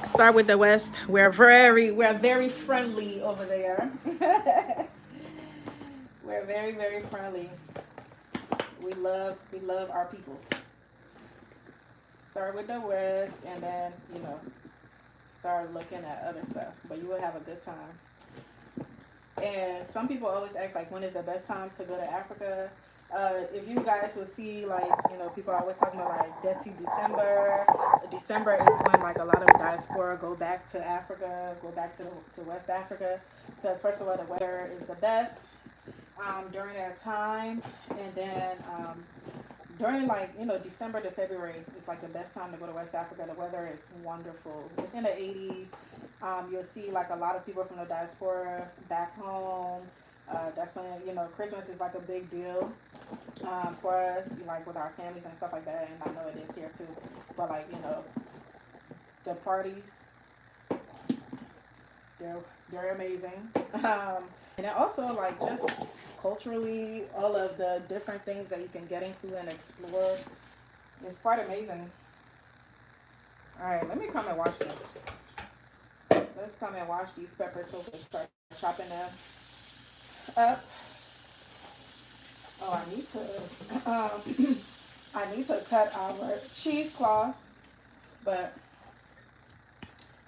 Start with the West. We're very friendly over there. We're very, very friendly. We love our people. Start with the West and then, start looking at other stuff. But you will have a good time. And some people always ask, like, when is the best time to go to Africa? If you guys will see, like, people are always talking about, like, Dead to December. December is when, like, a lot of diaspora go back to Africa, go back to West Africa. Because, first of all, the weather is the best during that time. And then during, like, December to February is, like, the best time to go to West Africa. The weather is wonderful. It's in the 80s. You'll see, like, a lot of people from the diaspora back home. That's when, Christmas is, like, a big deal for us, like, with our families and stuff like that. And I know it is here, too. But, like, the parties, they're amazing. And then also, like, just culturally, all of the different things that you can get into and explore. It's quite amazing. All right, let me come and wash this. Let's come and wash these peppers so we can start chopping them up. Oh, I need to cut our cheesecloth, but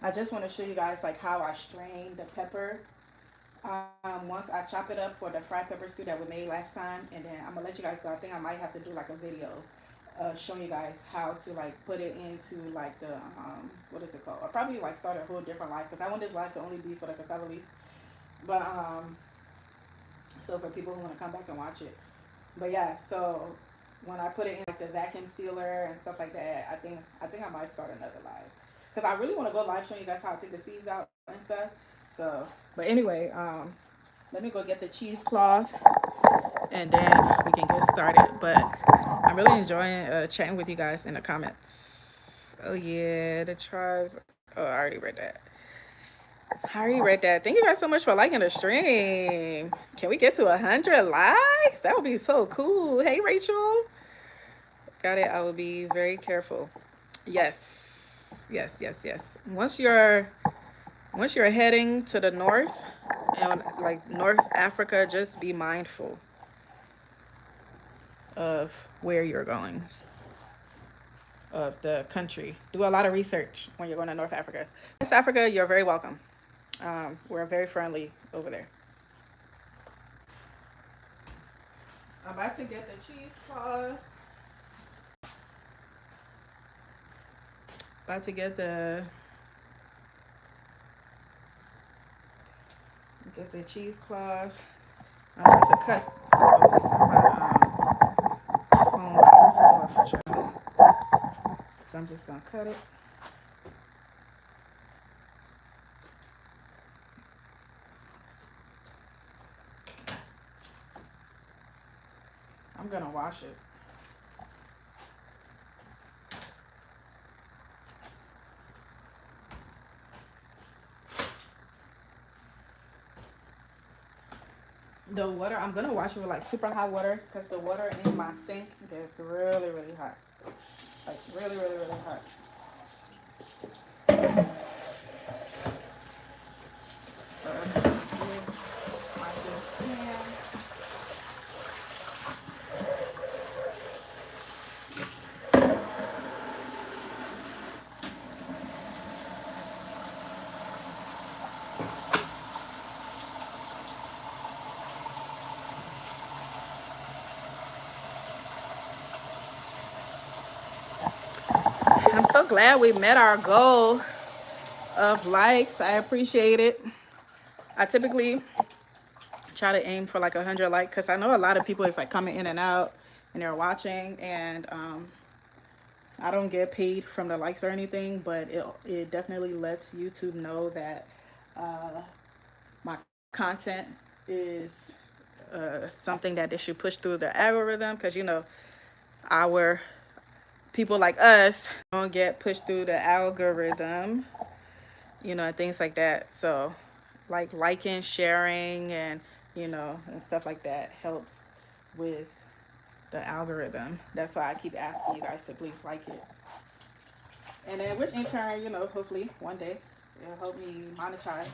I just want to show you guys, like, how I strain the pepper. Once I chop it up for the fried pepper stew that we made last time, and then I'm gonna let you guys go. I think I might have to do, like, a video showing you guys how to, like, put it into, like, the what is it called? I'll probably, like, start a whole different life, because I want this life to only be for the cassava leaf. But so for people who want to come back and watch it. But yeah, so when I put it in, like, the vacuum sealer and stuff like that, I think I might start another live, because I really want to go live showing you guys how to take the seeds out and stuff. So, but anyway, let me go get the cheesecloth and then we can get started. But I'm really enjoying chatting with you guys in the comments. Oh yeah, the tribes. Oh, I already read that. Thank you guys so much for liking the stream. Can we get to 100 likes? That would be so cool. Hey, Rachel. Got it. I will be very careful. Yes. Once you're heading to the north and, like, North Africa, just be mindful of where you're going, of the country. Do a lot of research when you're going to North Africa. West Africa, you're very welcome. We're very friendly over there. I'm about to get the cheesecloth. About to get the cheesecloth. I'm about to cut. Phone about to fall off the charger. So I'm just gonna cut it. I'm gonna wash it. The water, I'm gonna wash it with, like, super hot water, because the water in my sink gets really, really hot. Like, really, really, really hot. I'm so glad we met our goal of likes. I appreciate it. I typically try to aim for, like, 100 likes, because I know a lot of people is, like, coming in and out and they're watching, and I don't get paid from the likes or anything, but it definitely lets YouTube know that my content is something that they should push through the algorithm, because our people like us don't get pushed through the algorithm, and things like that. So like liking, sharing, and and stuff like that helps with the algorithm. That's why I keep asking you guys to please like it. And then which in turn, hopefully one day it'll help me monetize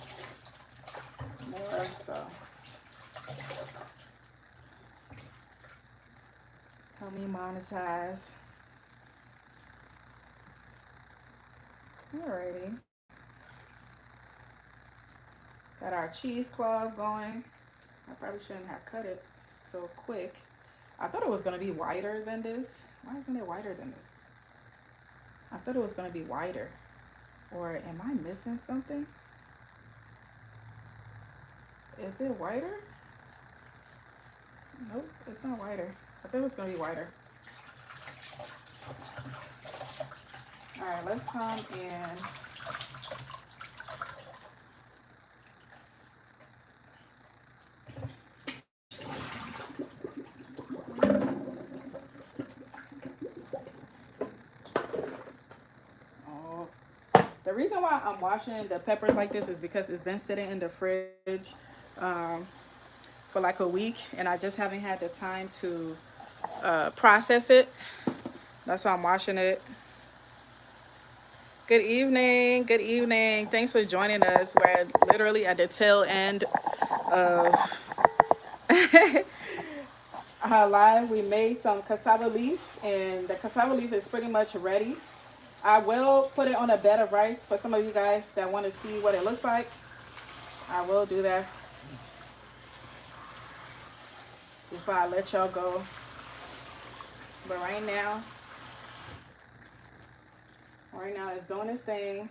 more. So help me monetize. Alrighty. Got our cheesecloth going. I probably shouldn't have cut it so quick. I thought it was going to be wider than this. Why isn't it wider than this? I thought it was going to be wider. Or am I missing something? Is it wider? Nope, it's not wider. I thought it was going to be wider. Alright, let's come and the reason why I'm washing the peppers like this is because it's been sitting in the fridge for like a week, and I just haven't had the time to process it. That's why I'm washing it. Good evening. Good evening. Thanks for joining us. We're literally at the tail end of our live. We made some cassava leaf, and the cassava leaf is pretty much ready. I will put it on a bed of rice for some of you guys that want to see what it looks like. I will do that before I let y'all go. But right now it's doing its thing.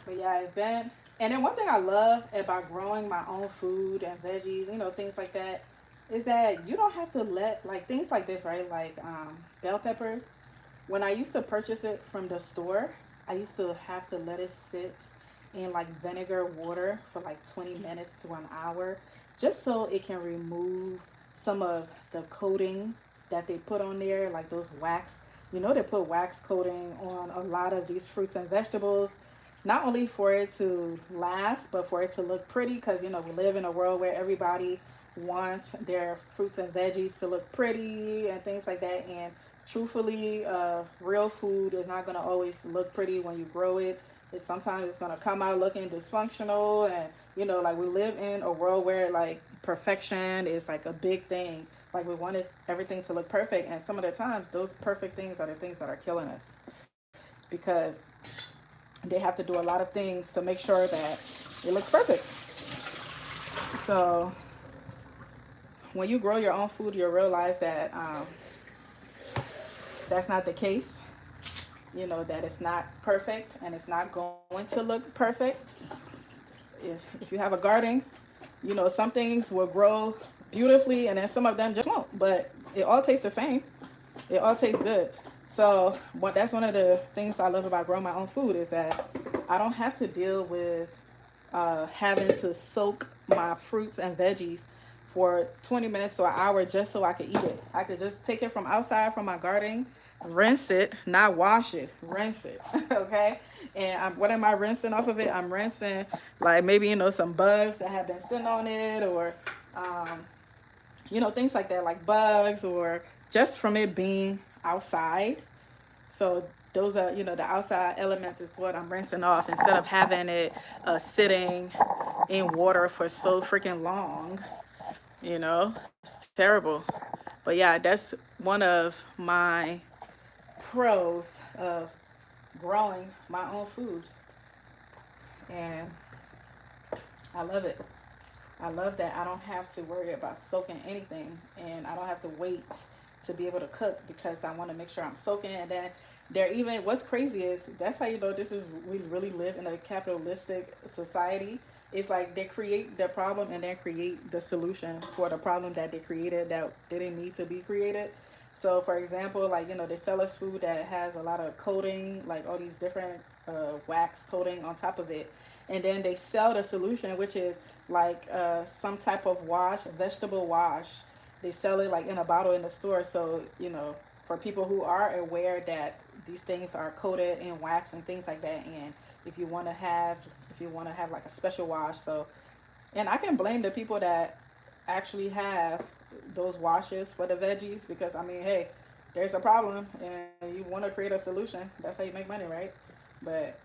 But yeah, it's been. And then one thing I love about growing my own food and veggies, things like that, is that you don't have to let, like, things like this, right? Like bell peppers. When I used to purchase it from the store, I used to have to let it sit in like vinegar water for like 20 minutes to an hour, just so it can remove some of the coating that they put on there, like those wax. They put wax coating on a lot of these fruits and vegetables, not only for it to last, but for it to look pretty, because we live in a world where everybody wants their fruits and veggies to look pretty and things like that. And truthfully, real food is not going to always look pretty when you grow it. Sometimes it's going to come out looking dysfunctional, and like, we live in a world where like perfection is like a big thing. Like, we want everything to look perfect, and some of the times those perfect things are the things that are killing us, because they have to do a lot of things to make sure that it looks perfect. So when you grow your own food, you'll realize that that's not the case. That it's not perfect, and it's not going to look perfect. If you have a garden, some things will grow beautifully, and then some of them just won't. But it all tastes the same. It all tastes good. So that's one of the things I love about growing my own food, is that I don't have to deal with having to soak my fruits and veggies for 20 minutes to an hour just so I could eat it. I could just take it from outside from my garden, rinse it, not wash it, rinse it. Okay. And what am I rinsing off of it? I'm rinsing like maybe some bugs that have been sitting on it, or things like that, like bugs, or just from it being outside. So those are the outside elements is what I'm rinsing off, instead of having it sitting in water for so freaking long. It's terrible. But yeah, that's one of my pros of growing my own food, and I love it. I love that I don't have to worry about soaking anything, and I don't have to wait to be able to cook, because I want to make sure I'm soaking. And then what's crazy is, that's how we really live in a capitalistic society. It's like they create the problem and then create the solution for the problem that they created that didn't need to be created. So for example, like, they sell us food that has a lot of coating, like all these different wax coating on top of it, and then they sell the solution, which is like some type of wash, vegetable wash. They sell it like in a bottle in the store. So for people who are aware that these things are coated in wax and things like that, and if you want to have like a special wash, so and I can blame the people that actually have those washes for the veggies, because I mean, hey, there's a problem and you want to create a solution. That's how you make money, right? But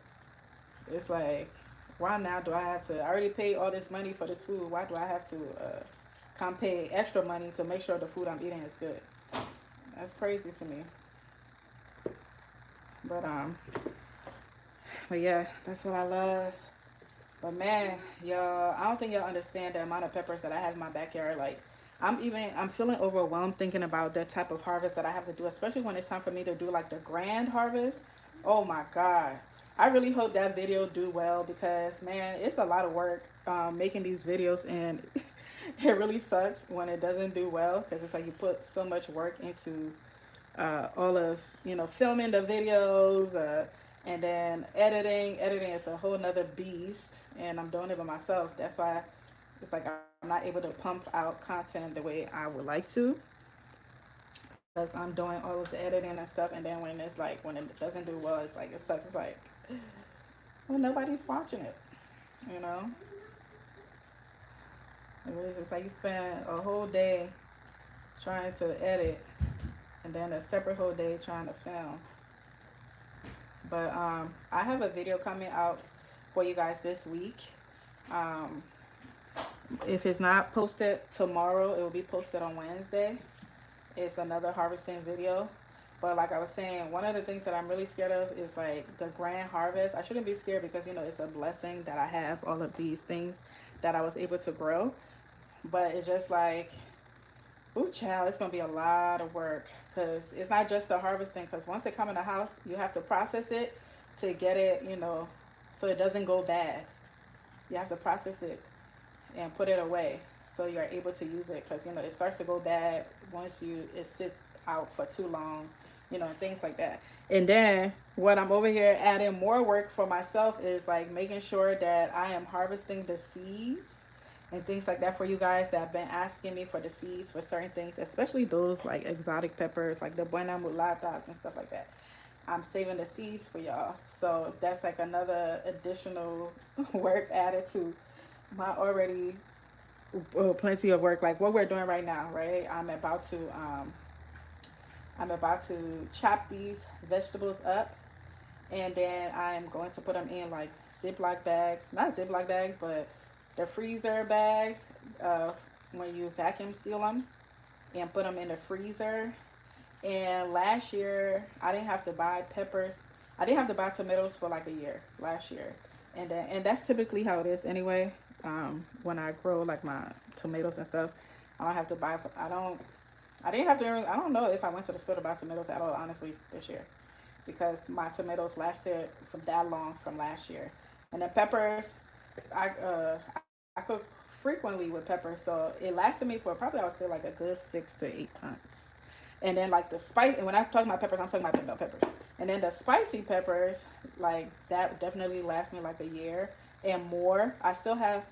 it's like, why now do I have to? I already paid all this money for this food. Why do I have to come pay extra money to make sure the food I'm eating is good? That's crazy to me. But yeah, that's what I love. But man, y'all, I don't think y'all understand the amount of peppers that I have in my backyard. Like, I'm feeling overwhelmed thinking about the type of harvest that I have to do, especially when it's time for me to do like the grand harvest. Oh my God. I really hope that video do well, because man, it's a lot of work making these videos, and it really sucks when it doesn't do well, because it's like you put so much work into all of filming the videos, and then editing is a whole nother beast, and I'm doing it by myself. That's why it's like I'm not able to pump out content the way I would like to, because I'm doing all of the editing and stuff. And then when it doesn't do well, it's like it sucks. It's like, well, nobody's watching it, you know. It's like you spend a whole day trying to edit, and then a separate whole day trying to film. But I have a video coming out for you guys this week. If it's not posted tomorrow, it will be posted on Wednesday. It's another harvesting video. But like I was saying, one of the things that I'm really scared of is like the grand harvest. I shouldn't be scared, because it's a blessing that I have all of these things that I was able to grow. But it's just like, ooh, child, it's gonna be a lot of work, because it's not just the harvesting. Because once it comes in the house, you have to process it to get it, so it doesn't go bad. You have to process it and put it away so you're able to use it, because it starts to go bad once it sits out for too long, and things like that. And then what I'm over here adding more work for myself is like making sure that I am harvesting the seeds and things like that for you guys that have been asking me for the seeds for certain things, especially those like exotic peppers, like the buena mulatas and stuff like that. I'm saving the seeds for y'all. So that's like another additional work added to my already plenty of work. Like what we're doing right now, right? I'm about to chop these vegetables up, and then I'm going to put them in like Ziploc bags, not Ziploc bags, but the freezer bags, when you vacuum seal them and put them in the freezer. And last year I didn't have to buy peppers. I didn't have to buy tomatoes for like a year last year, and that's typically how it is anyway. When I grow like my tomatoes and stuff, I don't have to buy. I didn't have to. I don't know if I went to the store to buy tomatoes at all, honestly, this year, because my tomatoes lasted for that long from last year. And then peppers, I cook frequently with peppers, so it lasted me for probably, I would say, like a good 6 to 8 months. And then like the spice, and when I'm talking about peppers, I'm talking about bell peppers. And then the spicy peppers, like that definitely lasts me like a year and more. I still have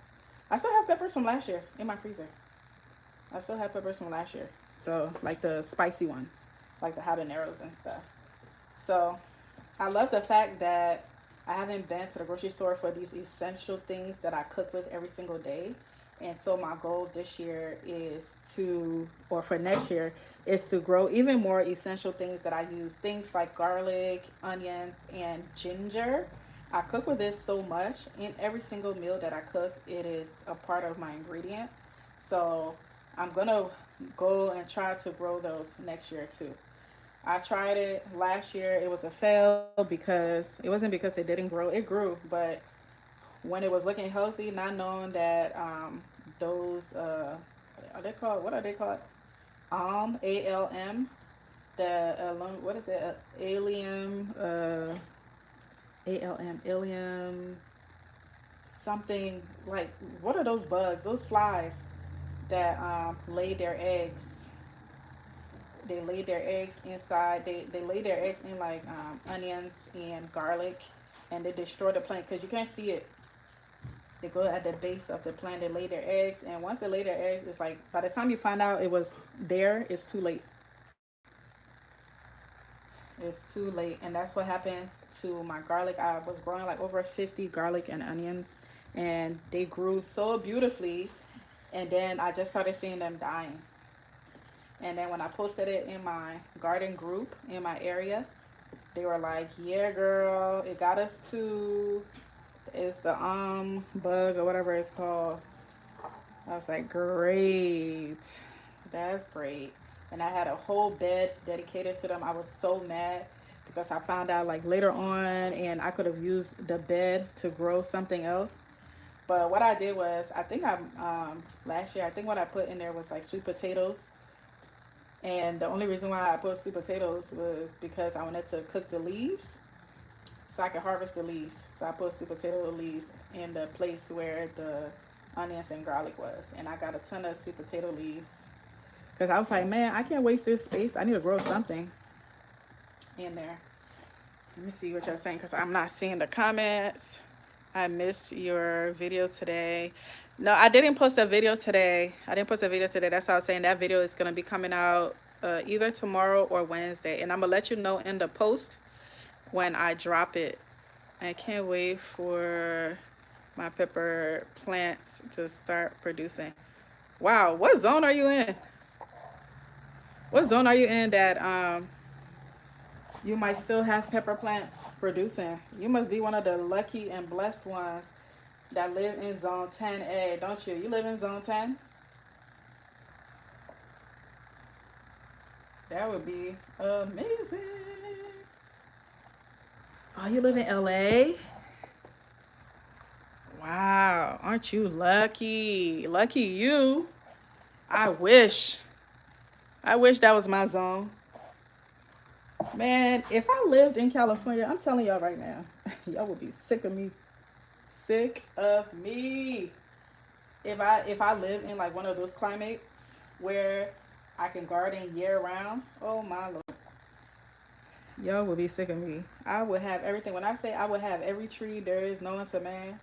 peppers from last year in my freezer. I still have peppers from last year. So like the spicy ones, like the habaneros and stuff. So I love the fact that I haven't been to the grocery store for these essential things that I cook with every single day. And so my goal this year is or for next year, is to grow even more essential things that I use. Things like garlic, onions, and ginger. I cook with this so much. In every single meal that I cook, it is a part of my ingredient. So I'm going to go and try to grow those next year too. I tried it last year. It was a fail, because it wasn't because it didn't grow. It grew, but when it was looking healthy, not knowing that those are they called? What are they called? ALM. The what is it? Allium. ALM. Allium. Something like, what are those bugs? Those flies that lay their eggs. They lay their eggs inside. They lay their eggs in like onions and garlic and they destroy the plant because you can't see it. They go at the base of the plant, they lay their eggs, and once they lay their eggs, it's like by the time you find out it was there, it's too late. It's too late. And that's what happened to my garlic. I was growing like over 50 garlic and onions, and they grew so beautifully, and then I just started seeing them dying. And then when I posted it in my garden group in my area, they were like, yeah, girl, it got us too. It's the bug or whatever it's called. I was like, great. That's great. And I had a whole bed dedicated to them. I was so mad because I found out like later on, and I could have used the bed to grow something else. But what I did was, I think last year, I think what I put in there was like sweet potatoes. And the only reason why I put sweet potatoes was because I wanted to cook the leaves so I could harvest the leaves. So I put sweet potato leaves in the place where the onions and garlic was. And I got a ton of sweet potato leaves. Because I was like, man, I can't waste this space. I need to grow something in there. Let me see what y'all saying because I'm not seeing the comments. I missed your video today. No, I didn't post a video today. That's how I was saying that video is going to be coming out either tomorrow or Wednesday. And I'm going to let you know in the post when I drop it. I can't wait for my pepper plants to start producing. Wow, what zone are you in? What zone are you in that you might still have pepper plants producing? You must be one of the lucky and blessed ones that live in zone 10A, don't you? You live in zone 10? That would be amazing. Oh, you live in LA? Wow, aren't you lucky? Lucky you. I wish that was my zone. Man, if I lived in California, I'm telling y'all right now, y'all would be sick of me. Sick of me. If I live in like one of those climates where I can garden year round, oh my Lord. Y'all would be sick of me. I would have everything. When I say I would have every tree there is known to man,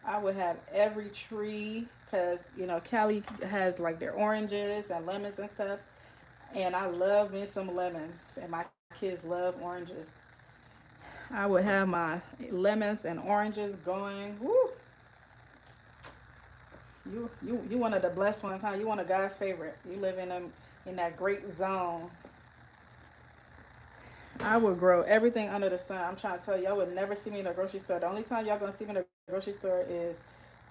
I would have every tree because, you know, Cali has like their oranges and lemons and stuff. And I love me some lemons, and my kids love oranges. I would have my lemons and oranges going. Woo! You one of the blessed ones, huh? You one of God's favorite. You live in that great zone. I would grow everything under the sun. I'm trying to tell you, y'all would never see me in a grocery store. The only time y'all gonna see me in a grocery store is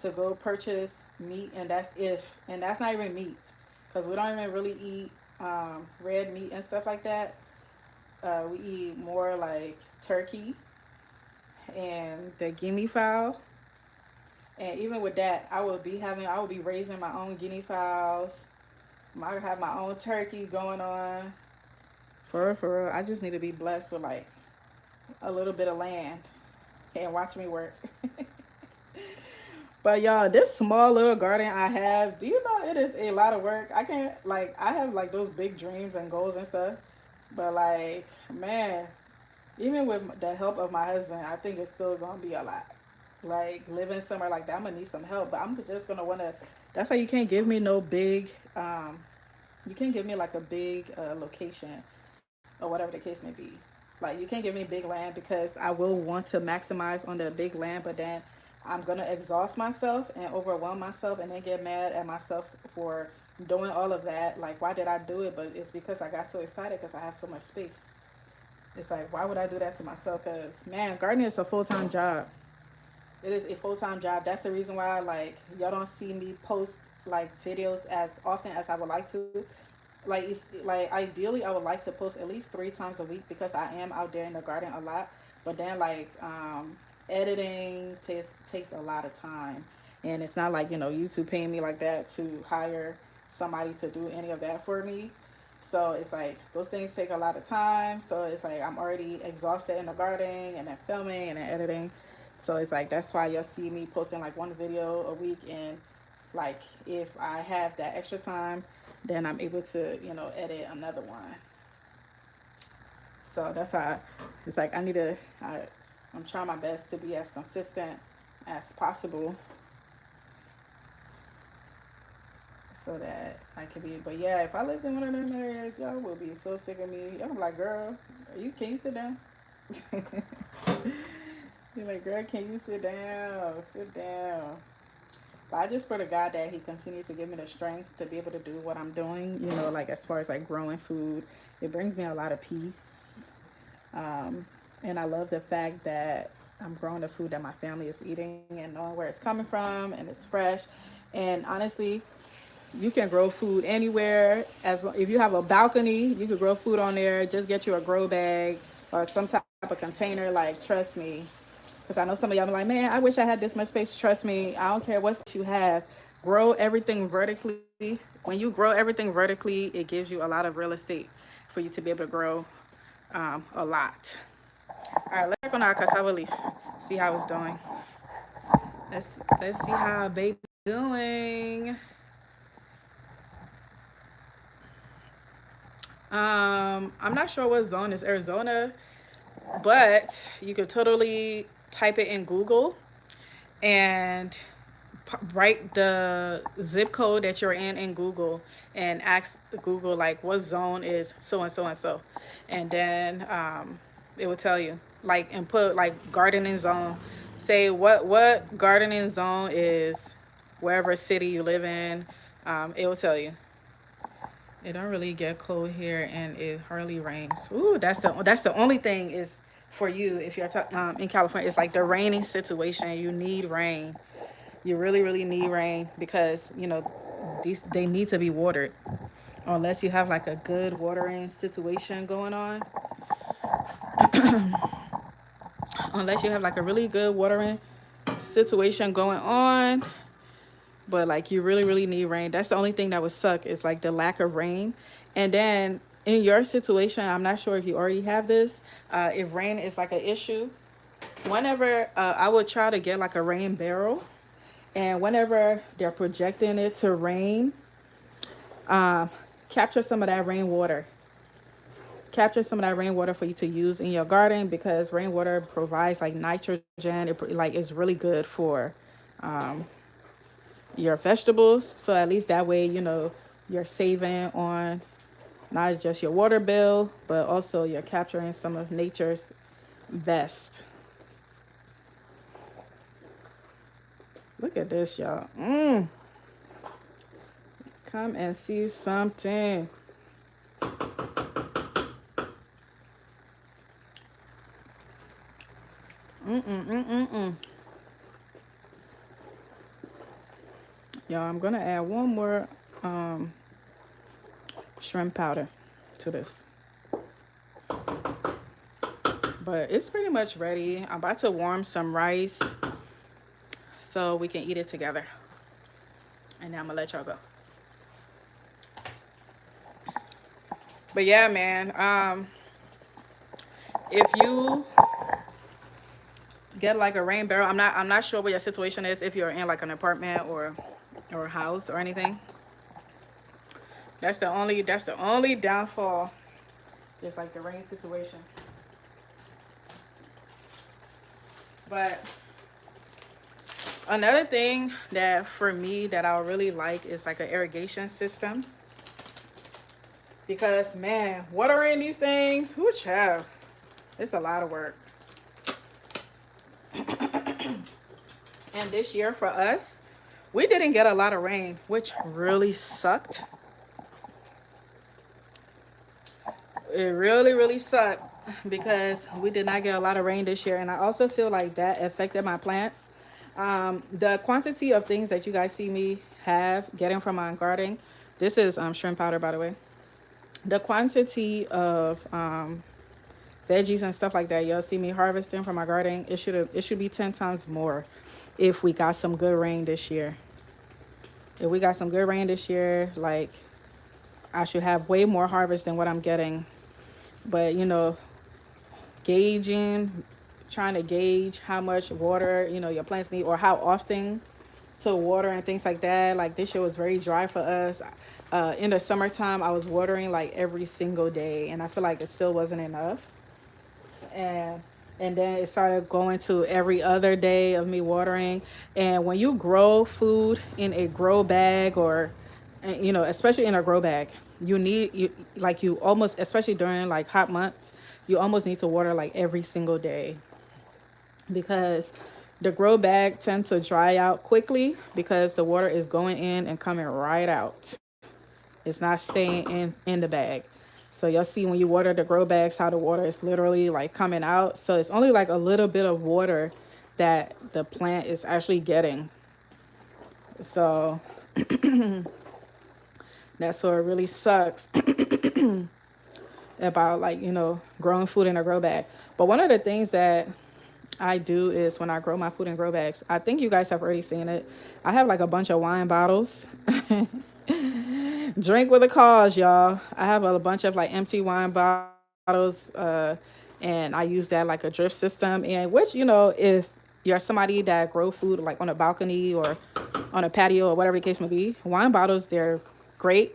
to go purchase meat, and that's not even meat, because we don't even really eat red meat and stuff like that. We eat more like turkey and the guinea fowl. And even with that, I would be raising my own guinea fowls. I would have my own turkey going on. For real, I just need to be blessed with like a little bit of land and watch me work. But y'all, this small little garden I have, do you know it is a lot of work? I have like those big dreams and goals and stuff. But like, man, even with the help of my husband, I think it's still gonna be a lot. Like living somewhere like that, I'm gonna need some help. But I'm just gonna wanna. That's why you can't give me no big. You can't give me like a big location or whatever the case may be. Like you can't give me big land because I will want to maximize on the big land, but then I'm gonna exhaust myself and overwhelm myself and then get mad at myself for doing all of that. Like, why did I do it? But it's because I got so excited because I have so much space. It's like, why would I do that to myself? Because, man, gardening is a full-time job. It is a full-time job. That's the reason why, like, y'all don't see me post, like, videos as often as I would like to. Like, ideally, I would like to post at least 3 times a week because I am out there in the garden a lot. But then, like, editing takes a lot of time. And it's not like, you know, YouTube paying me like that to hire somebody to do any of that for me. So it's like those things take a lot of time. So it's like I'm already exhausted in the gardening and then filming and then editing. So it's like that's why you'll see me posting like 1 video a week. And like if I have that extra time, then I'm able to, you know, edit another one. So that's how it's like I I'm trying my best to be as consistent as possible so that I can be. But yeah, if I lived in one of them areas, y'all would be so sick of me. Y'all be like, girl, can you sit down? You're like, girl, can you sit down? Sit down. But I just pray to God that He continues to give me the strength to be able to do what I'm doing. You know, like as far as like growing food, it brings me a lot of peace. And I love the fact that I'm growing the food that my family is eating and knowing where it's coming from and it's fresh. And honestly, you can grow food anywhere. If you have a balcony, you can grow food on there. Just get you a grow bag or some type of container. Like, trust me, because I know some of y'all be like, man, I wish I had this much space. Trust me, I don't care what space you have. Grow everything vertically. When you grow everything vertically, it gives you a lot of real estate for you to be able to grow a lot. All right, let's check on our cassava leaf. See how it's doing. Let's see how baby's doing. I'm not sure what zone is Arizona, but you could totally type it in Google and write the zip code that you're in Google and ask Google like what zone is so and so and so, and then it will tell you like and put like gardening zone. Say what gardening zone is wherever city you live in. It will tell you. It don't really get cold here, and it hardly rains. Ooh, that's the only thing is for you if you're in California. It's like the raining situation. You need rain. You really, really need rain because these they need to be watered. Unless you have like a good watering situation going on. Unless you have like a really good watering situation going on. But like you really, really need rain. That's the only thing that would suck is like the lack of rain. And then in your situation, I'm not sure if you already have this. If rain is like an issue, whenever I would try to get like a rain barrel, and whenever they're projecting it to rain, capture some of that rainwater. Capture some of that rainwater for you to use in your garden because rainwater provides like nitrogen. Like it's really good for your vegetables. So at least that way, you're saving on not just your water bill, but also you're capturing some of nature's best. Look at this, y'all. Come and see something. Y'all, I'm gonna add one more shrimp powder to this. But it's pretty much ready. I'm about to warm some rice so we can eat it together. And now I'm gonna let y'all go. But yeah, man, if you get like a rain barrel, I'm not sure what your situation is, if you're in like an apartment or a house or anything. That's the only downfall. Just like the rain situation. But another thing that for me that I really like is like an irrigation system. Because man, watering these things, whoo child, it's a lot of work. And this year for us, we didn't get a lot of rain, which really sucked. It really, really sucked because we did not get a lot of rain this year. And I also feel like that affected my plants. The quantity of things that you guys see me getting from my garden, this is shrimp powder, by the way. The quantity of veggies and stuff like that y'all see me harvesting from my garden, it should be 10 times more if we got some good rain this year. If we got some good rain this year, like I should have way more harvest than what I'm getting. But trying to gauge how much water your plants need or how often to water and things like that. Like this year was very dry for us. In the summertime, I was watering like every single day, and I feel like it still wasn't enough. And And then it started going to every other day of me watering. And when you grow food in a grow bag, or especially in a grow bag, you almost, especially during like hot months, you almost need to water like every single day, because the grow bag tends to dry out quickly because the water is going in and coming right out. It's not staying in the bag. So you'll see when you water the grow bags how the water is literally like coming out. So it's only like a little bit of water that the plant is actually getting. So that's what really sucks about, like, growing food in a grow bag. But one of the things that I do is when I grow my food in grow bags, I think you guys have already seen it. I have like a bunch of wine bottles. Drink with a cause, y'all. I have a bunch of like empty wine bottles, and I use that like a drip system. And which, if you're somebody that grow food like on a balcony or on a patio or whatever the case may be, wine bottles, they're great,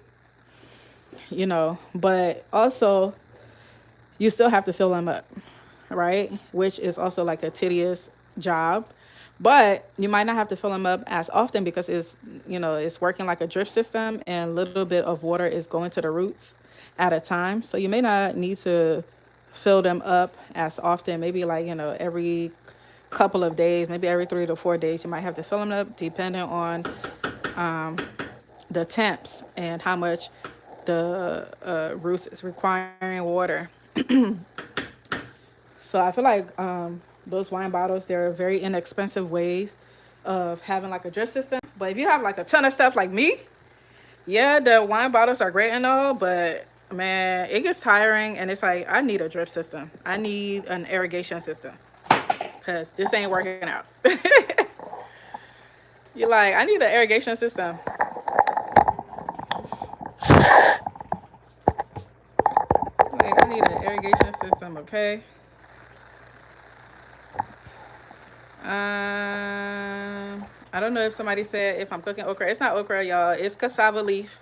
but also you still have to fill them up, right? Which is also like a tedious job. But you might not have to fill them up as often because it's working like a drip system, and a little bit of water is going to the roots at a time. So you may not need to fill them up as often. Maybe like, every couple of days, maybe every 3 to 4 days, you might have to fill them up depending on the temps and how much the roots is requiring water. So I feel like those wine bottles, they're very inexpensive ways of having like a drip system. But if you have like a ton of stuff like me, yeah, the wine bottles are great and all, but man, it gets tiring, and it's like I need a drip system. I need an irrigation system because this ain't working out. You're like, I need an irrigation system. Like, I need an irrigation system, okay? I don't know if somebody said if I'm cooking okra. It's not okra, y'all. It's cassava leaf.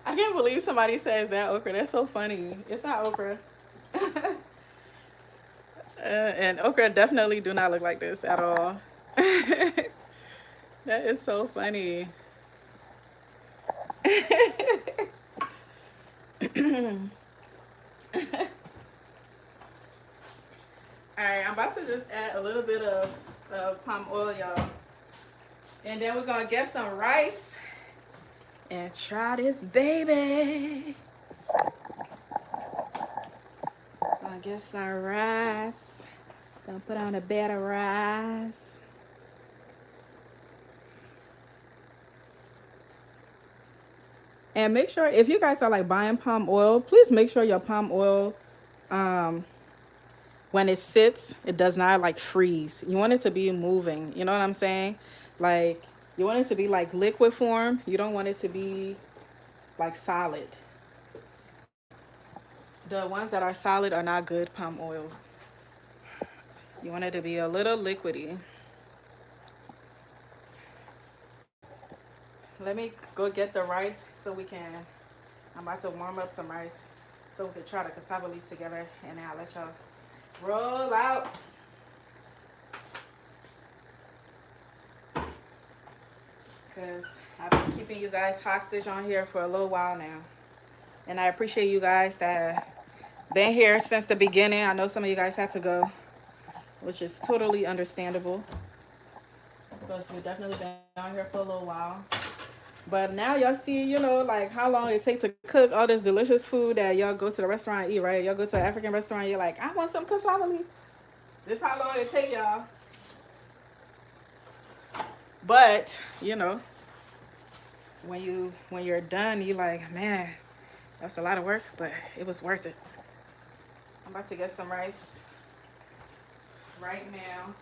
I can't believe somebody says that okra. That's so funny. It's not okra. And okra definitely do not look like this at all. That is so funny. All right, I'm about to just add a little bit of palm oil, y'all. And then we're going to get some rice and try this baby. Gonna get some rice. Gonna put on a bed of rice. And make sure, if you guys are like buying palm oil, please make sure your palm oil, um, when it sits, it does not like freeze. You want it to be moving. You know what I'm saying? Like, you want it to be like liquid form. You don't want it to be like solid. The ones that are solid are not good palm oils. You want it to be a little liquidy. Let me go get the rice so we can. I'm about to warm up some rice so we can try the cassava leaf together, and then I'll let y'all roll out. Because I've been keeping you guys hostage on here for a little while now. And I appreciate you guys that been here since the beginning. I know some of you guys had to go, which is totally understandable, because we've definitely been on here for a little while. But now y'all see, like how long it takes to cook all this delicious food that y'all go to the restaurant and eat, right? Y'all go to an African restaurant, you're like, I want some cassava leaf. This how long it take y'all. But, when you're done, you like, man, that's a lot of work, but it was worth it. I'm about to get some rice right now.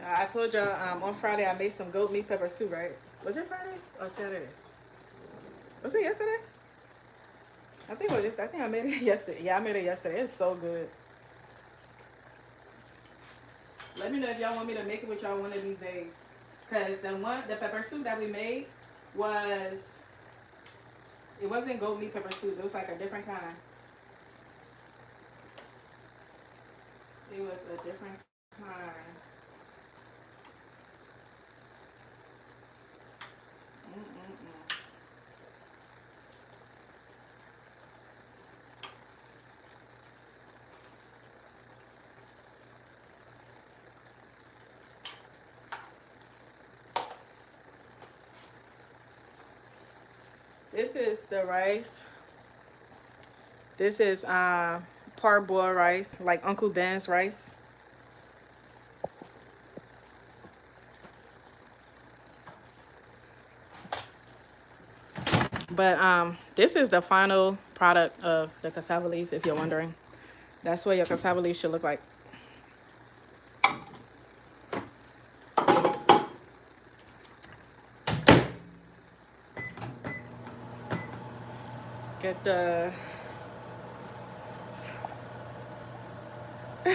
I told y'all on Friday I made some goat meat pepper soup, right? Was it Friday or Saturday? Was it yesterday? I think it was just, I think I made it yesterday. Yeah, I made it yesterday. It's so good. Let me know if y'all want me to make it with y'all one of these days. Cause the pepper soup that we made was, it wasn't goat meat pepper soup. It was like a different kind. It was a different kind. Mm-mm-mm. This is the rice. This is parboiled rice, like Uncle Ben's rice. But this is the final product of the cassava leaf, if you're wondering. That's what your cassava leaf should look like. Get the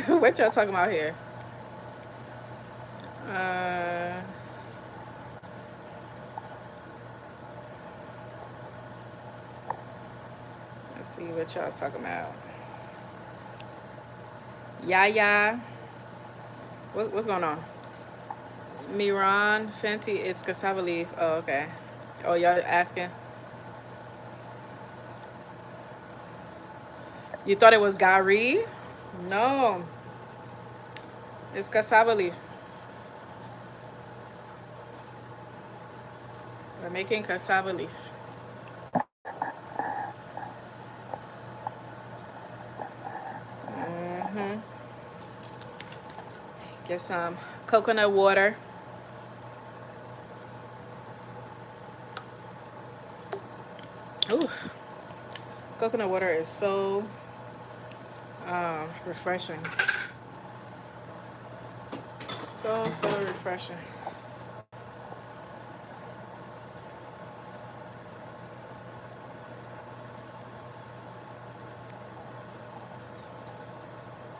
what y'all talking about here? Uh, let's see what y'all talking about. Yeah. What's going on? Miran, Fenty, it's cassava leaf. Oh, okay. Oh, y'all asking? You thought it was gari? No, it's cassava leaf. We're making cassava leaf. Hmm. Get some coconut water. Ooh, coconut water is so refreshing. So refreshing.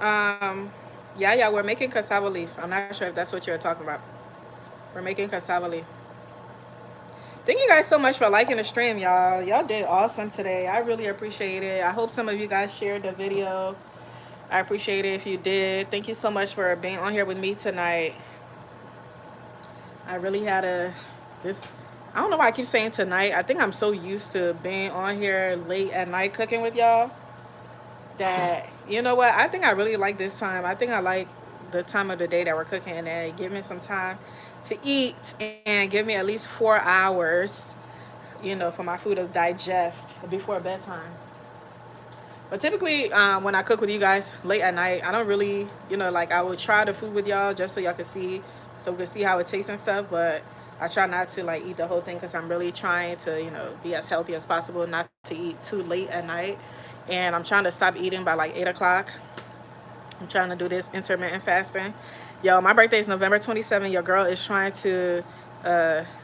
Um, yeah, we're making cassava leaf. I'm not sure if that's what you're talking about. We're making cassava leaf. Thank you guys so much for liking the stream, y'all. Y'all did awesome today. I really appreciate it. I hope some of you guys shared the video. I appreciate it if you did. Thank you so much for being on here with me tonight. I really had this. I don't know why I keep saying tonight. I think I'm so used to being on here late at night cooking with y'all that, you know what, I think I really like this time. I think I like the time of the day that we're cooking, and give me some time to eat and give me at least 4 hours, for my food to digest before bedtime. But typically, when I cook with you guys late at night, I don't really, like, I will try the food with y'all just so y'all can see, so we can see how it tastes and stuff. But I try not to like eat the whole thing because I'm really trying to, be as healthy as possible, not to eat too late at night. And I'm trying to stop eating by like 8 o'clock. I'm trying to do this intermittent fasting. Yo, my birthday is November 27th. Your girl is trying to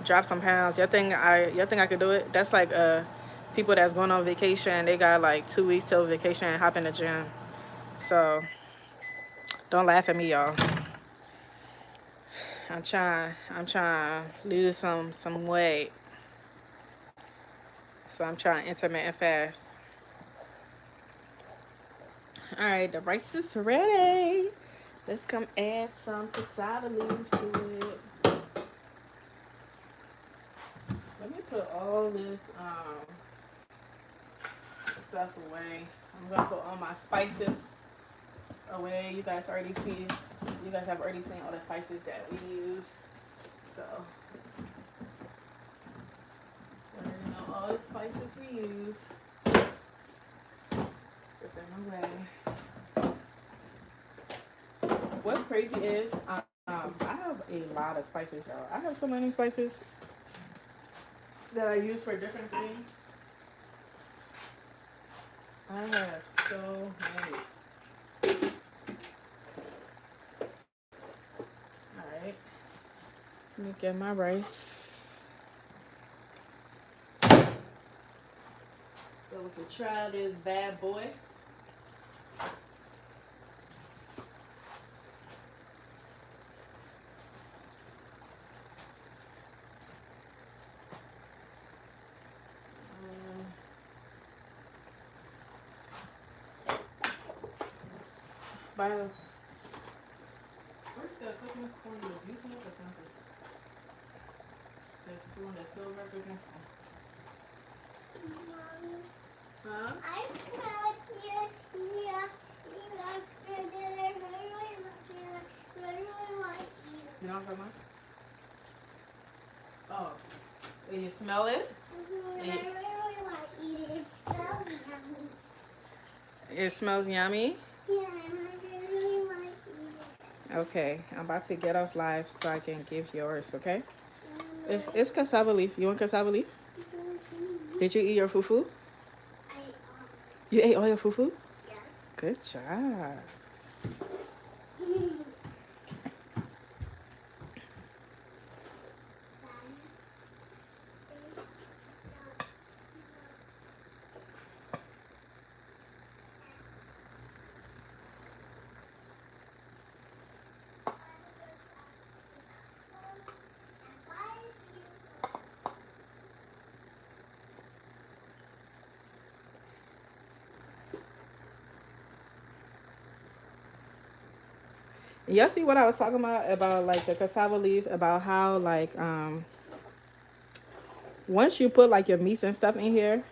drop some pounds. You think I could do it? That's like people that's going on vacation. They got like 2 weeks till vacation and hop in the gym. So don't laugh at me, y'all. I'm trying to lose some weight. So I'm trying intermittent fast. All right, the rice is ready. Let's come add some cassava leaf to it. Let me put all this stuff away. I'm gonna put all my spices away. You guys have already seen all the spices that we use. So we're gonna know all the spices we use. Put them away. What's crazy is I have a lot of spices, y'all. I have so many spices that I use for different things. I have so many. Alright. Let me get my rice. So So we can try this bad boy. By the way, where's the cooking spoon? You was using it or something? The spoon, the silver cooking spoon. Mommy, Huh? I smell your really want to eat it. You don't come on? Oh. Will you smell it? I really want to eat it. It smells yummy. It smells yummy? Yeah, I really want to eat it. Okay. I'm about to get off live so I can give yours, okay? It's cassava leaf. You want cassava leaf? Did you eat your fufu? You ate all your fufu? Yes. Good job. Y'all see what I was talking about like the cassava leaf, about how like once you put like your meats and stuff in here,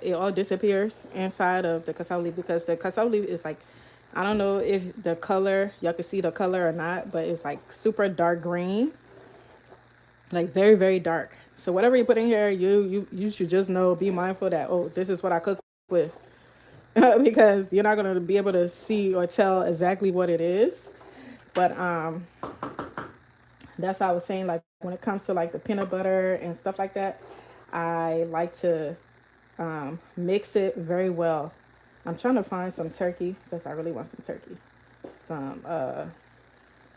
it all disappears inside of the cassava leaf, because the cassava leaf is like, I don't know if the color, y'all can see the color or not, but it's like super dark green, like very, very dark. So whatever you put in here, you should just know, be mindful that, oh, this is what I cook with. Because you're not going to be able to see or tell exactly what it is. But that's how I was saying, like when it comes to like the peanut butter and stuff like that, I like to mix it very well. I'm trying to find some turkey because I really want some turkey. Some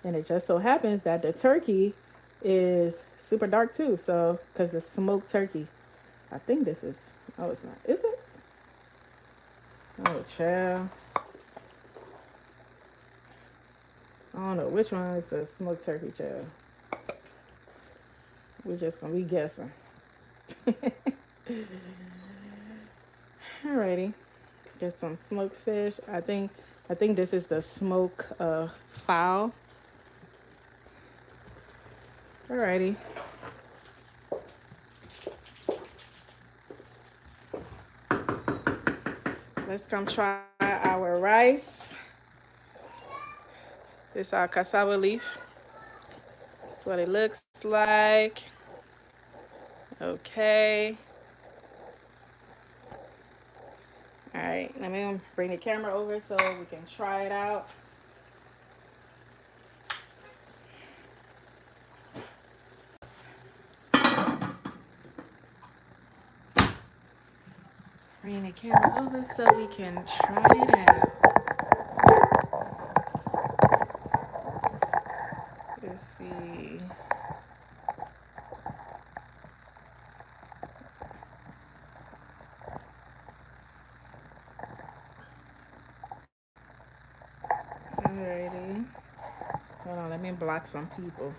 and it just so happens that the turkey is super dark too. So because it's smoked turkey, I think this is. Oh, it's not. Is it? Oh, child. I don't know which one is the smoked turkey, child. We're just gonna be guessing. Alrighty. Get some smoked fish. I think this is the smoke fowl. Alrighty. Let's come try our rice. This is our cassava leaf. That's what it looks like. Okay. All right, let me bring the camera over so we can try it out. Bring the camera over so we can try it out. Let's see. Alrighty. Hold on, let me block some people.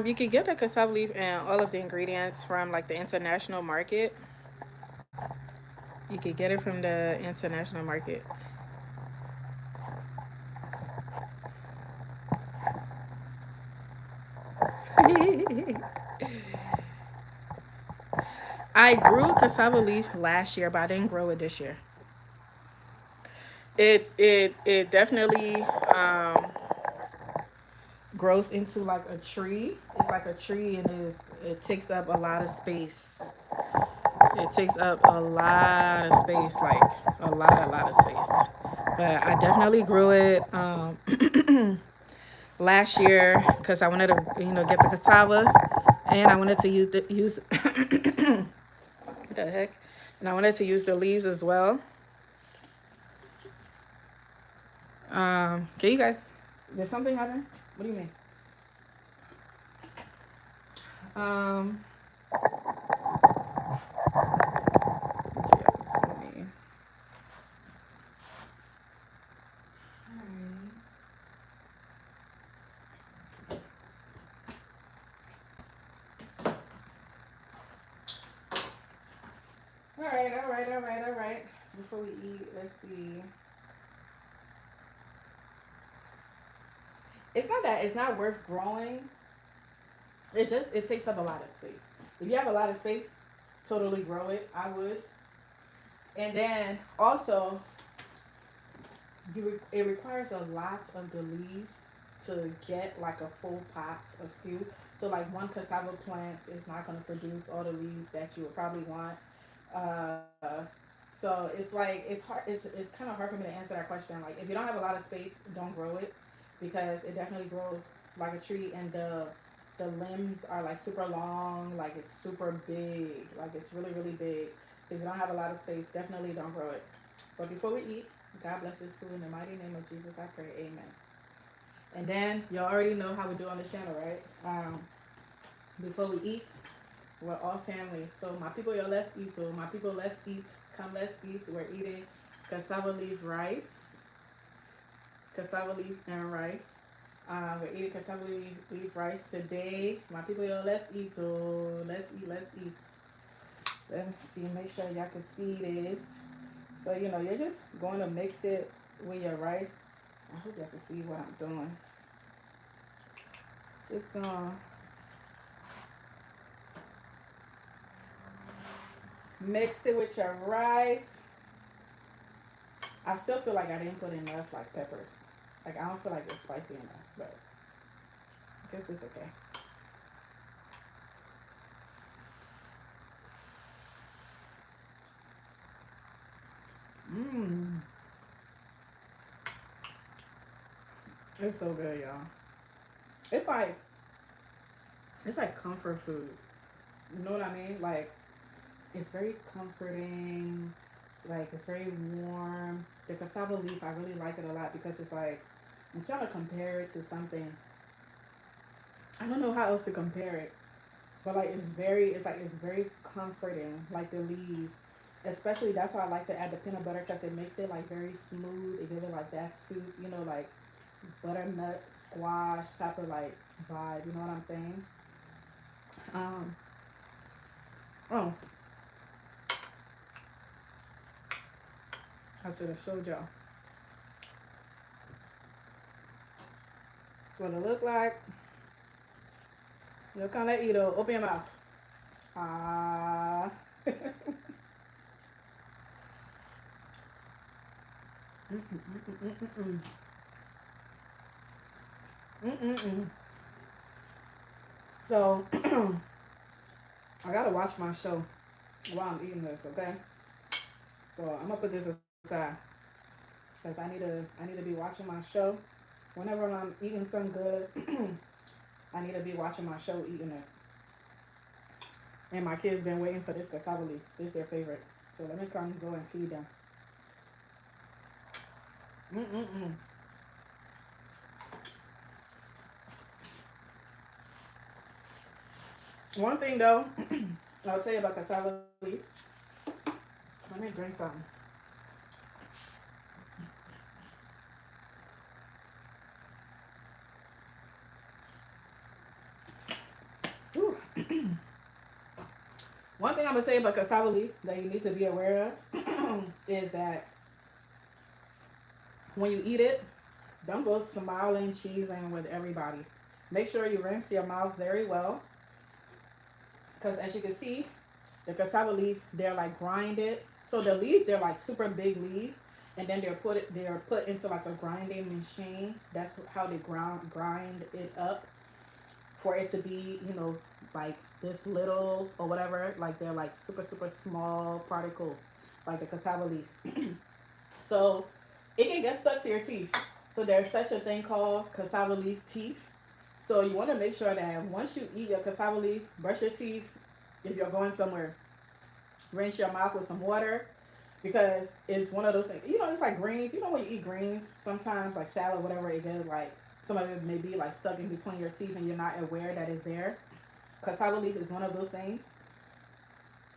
You could get the cassava leaf and all of the ingredients from like the international market. You could get it from the international market. I grew cassava leaf last year, but I didn't grow it this year. It definitely grows into like a tree. It's like a tree, and it takes up a lot of space. It takes up a lot of space, like a lot of space. But I definitely grew it last year because I wanted to, get the cassava, and I wanted to use what the heck, and I wanted to use the leaves as well. Can you guys? Did something happen? What do you mean? Um, all right. Before we eat, let's see. It's not worth growing. It takes up a lot of space. If you have a lot of space, totally grow it. I would. And then also, it requires a lot of the leaves to get like a full pot of stew. So like one cassava plant is not going to produce all the leaves that you would probably want. Uh, so it's hard. It's kind of hard for me to answer that question. Like if you don't have a lot of space, don't grow it because it definitely grows like a tree, and the limbs are like super long, like it's super big, like it's really really big. So if you don't have a lot of space, definitely don't grow it. But before we eat, God bless this food in the mighty name of Jesus. I pray, Amen. And then y'all already know how we do on this channel, right? Before we eat, we're all family. So my people, y'all, let's eat. So my people, let's eat. Come, let's eat. We're eating cassava leaf rice, cassava leaf and rice. We're eating cassava leaf rice today. My people, y'all, let's eat. So let's eat. Let's eat. Let me see. Make sure y'all can see this. So you're just going to mix it with your rice. I hope y'all can see what I'm doing. Just gonna mix it with your rice. I still feel like I didn't put enough like peppers. Like I don't feel like it's spicy enough, but I guess it's okay. Mmm. It's so good, y'all. It's like comfort food. You know what I mean? Like it's very comforting. Like it's very warm. The cassava leaf, I really like it a lot because it's like I'm trying to compare it to something. I don't know how else to compare it, but like it's very comforting. Like the leaves, especially that's why I like to add the peanut butter because it makes it like very smooth. It gives it like that soup, like butternut squash type of like vibe. You know what I'm saying? Um. Oh, I should have showed y'all. That's what it look like. You kind of eat it. Open your mouth. Ah. Mm-mm-mm-mm-mm-mm. Mm-mm-mm. So I gotta watch my show while I'm eating this, okay? So I'm gonna put this aside because I need to be watching my show. Whenever I'm eating something good, I need to be watching my show eating it. And my kids been waiting for this cassava leaf. This is their favorite. So let me come go and feed them. Mm-mm-mm. One thing though, I'll tell you about cassava leaf. Let me drink something. Whew. One thing I'm gonna say about cassava leaf that you need to be aware of is that when you eat it, don't go smiling, cheesing with everybody. Make sure you rinse your mouth very well, because as you can see, the cassava leaf they're like grinded. So the leaves they're like super big leaves, and then they're put into like a grinding machine. That's how they grind it up for it to be like this little or whatever. Like they're like super super small particles, like the cassava leaf. So it can get stuck to your teeth. So there's such a thing called cassava leaf teeth. So you want to make sure that once you eat your cassava leaf, brush your teeth. If you're going somewhere, rinse your mouth with some water, because it's one of those things. It's like greens. When you eat greens, sometimes like salad, whatever, it gets like some of it may be like stuck in between your teeth and you're not aware that it's there. Cassava leaf is one of those things.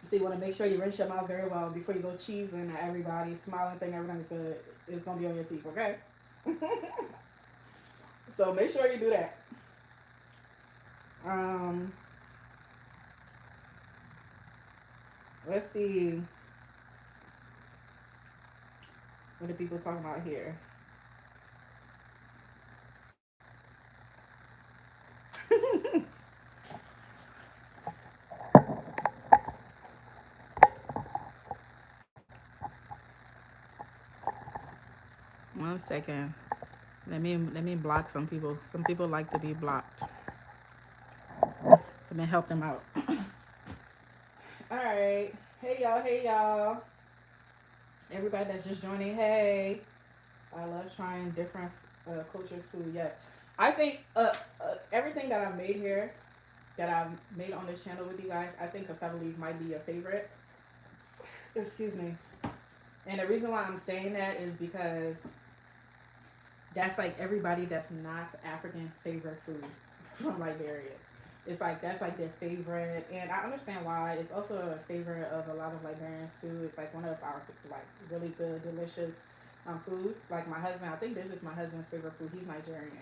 So you want to make sure you rinse your mouth very well before you go cheesing at everybody, smiling, think everything's good. It's gonna be on your teeth, okay? So make sure you do that. Let's see. What are people talking about here? One second. Let me block some people. Some people like to be blocked. Let me help them out. All right. Hey y'all. Hey y'all. Everybody that's just joining. Hey. I love trying different cultures' food. Yes. I think everything that I've made here, that I've made on this channel with you guys, I think cassava leaf might be your favorite. Excuse me. And the reason why I'm saying that is because that's like everybody that's not African favorite food from Liberia. It's like that's like their favorite, and I understand why. It's also a favorite of a lot of Liberians too. It's like one of our like really good, delicious foods. Like my husband, I think this is my husband's favorite food. He's Nigerian,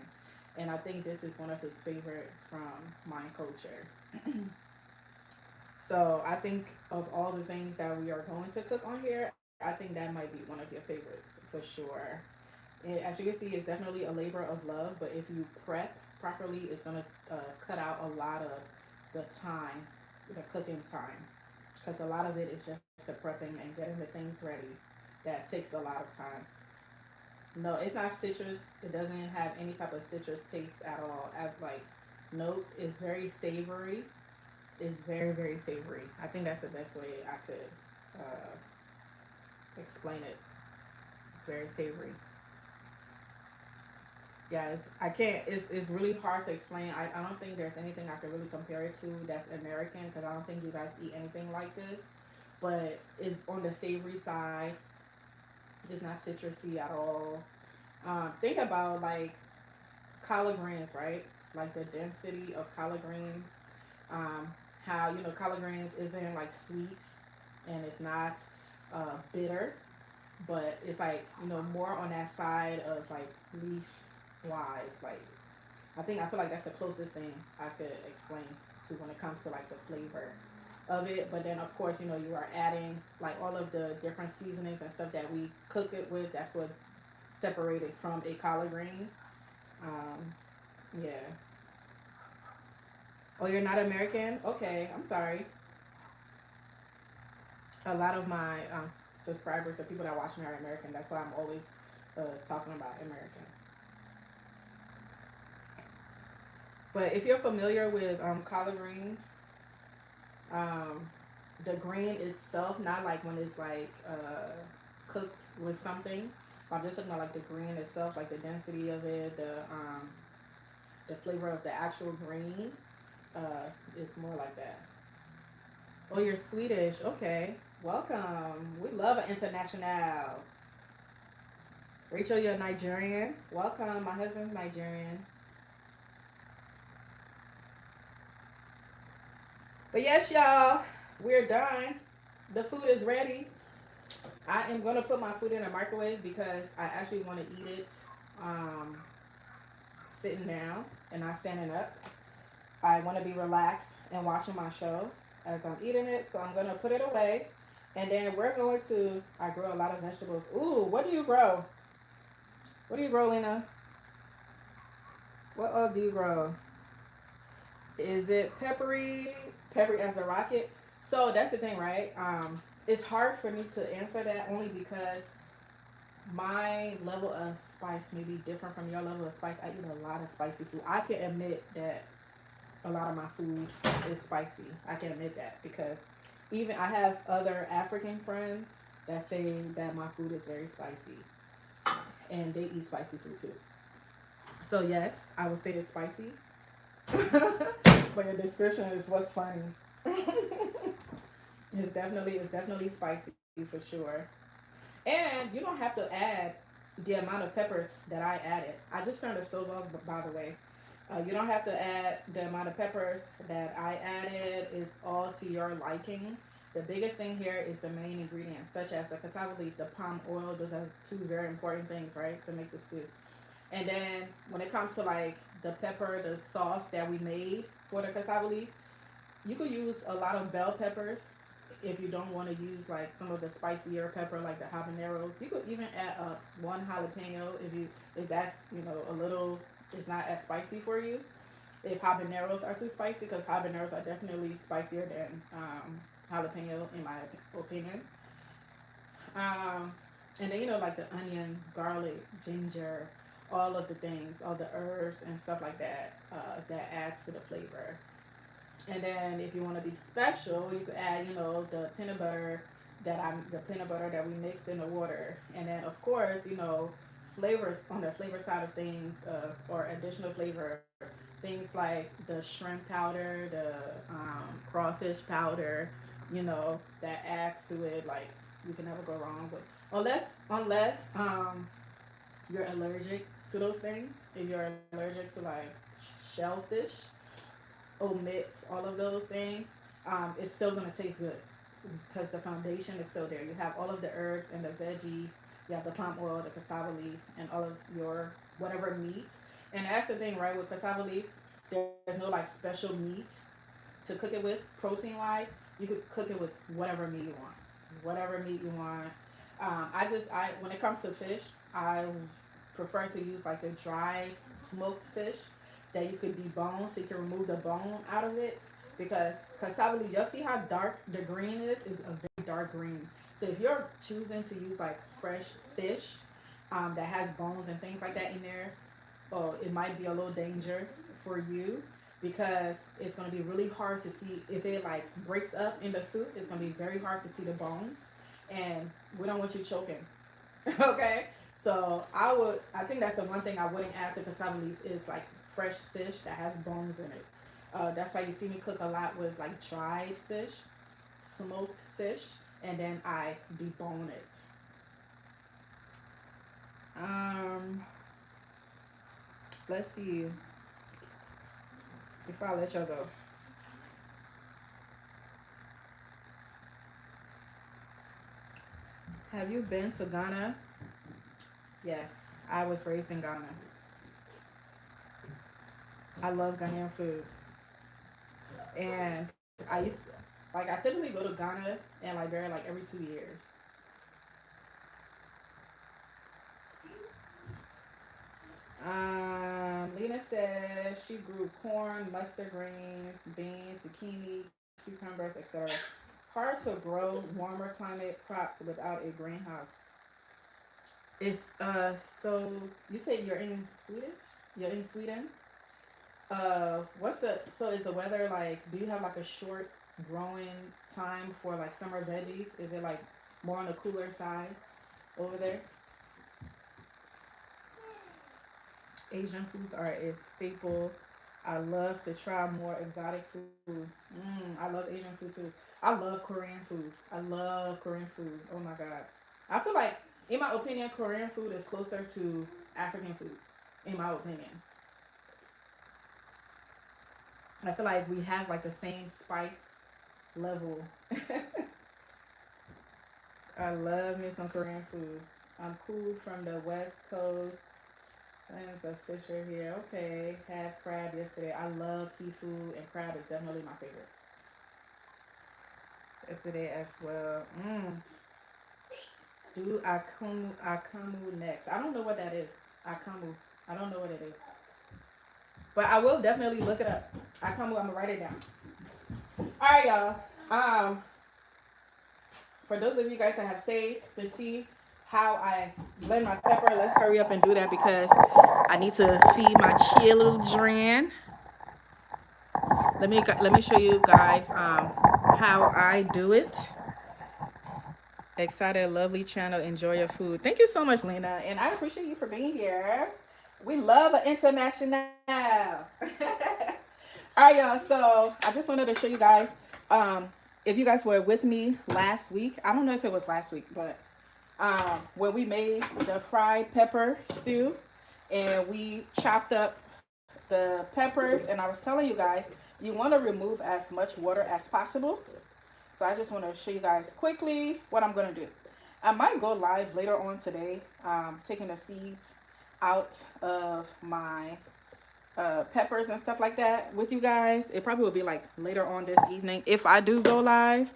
and I think this is one of his favorite from my culture. So I think of all the things that we are going to cook on here, I think that might be one of your favorites for sure. And as you can see, it's definitely a labor of love, but if you prep properly, it's gonna cut out a lot of the time, the cooking time, because a lot of it is just the prepping and getting the things ready. That takes a lot of time. No, it's not citrus. It doesn't have any type of citrus taste at all. Like, nope, it's very savory. It's very, very savory. I think that's the best way I could explain it. It's very savory. Yeah, I can't. It's really hard to explain. I don't think there's anything I can really compare it to that's American because I don't think you guys eat anything like this. But it's on the savory side. It's not citrusy at all. Think about like collard greens, right? Like the density of collard greens. Um, how collard greens isn't like sweet and it's not bitter, but it's like more on that side of like leaf wise. Like I feel like that's the closest thing I could explain to when it comes to like the flavor of it. But then of course you are adding like all of the different seasonings and stuff that we cook it with. That's what separated from a collard green. Um, yeah. Oh, you're not American? Okay, I'm sorry. A lot of my subscribers, the people that watch me, are American. That's why I'm always talking about American. But if you're familiar with collard greens, um, the green itself, not like when it's like cooked with something. I'm just talking about like the green itself, like the density of it, the flavor of the actual green. It's more like that. Oh, you're Swedish. Okay, welcome. We love an international. Rachel, you're Nigerian. Welcome. My husband's Nigerian. But yes, y'all, we're done. The food is ready. I am gonna put my food in a microwave because I actually want to eat it um, sitting down and not standing up. I want to be relaxed and watching my show as I'm eating it. So I'm gonna put it away, and then we're going to. I grow a lot of vegetables. Ooh, what do you grow? What do you grow, Lena? What do you grow? Is it peppery? Peppery as a rocket? So that's the thing, right? It's hard for me to answer that only because my level of spice may be different from your level of spice. I eat a lot of spicy food. I can admit that a lot of my food is spicy. I can admit that because even I have other African friends that say that my food is very spicy and they eat spicy food too. So yes, I would say it's spicy. But your description is what's funny. It's definitely spicy for sure. And you don't have to add the amount of peppers that I added. I just turned the stove off, by the way. You don't have to add the amount of peppers that I added. It's all to your liking. The biggest thing here is the main ingredients, such as the cassava leaf, the palm oil. Those are two very important things, right, to make the stew. And then when it comes to like the pepper, the sauce that we made for the cassava leaf, you could use a lot of bell peppers if you don't want to use like some of the spicier pepper, like the habaneros, you could even add one jalapeno if that's a little, it's not as spicy for you. If habaneros are too spicy, because habaneros are definitely spicier than jalapeno in my opinion. Um, and then like the onions, garlic, ginger, all of the things, all the herbs and stuff like that, that adds to the flavor. And then if you want to be special, you could add, the peanut butter the peanut butter that we mixed in the water. And then of course, flavors on the flavor side of things, or additional flavor, things like the shrimp powder, the crawfish powder, that adds to it. Like you can never go wrong with, unless you're allergic to those things. If you're allergic to like shellfish, omit all of those things. It's still gonna taste good because the foundation is still there. You have all of the herbs and the veggies. You have the palm oil, the cassava leaf, and all of your whatever meat. And that's the thing, right? With cassava leaf, there's no like special meat to cook it with, protein wise. You could cook it with whatever meat you want. Whatever meat you want. I when it comes to fish, I prefer to use like the dried smoked fish that you could debone, so you can remove the bone out of it. Because cassava leaf, you'll see how dark the green is. It's a very dark green. So if you're choosing to use like fresh fish that has bones and things like that in there, oh, it might be a little danger for you, because it's going to be really hard to see if it like breaks up in the soup. It's going to be very hard to see the bones, and we don't want you choking. Okay, so I think that's the one thing I wouldn't add to cassava leaf is like fresh fish that has bones in it. That's why you see me cook a lot with like dried fish, smoked fish, and then I debone it. Let's see. Before I let y'all go, have you been to Ghana? Yes, I was raised in Ghana. I love Ghanaian food, and I typically go to Ghana and Liberia like every 2 years. Lena says she grew corn, mustard greens, beans, zucchini, cucumbers, etc. Hard to grow warmer climate crops without a greenhouse. It's so you say you're in Swedish? You're in Sweden? What's the so is the weather like? Do you have like a short growing time for like summer veggies? Is it like more on the cooler side over there? Asian foods are a staple. I love to try more exotic food. I love Asian food too. I love Korean food. I love Korean food. Oh my god. I feel like, in my opinion, Korean food is closer to African food. In my opinion, I feel like we have like the same spice level. I love me some Korean food. I'm cool from the West Coast. There's a fisher here. Okay, had crab yesterday. I love seafood, and crab is definitely my favorite. Yesterday as well. Do akamu next. I don't know what that is. Akamu. I don't know what it is. But I will definitely look it up. Akamu, I'm gonna write it down. Alright, y'all. For those of you guys that have stayed to see how I blend my pepper, let's hurry up and do that because I need to feed my children. Let me show you guys how I do it. Excited, lovely channel. Enjoy your food. Thank you so much, Lena, and I appreciate you for being here. We love an international. All right, y'all. So I just wanted to show you guys. If you guys were with me last week, I don't know if it was last week, but when we made the fried pepper stew, and we chopped up the peppers, and I was telling you guys, you want to remove as much water as possible. So I just want to show you guys quickly what I'm going to do. I might go live later on today, taking the seeds out of my peppers and stuff like that with you guys. It probably will be like later on this evening if I do go live.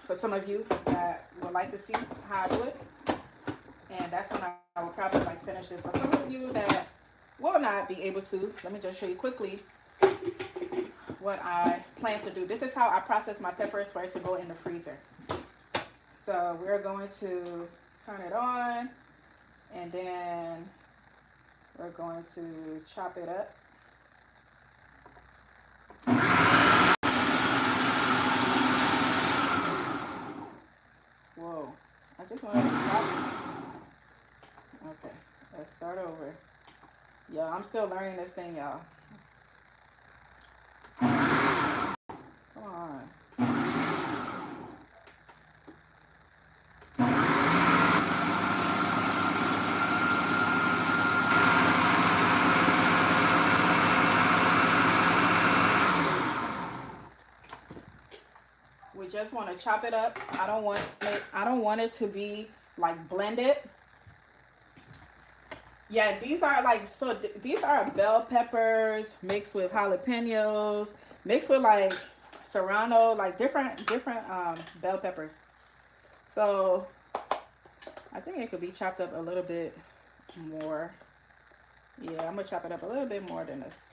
for some of you that would like to see how I do it. And that's when I will probably like finish this. But some of you that will not be able to, let me just show you quickly what I plan to do. This is how I process my peppers for it to go in the freezer. So we're going to turn it on, and then we're going to chop it up. Whoa, I just want to chop it. Okay, let's start over. Yeah, I'm still learning this thing, y'all. Come on. We just want to chop it up. I don't want it to be like blended. Yeah, these are like, so these are bell peppers mixed with jalapenos, mixed with like serrano, like different bell peppers. So I think it could be chopped up a little bit more. Yeah, I'm gonna chop it up a little bit more than this.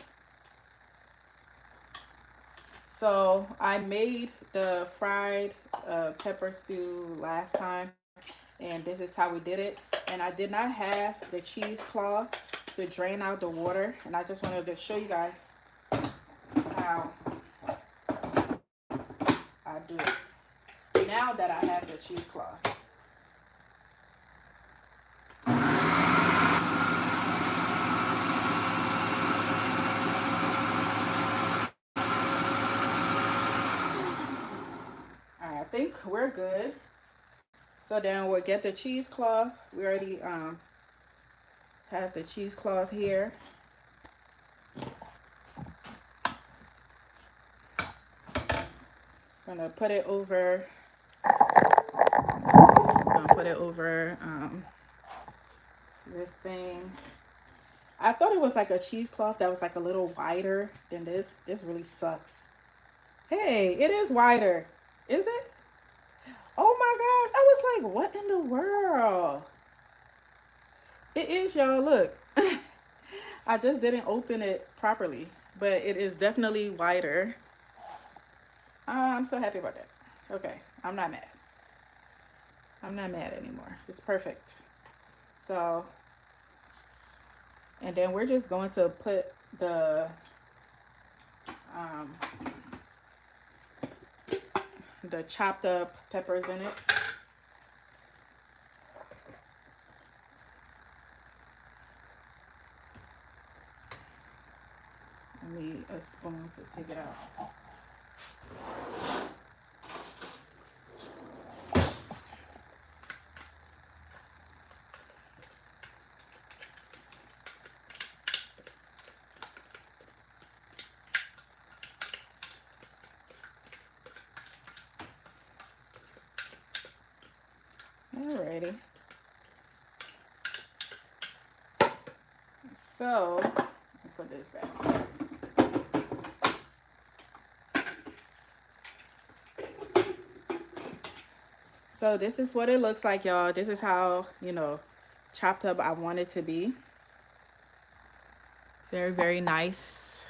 So I made the fried pepper stew last time, and this is how we did it. And I did not have the cheesecloth to drain out the water, and I just wanted to show you guys how I do it now that I have the cheesecloth. I think we're good. So then we'll get the cheesecloth. We already have the cheesecloth here. I'm gonna put it over. I'm gonna put it over this thing. I thought it was like a cheesecloth that was like a little wider than this. This really sucks. Hey, it is wider. Is it? Oh my gosh. I was like, what in the world? It is, y'all. Look. I just didn't open it properly, but it is definitely wider. I'm so happy about that. Okay, I'm not mad. I'm not mad anymore. It's perfect. So, and then we're just going to put the chopped up peppers in it. I need a spoon to take it out. Alrighty. So, let me put this back. So this is what it looks like, y'all. This is how, chopped up I want it to be. Very, very nice.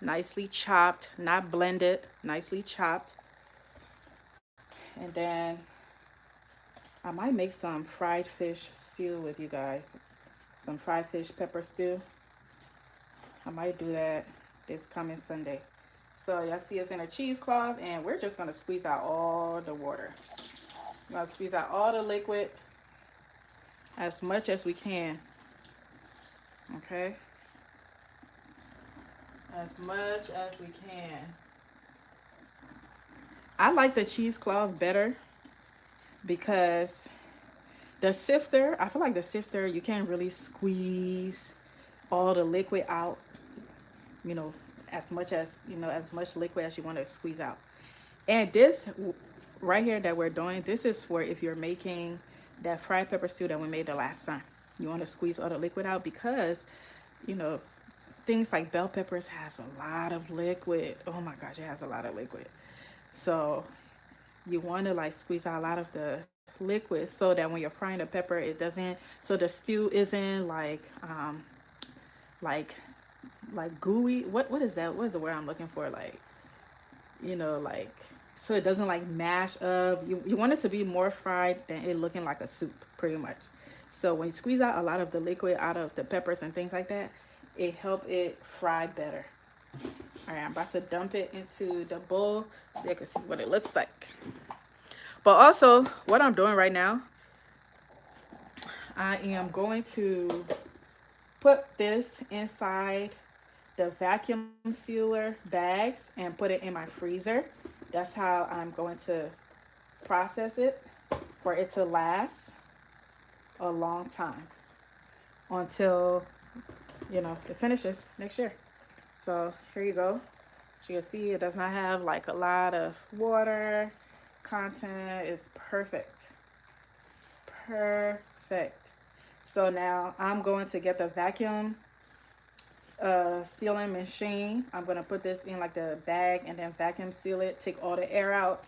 Nicely chopped, not blended, nicely chopped. And then I might make some fried fish stew with you guys. Some fried fish pepper stew. I might do that this coming Sunday. So y'all see us in a cheesecloth, and we're just gonna squeeze out all the water. We're gonna squeeze out all the liquid as much as we can. Okay? As much as we can. I like the cheesecloth better because the sifter, I feel like the sifter, you can't really squeeze all the liquid out, as much liquid as you want to squeeze out. And this right here that we're doing, this is for if you're making that fried pepper stew that we made the last time. You want to squeeze all the liquid out because, things like bell peppers has a lot of liquid. Oh my gosh, it has a lot of liquid. So you want to like squeeze out a lot of the liquid so that when you're frying the pepper, it doesn't, so the stew isn't like gooey. What is that? What is the word I'm looking for? Like, like, so it doesn't like mash up. You want it to be more fried than it looking like a soup, pretty much. So when you squeeze out a lot of the liquid out of the peppers and things like that, it help it fry better. All right, I'm about to dump it into the bowl so you can see what it looks like. But also, what I'm doing right now, I am going to put this inside the vacuum sealer bags and put it in my freezer. That's how I'm going to process it for it to last a long time until it finishes next year. So here you go. As you can see, it does not have like a lot of water content. It's perfect. Perfect. So now I'm going to get the vacuum sealing machine. I'm going to put this in like the bag and then vacuum seal it, take all the air out,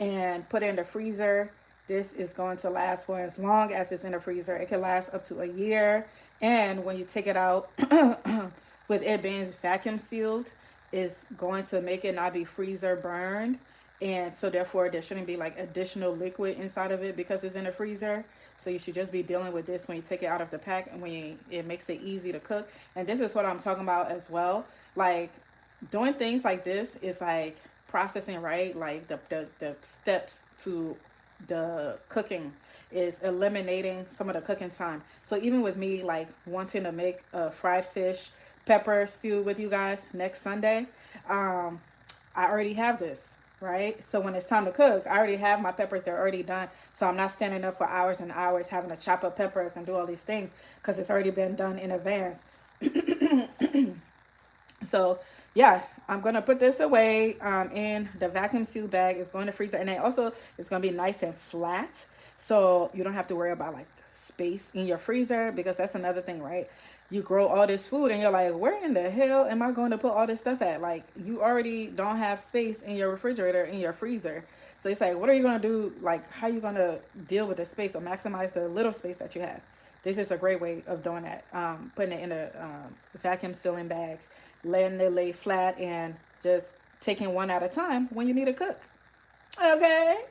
and put it in the freezer. This is going to last for as long as it's in the freezer. It can last up to a year. And when you take it out, with it being vacuum sealed, is going to make it not be freezer burned. And so therefore there shouldn't be like additional liquid inside of it because it's in the freezer. So you should just be dealing with this when you take it out of the pack and it makes it easy to cook. And this is what I'm talking about as well. Like doing things like this is like processing, right? Like the steps to the cooking is eliminating some of the cooking time. So even with me like wanting to make a fried fish pepper stew with you guys next Sunday, I already have this, right? So when it's time to cook, I already have my peppers. They're already done. So I'm not standing up for hours and hours having to chop up peppers and do all these things because it's already been done in advance. So yeah, I'm gonna put this away in the vacuum seal bag. It's going to freezer, and then also it's gonna be nice and flat, so you don't have to worry about like space in your freezer, because that's another thing, right? You grow all this food and you're like, where in the hell am I going to put all this stuff at? Like, you already don't have space in your refrigerator, in your freezer. So it's like, what are you going to do? Like, how are you going to deal with the space or maximize the little space that you have? This is a great way of doing that. Putting it in a vacuum sealing bags, letting it lay flat, and just taking one at a time when you need to cook. Okay,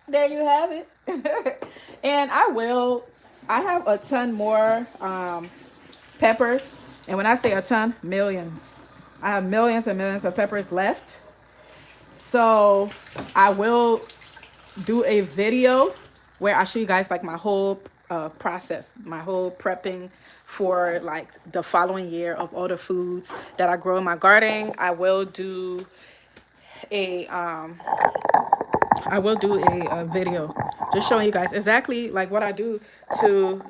there you have it. And I have a ton more peppers. And when I say a ton, millions. I have millions and millions of peppers left. So I will do a video where I show you guys like my whole process, my whole prepping for like the following year of all the foods that I grow in my garden. A I will do a video just showing you guys exactly like what I do to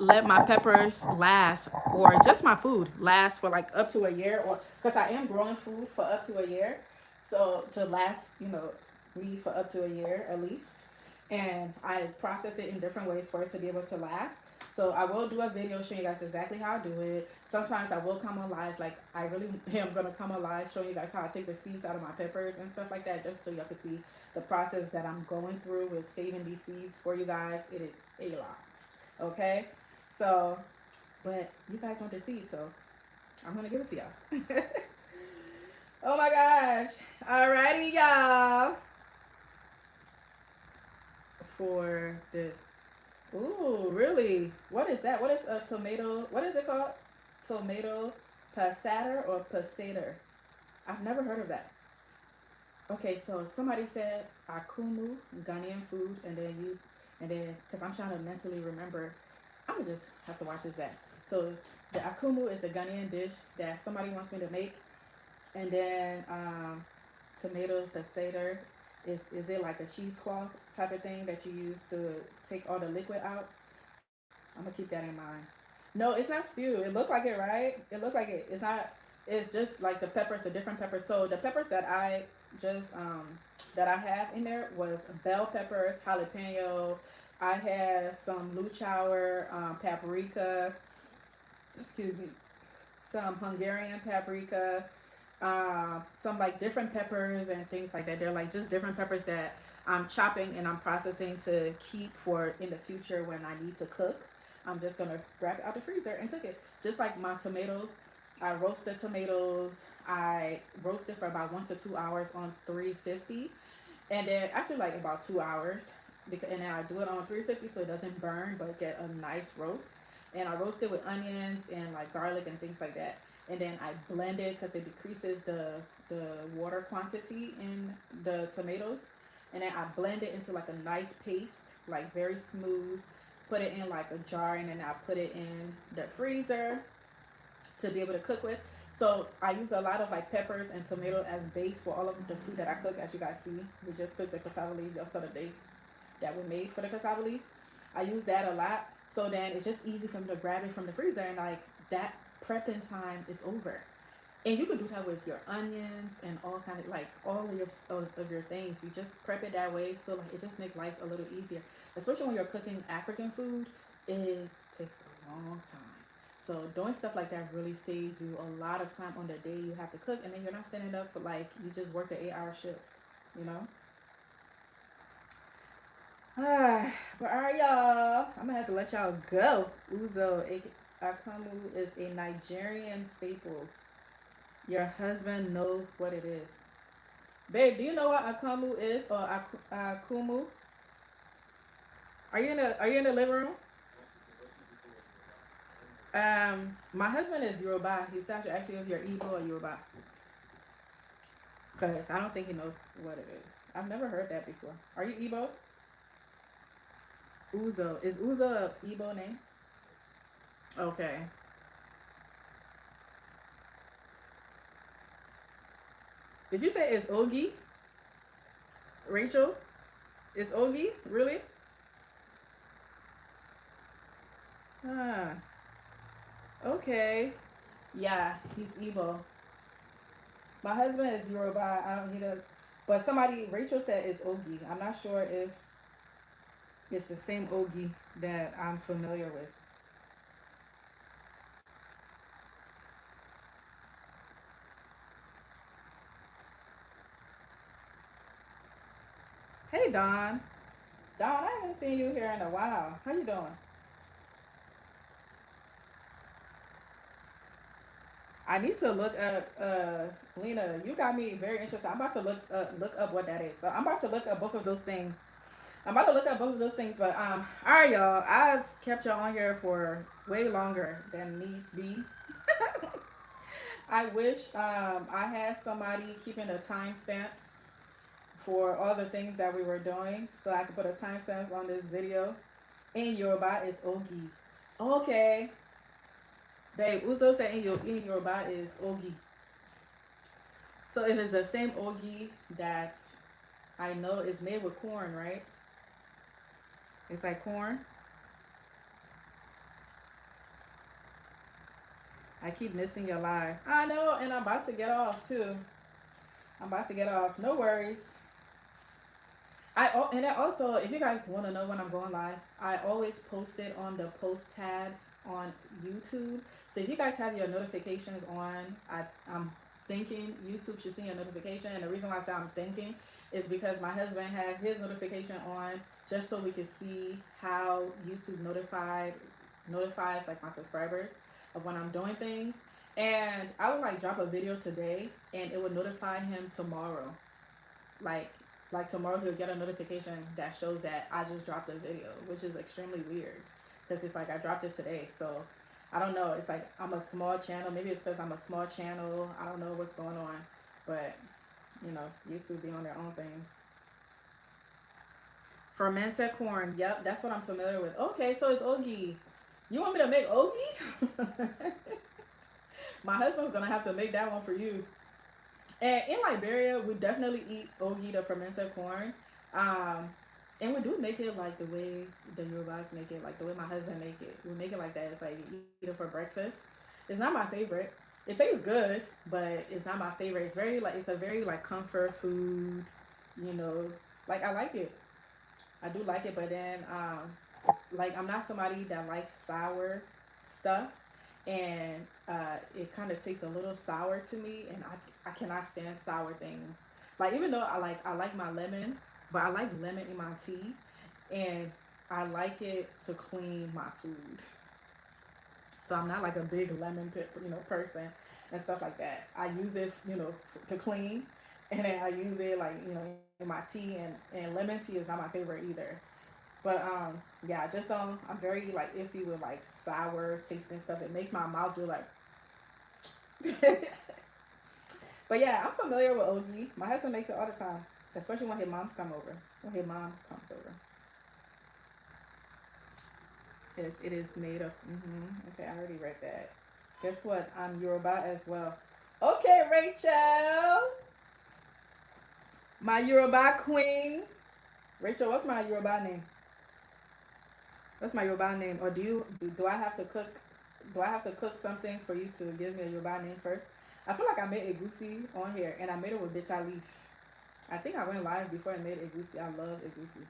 let my peppers last, or just my food last for like up to a year, or because I am growing food for up to a year, so to last, me for up to a year at least. And I process it in different ways for it to be able to last. So I will do a video showing you guys exactly how I do it. Sometimes I will come on live, like I really am gonna come on live showing you guys how I take the seeds out of my peppers and stuff like that, just so y'all can see the process that I'm going through with saving these seeds for you guys. It is a lot. Okay? So, but you guys want the seeds, so I'm gonna give it to y'all. Oh my gosh. Alrighty, y'all. For this. Ooh, really? What is that? What is a tomato? What is it called? Tomato passator or passator? I've never heard of that. Okay, so somebody said akumu, Ghanaian food, and then, because I'm trying to mentally remember, I'm gonna just have to watch this back. So the akumu is the Ghanaian dish that somebody wants me to make, and then tomato passator is it like a cheesecloth type of thing that you use to take all the liquid out? I'm gonna keep that in mind. No, it's not stew. It looked like it, right? It looked like it. It's not. It's just like the peppers, the different peppers. So the peppers that I just that I have in there was bell peppers, jalapeno. I have some luchauer, paprika. Excuse me. Some Hungarian paprika. Some like different peppers and things like that. They're like just different peppers that I'm chopping and I'm processing to keep for in the future when I need to cook. I'm just gonna grab it out the freezer and cook it. Just like my tomatoes, I roast the tomatoes. I roast it for about 1 to 2 hours on 350, and then actually like about 2 hours, because and then I do it on 350 so it doesn't burn but get a nice roast. And I roast it with onions and like garlic and things like that. And then I blend it because it decreases the water quantity in the tomatoes. And then I blend it into like a nice paste, like very smooth. Put it in like a jar, and then I put it in the freezer to be able to cook with. So I use a lot of like peppers and tomato as base for all of the food that I cook. As you guys see, we just cooked the cassava leaf. Y'all saw the base that we made for the cassava leaf. I use that a lot. So then it's just easy for me to grab it from the freezer, and like that prepping time is over. And you can do that with your onions and all kind of like all of your things. You just prep it that way, so like it just makes life a little easier. Especially when you're cooking African food, it takes a long time. So doing stuff like that really saves you a lot of time on the day you have to cook, and then you're not standing up, but like you just work an 8 hour shift, you know. But all right, y'all. I'm gonna have to let y'all go. Uzo, akamu is a Nigerian staple. Your husband knows what it is. Babe, do you know what akamu is or akumu? Are you in the living room? My husband is Yoruba. He's actually if you're Igbo or Yoruba. Because I don't think he knows what it is. I've never heard that before. Are you Igbo? Uzo. Is Uzo a Igbo name? Okay. Did you say it's Ogi? Rachel? It's Ogi? Really? Ah. Okay. Yeah, he's Igbo. My husband is Yoruba. I don't need a, but somebody Rachel said it's Ogi. I'm not sure if it's the same Ogi that I'm familiar with. Hey Don. Don, I haven't seen you here in a while. How you doing? I need to look up Lena, you got me very interested. I'm about to look up what that is. So I'm about to look up both of those things. I'm about to look up both of those things, but all right, y'all. I've kept y'all on here for way longer than need be. I wish I had somebody keeping the timestamps for all the things that we were doing, so I could put a timestamp on this video. In Yoruba is Ogi. Okay, babe. Uzo said in Yoruba is Ogi. So if it's the same Ogi that I know is made with corn, right? It's like corn. I keep missing your live. I know, and I'm about to get off too. I'm about to get off. No worries. And then also, if you guys want to know when I'm going live, I always post it on the post tab on YouTube. So if you guys have your notifications on, I'm thinking YouTube should see a notification. And the reason why I say I'm thinking is because my husband has his notification on just so we can see how YouTube notifies like my subscribers of when I'm doing things. And I would like drop a video today and it would notify him tomorrow. Like tomorrow he'll get a notification that shows that I just dropped a video, which is extremely weird because it's like I dropped it today. So I don't know. It's like I'm a small channel. Maybe it's because I'm a small channel. I don't know what's going on, but you know, YouTube be on their own things. Fermented corn. Yep, that's what I'm familiar with. Okay, so it's ogi. You want me to make ogi? My husband's gonna have to make that one for you. And in Liberia, we definitely eat ogi, the fermented corn. And we do make it like the way the Yorubas make it, like the way my husband make it. We make it like that. It's like you eat it for breakfast. It's not my favorite. It tastes good, but it's not my favorite. It's a very like comfort food, you know. Like I like it. I do like it, but then like I'm not somebody that likes sour stuff, and it kind of tastes a little sour to me, and I cannot stand sour things. Like even though I like my lemon, but I like lemon in my tea, and I like it to clean my food. So I'm not like a big person and stuff like that. I use it, to clean, and then I use it like in my tea, and lemon tea is not my favorite either. But yeah, just I'm very like iffy with like sour tasting stuff. It makes my mouth do like. But yeah, I'm familiar with OG. My husband makes it all the time, especially when his moms come over. When his mom comes over, it is made of. Okay, I already read that. Guess what? I'm Yoruba as well. Okay, Rachel, my Yoruba queen. Rachel, what's my Yoruba name? What's my Yoruba name? Or do I have to cook? Do I have to cook something for you to give me a Yoruba name first? I feel like I made egusi on here, and I made it with bitter leaf. I think I went live before I made egusi. I love egusi.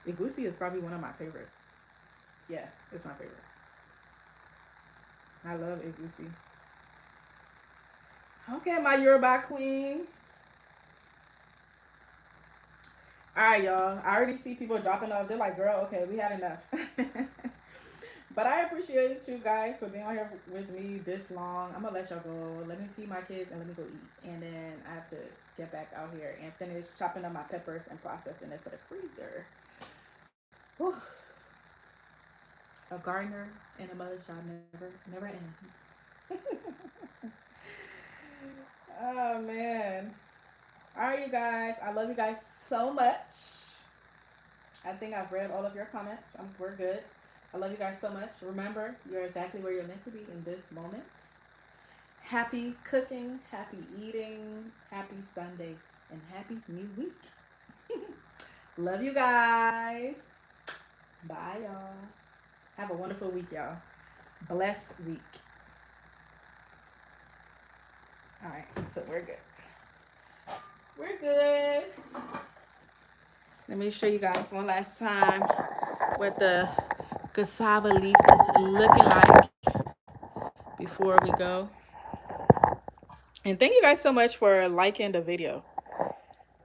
Egusi is probably one of my favorite. Yeah, it's my favorite. I love egusi. Okay, my Yoruba queen. All right, y'all. I already see people dropping off. They're like, "Girl, okay, we had enough." But I appreciate you guys for being on here with me this long. I'm gonna let y'all go. Let me feed my kids and let me go eat. And then I have to get back out here and finish chopping up my peppers and processing it for the freezer. Whew. A gardener and a mother job never ends. Oh man. Alright, you guys. I love you guys so much. I think I've read all of your comments. We're good. I love you guys so much. Remember, you're exactly where you're meant to be in this moment. Happy cooking, happy eating, happy Sunday, and happy new week. Love you guys. Bye, y'all. Have a wonderful week, y'all. Blessed week. All right, so we're good. We're good. Let me show you guys one last time what the cassava leaf is looking like before we go. And thank you guys so much for liking the video.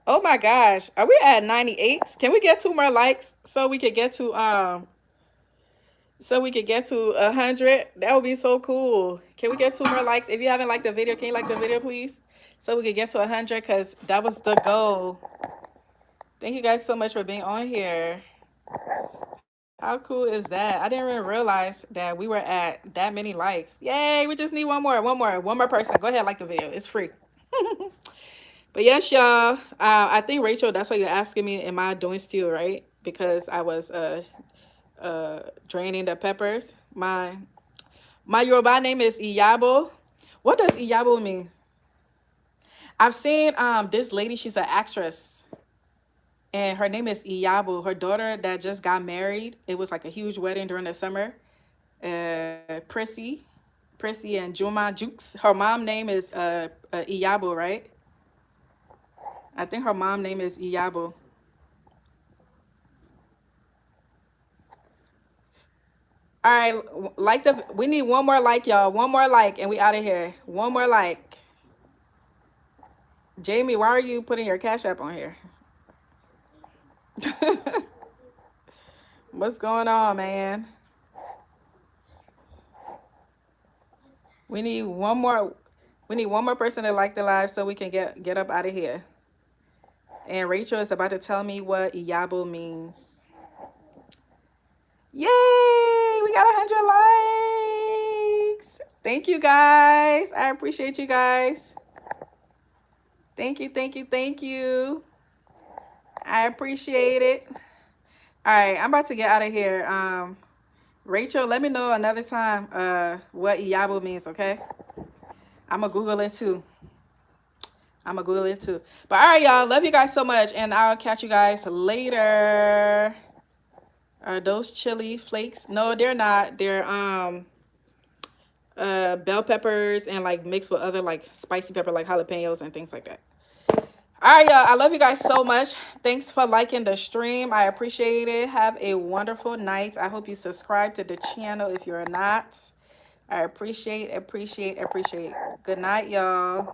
Oh my gosh, are we at 98? Can we get 2 more likes so we could get to 100? That would be so cool. Can we get 2 more likes? If you haven't liked the video, can you like the video, please? So we could get to 100, because that was the goal. Thank you guys so much for being on here. How cool is that? I didn't even realize that we were at that many likes. Yay, we just need one more person. Go ahead, like the video. It's free. But yes, y'all. I think, Rachel, that's what you're asking me. Am I doing stew, right? Because I was draining the peppers. My Yoruba name is Iyabo. What does Iyabo mean? I've seen this lady. She's an actress, and her name is Iyabo. Her daughter that just got married. It was like a huge wedding during the summer. Prissy and Juma Jukes. Her mom name is Iyabo, right? I think her mom name is Iyabo. All right, we need one more like, y'all. One more like, and we out of here. One more like. Jamie, why are you putting your Cash App on here? What's going on, man? We need one more. We need one more person to like the live so we can get up out of here. And Rachel is about to tell me what Iyabo means. Yay! We got 100 likes. Thank you guys. I appreciate you guys. Thank you, thank you, thank you. I appreciate it. All right, I'm about to get out of here. Rachel, let me know another time what Iyabo means, okay? I'm gonna Google it too. But all right, y'all. Love you guys so much, and I'll catch you guys later. Are those chili flakes? No, they're not. They're bell peppers and like mixed with other like spicy pepper like jalapenos and things like that. All right, y'all. I love you guys so much. Thanks for liking the stream. I appreciate it. Have a wonderful night. I hope you subscribe to the channel if you're not. I appreciate. Good night, y'all.